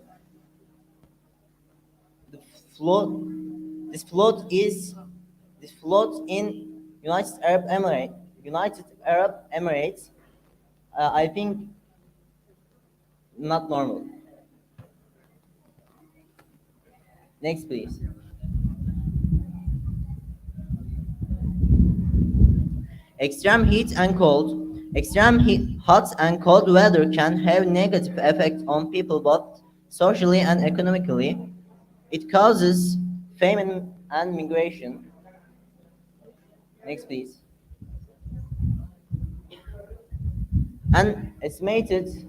[SPEAKER 2] the flood, this flood is this flood in United Arab Emirates. I think not normal. Next, please. Extreme heat and cold. Hot and cold weather can have negative effects on people both socially and economically. It causes famine and migration. Next, please. An estimated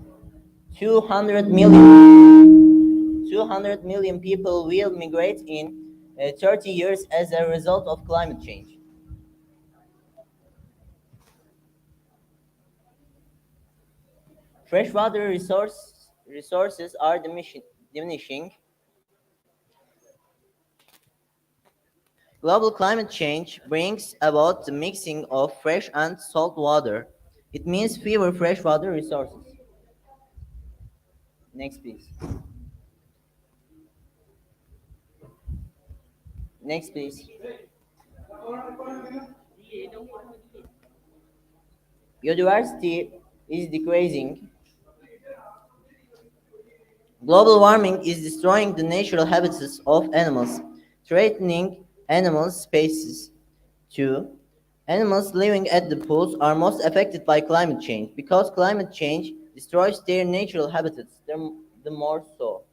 [SPEAKER 2] 200 million people will migrate in 30 years as a result of climate change. Freshwater resources are diminishing. Global climate change brings about the mixing of fresh and salt water. It means fewer freshwater resources. Next, please. Next, please. Biodiversity is decreasing. Global warming is destroying the natural habitats of animals, threatening animal species. 2. Animals living at the poles are most affected by climate change because climate change destroys their natural habitats, the more so.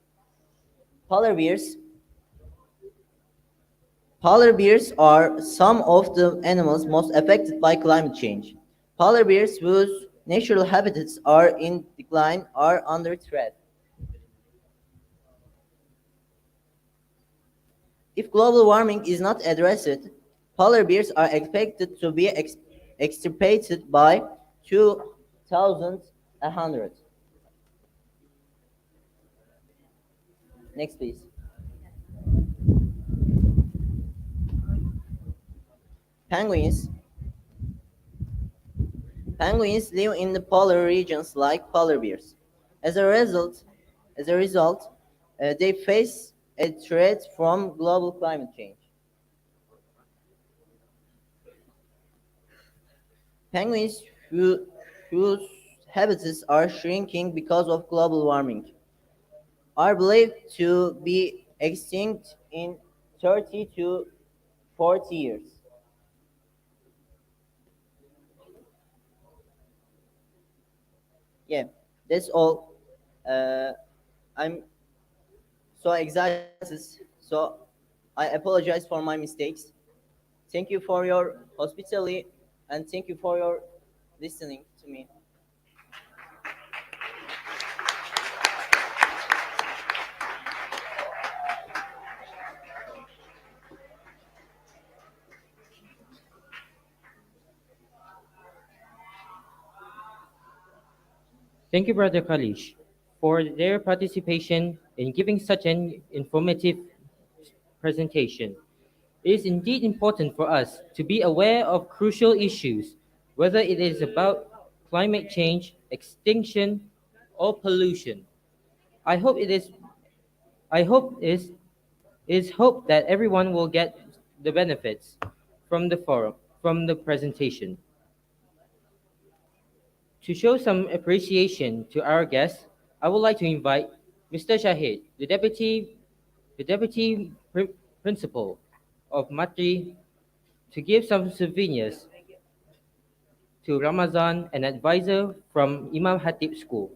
[SPEAKER 2] Polar bears. Polar bears are some of the animals most affected by climate change. Polar bears whose natural habitats are in decline are under threat. If global warming is not addressed, polar bears are expected to be extirpated by 2100. Next, please. Penguins. Penguins live in the polar regions like polar bears. As a result, they face a threat from global climate change. Penguins whose habitats are shrinking because of global warming are believed to be extinct in 30 to 40 years. Yeah, that's all. I'm so excited, so I apologize for my mistakes. Thank you for your hospitality and thank you for your listening to me.
[SPEAKER 10] Thank you, Brother Kalish, for their participation in giving such an informative presentation. It is indeed important for us to be aware of crucial issues, whether it is about climate change, extinction, or pollution. I hope it is I hope is hope that everyone will get the benefits from the forum from the presentation. To show some appreciation to our guests, I would like to invite Mr. Shahid, the deputy principal of Matri, to give some souvenirs to Ramazan, an advisor from Imam Hatip School.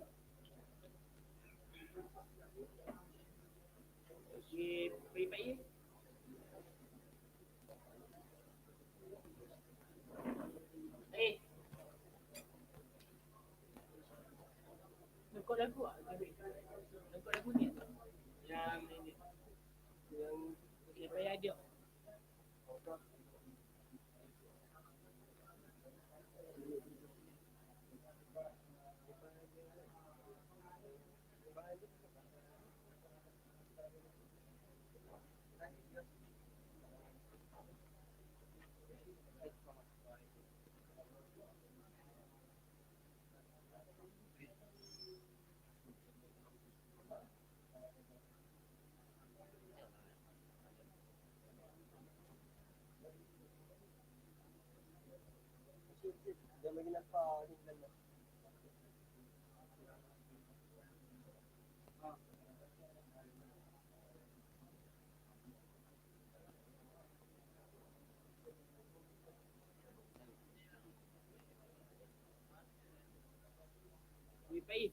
[SPEAKER 10] Yang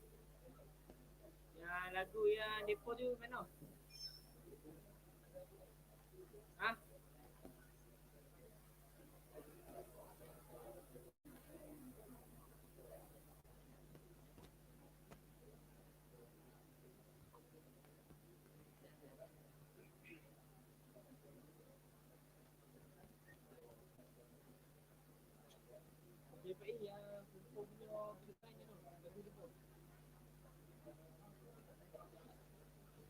[SPEAKER 10] lagu yang depo tu mana? Ha?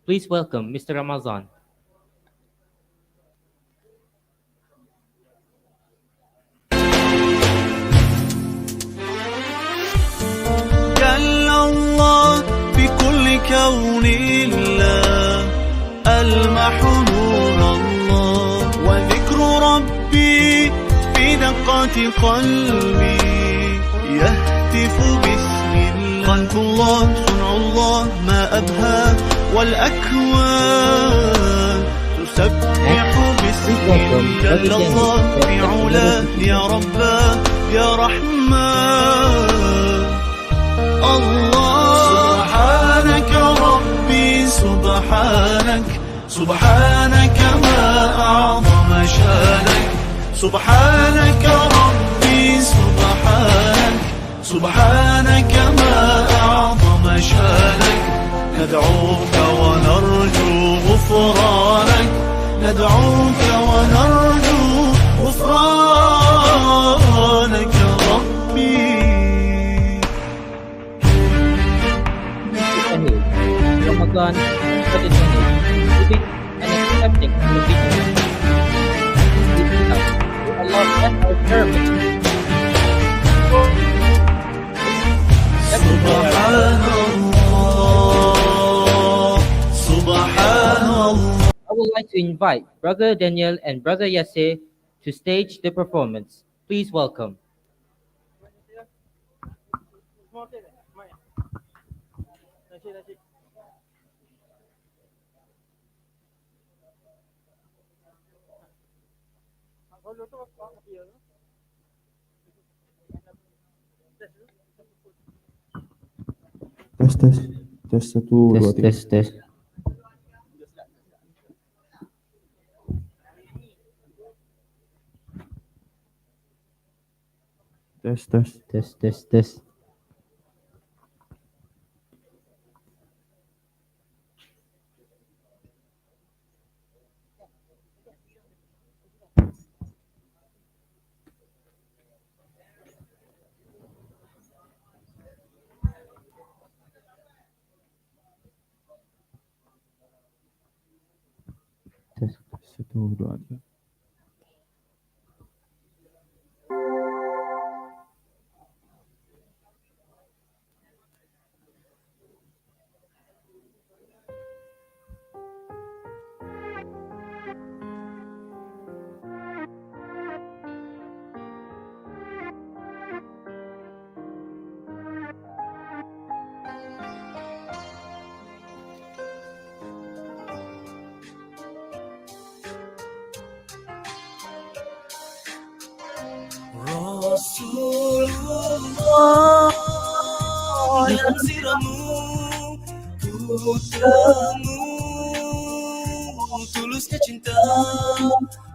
[SPEAKER 10] Please welcome Mr. Ramazan.
[SPEAKER 19] جل الله في كل كون الله ألمح نور الله وذكر ربي في دقات قلبي يهتف باسم الله خلق الله صنع الله ما أبهى والأكوان تسبح باسم جل الله في علاه يا رباه يا رحمن الله سبحانك ربي سبحانك سبحانك ما أعظم شانك سبحانك ربي سبحانك سبحانك ما أعظم شانك ندعوك ونرجو غفرانك ندعوك ونرجو غفرانك ربي
[SPEAKER 10] Ramadan traditionally giving and accepting the video. Allah bless our service. I would like to invite Brother Daniel and Brother Yasser to stage the performance. Please welcome.
[SPEAKER 6] Tes tes tes 1 2 3.
[SPEAKER 10] Tes. Tes.
[SPEAKER 6] Tes 1 2 3.
[SPEAKER 19] Rasulullah yang siramu putramu tulusnya cinta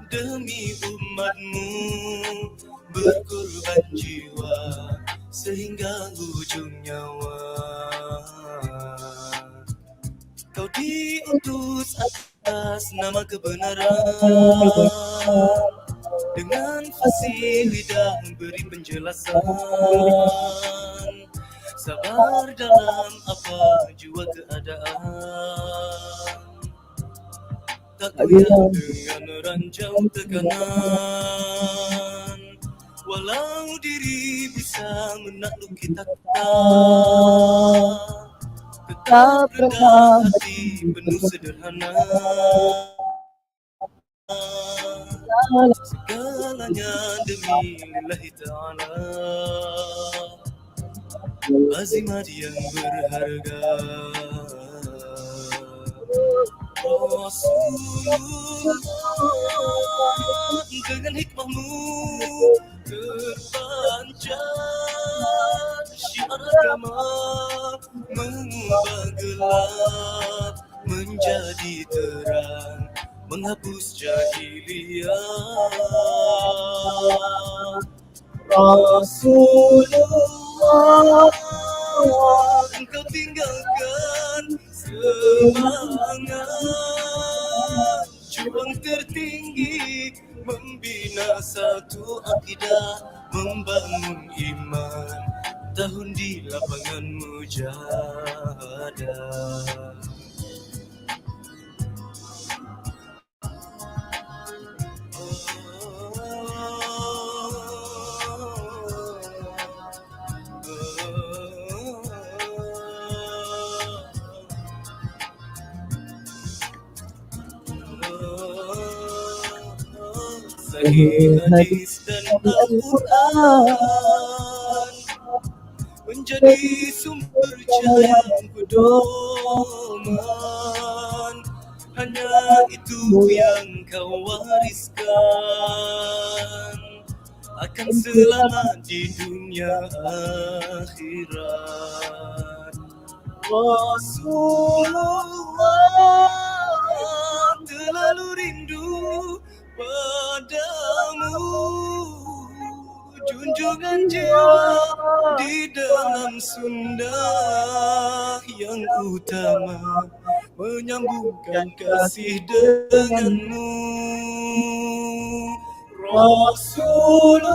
[SPEAKER 19] demi umatmu berkorban jiwa sehingga ujung nyawa kau diutus atas nama kebenaran dengan fasih lidah beri penjelasan sabar dalam apa jua keadaan tak goyah dengan ranjau tekanan walau diri bisa menakluki takdir tetap rendah hati penuh sederhana segalanya demi lillahi ta'ala azimat yang berharga Rasulullah dengan hikmahmu terpancar syiar agama
[SPEAKER 21] mengubah gelap menjadi terang, menghapus jahiliyah. Rasulullah, engkau tinggalkan semangat, juang tertinggi membina satu akidah, membangun iman, tahun di lapangan mujahadah. Sahih hadis dan Al-Quran menjadi sumber cahaya pedoman, hanya itu yang kau wariskan, akan selamat di dunia akhirat. Rasulullah, terlalu rindu padamu, junjungan jiwa di dalam sunnah yang utama, menyambungkan kasih denganmu. Rasulullah,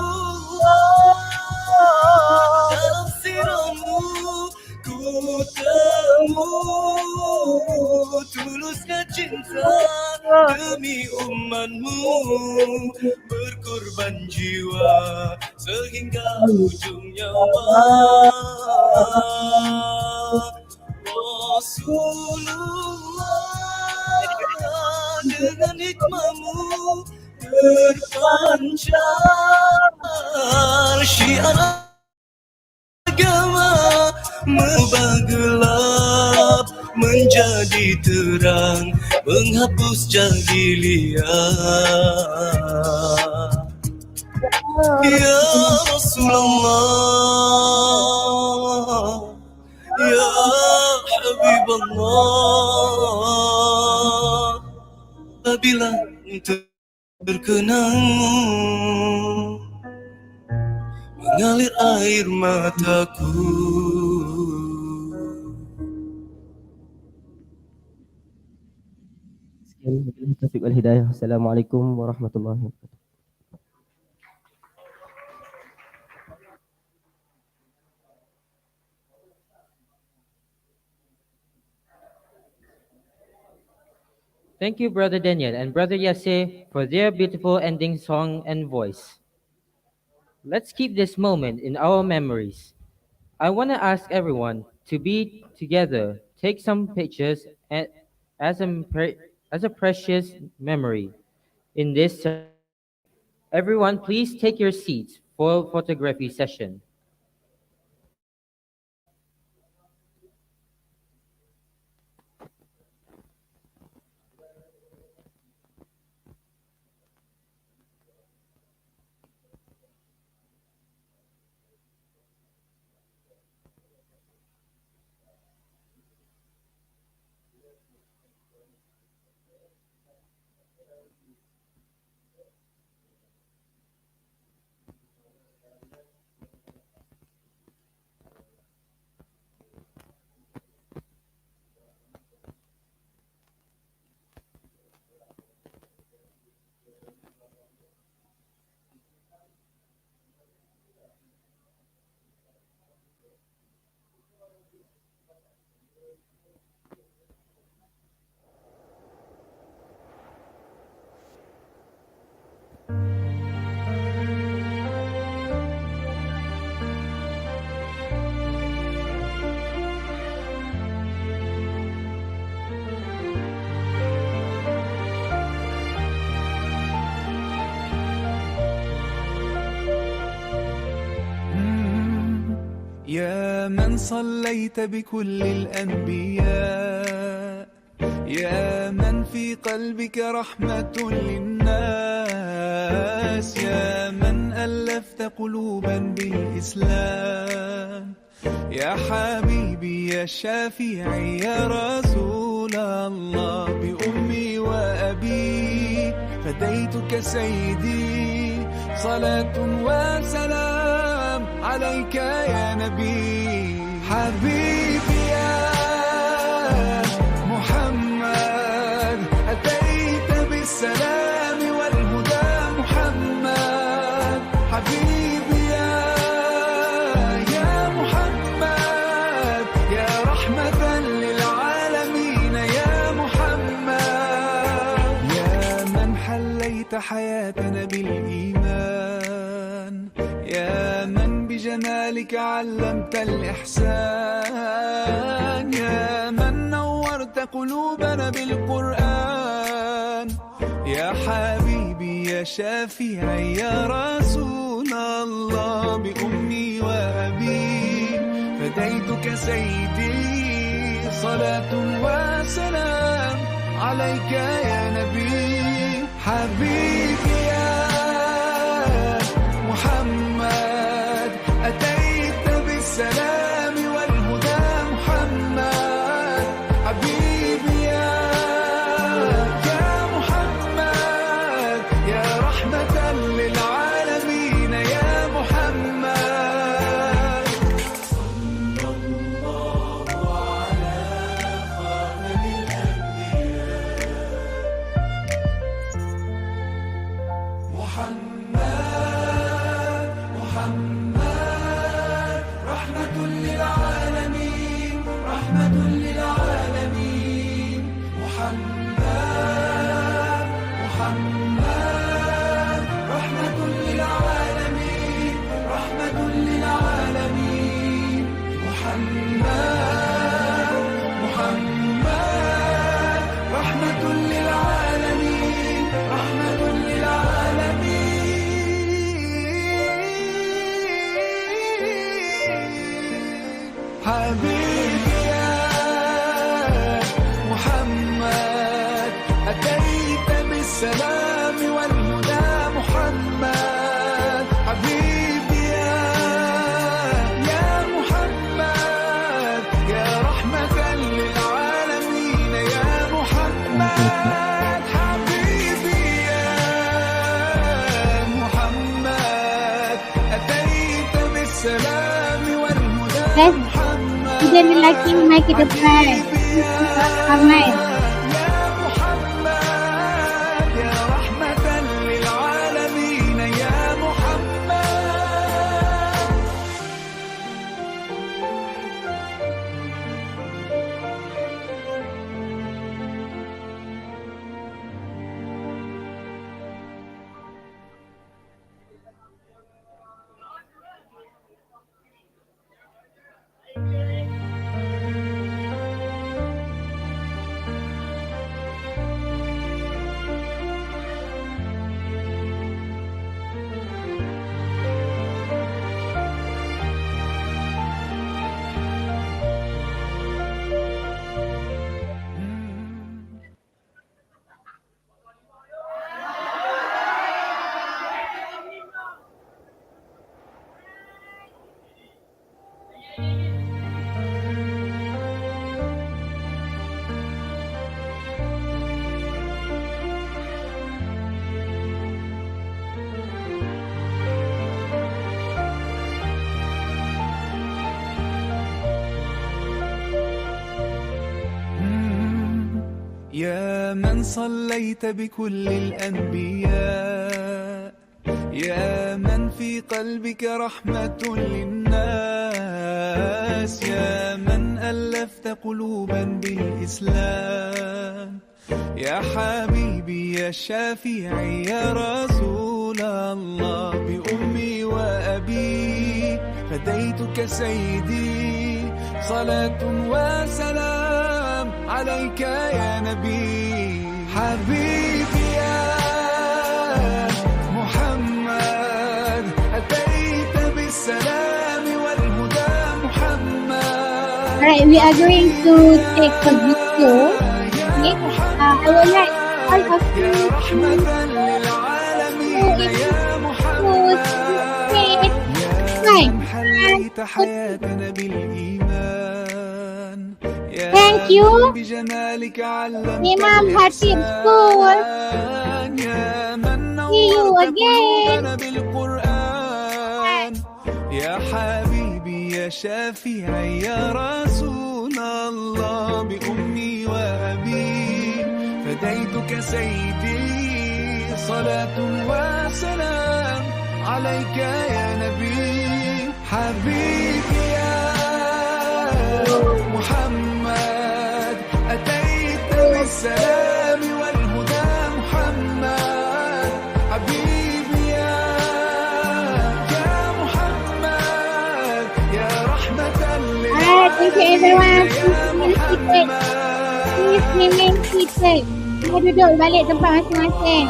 [SPEAKER 21] dalam siramu ku temu tulusnya cinta demi umatmu, berkorban jiwa sehingga ujung nyawa. Rasulullah, dengan hikmahmu terpancar syiar agama, mengubah gelap menjadi terang, menghapus jahiliyah. Ya Rasulullah, Ya Habiballah, bila terkenang mengalir air mataku.
[SPEAKER 1] Sekian, taufiq wal hidayah. Assalamualaikum warahmatullahi wabarakatuh.
[SPEAKER 10] Thank you, Brother Daniel and Brother Yase, for their beautiful ending song and voice. Let's keep this moment in our memories. I want to ask everyone to be together, take some pictures as a precious memory in this ceremony. Everyone, please take your seats for photography session.
[SPEAKER 7] يا من صليت بكل الأنبياء، يا من في قلبك رحمة للناس، يا من ألفت قلوبا بالإسلام، يا حبيبي يا شافعي يا رسول الله بأمي وأبي فديتك سيدي صلاة وسلام عليك يا نبي حبيبي يا محمد أتيت بالسلام والهدى محمد حبيبي يا محمد يا رحمة للعالمين يا محمد يا من حليت حياتنا بالإيمان يا من بجمالك علمت الإحسان يا من نورت قلوبنا بالقرآن يا حبيبي يا شافعي يا رسول الله بأمي وأبي فديتك سيدي صلاة وسلام عليك يا نبي حبيبي يا محمد أتيت بالسلام والهدى محمد حبيبي يا محمد يا رحمة للعالمين يا محمد صلى الله على خاتم الأنبياء محمد رحمة للعالمين رحمة للعالمين محمد رحمة للعالمين رحمة للعالمين محمد رحمة للعالمين رحمة للعالمين حبيبي يا محمد أتيت بالسلام والهدى محمد حبيبي يا محمد يا رحمة للعالمين يا محمد حبيبي يا محمد أتيت بالسلام والهدى محمد
[SPEAKER 4] Jadi lagi naik ke depan. Ramai.
[SPEAKER 7] يا رحمة للعالمين يا محمد يا من صليت بكل الأنبياء يا من في قلبك رحمة للناس يا من ألفت قلوبا بالإسلام يا حبيبي يا شافعي يا رسول الله بأمي وأبي فديتك سيدي صلاة وسلام عليك يا نبي حبيبي يا محمد أتيت بالسلام والهدى محمد
[SPEAKER 4] Alright, we are going to take a video. Okay, I would like all of you to
[SPEAKER 7] عشت حياتنا بالإيمان يا
[SPEAKER 4] Thank you.
[SPEAKER 7] من بجمالك علمت
[SPEAKER 4] Imam Hatip School.
[SPEAKER 7] الإحسان يا من
[SPEAKER 4] See you
[SPEAKER 7] نورت
[SPEAKER 4] again.
[SPEAKER 7] قلوبنا بالقرآن يا حبيبي يا شافعي يا رسول الله بأمي وأبي فديتك سيدي صلاة وسلام عليك يا نبي حبيبي يا محمد أتيت بالسلام والهدى محمد حبيبي يا محمد يا رحمة
[SPEAKER 4] Alright, thank you everyone.
[SPEAKER 7] للعالمين
[SPEAKER 4] Please remain seated. Kita duduk balik tempat masing-masing.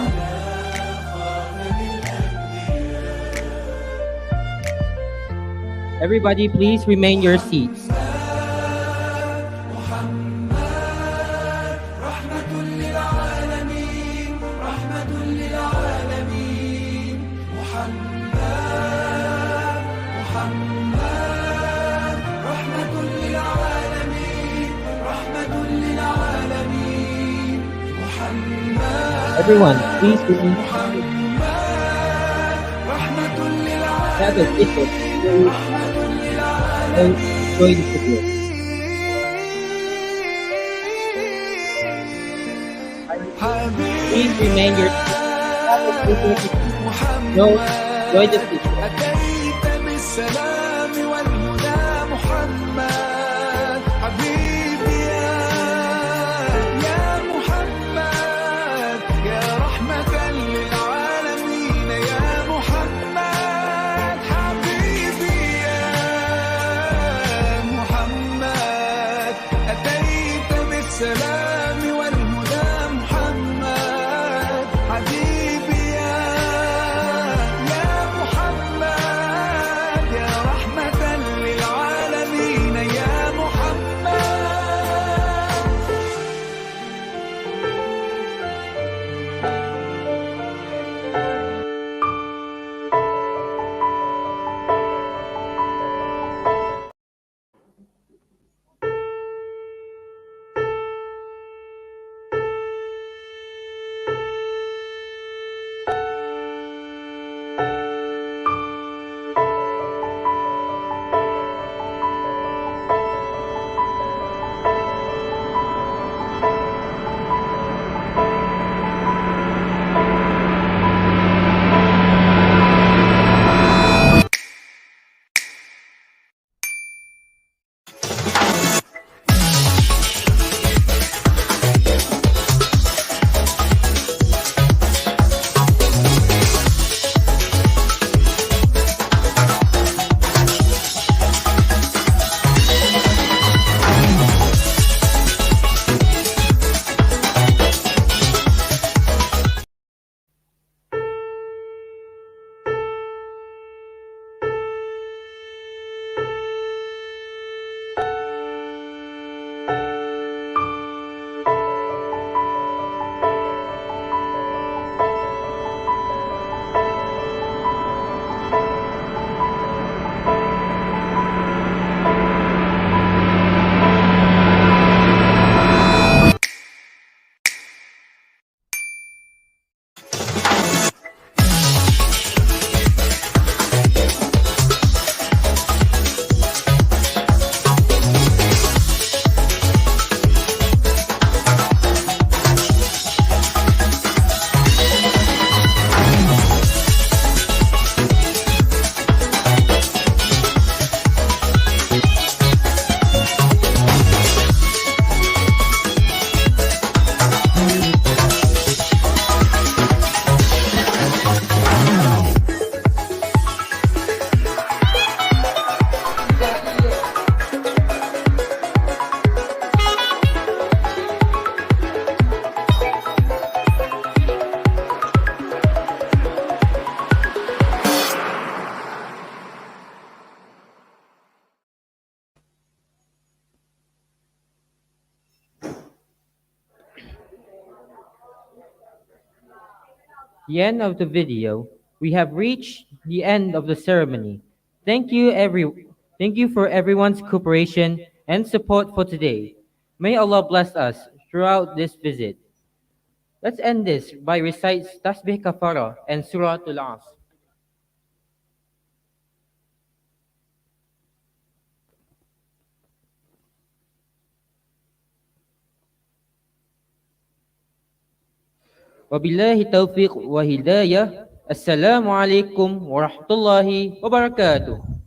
[SPEAKER 10] Everybody, please remain your seats. Everyone, please remain have a ticket. Enjoy the video. Please remain your no, enjoy the video.
[SPEAKER 7] أتيت بالسلام والهدى محمد حبيبي يا محمد يا رحمة للعالمين يا محمد حبيبي يا محمد أتيت بالسلام والهدى محمد حبيبي يا محمد يا رحمة للعالمين يا محمد
[SPEAKER 10] The end of the video. We have reached the end of the ceremony. Thank you Thank you for everyone's cooperation and support for today. May Allah bless us throughout this visit. Let's end this by reciting Tasbih Kafara and Surah Al-As. Wabillahi taufiq wa hidayah. Assalamualaikum warahmatullahi wabarakatuh.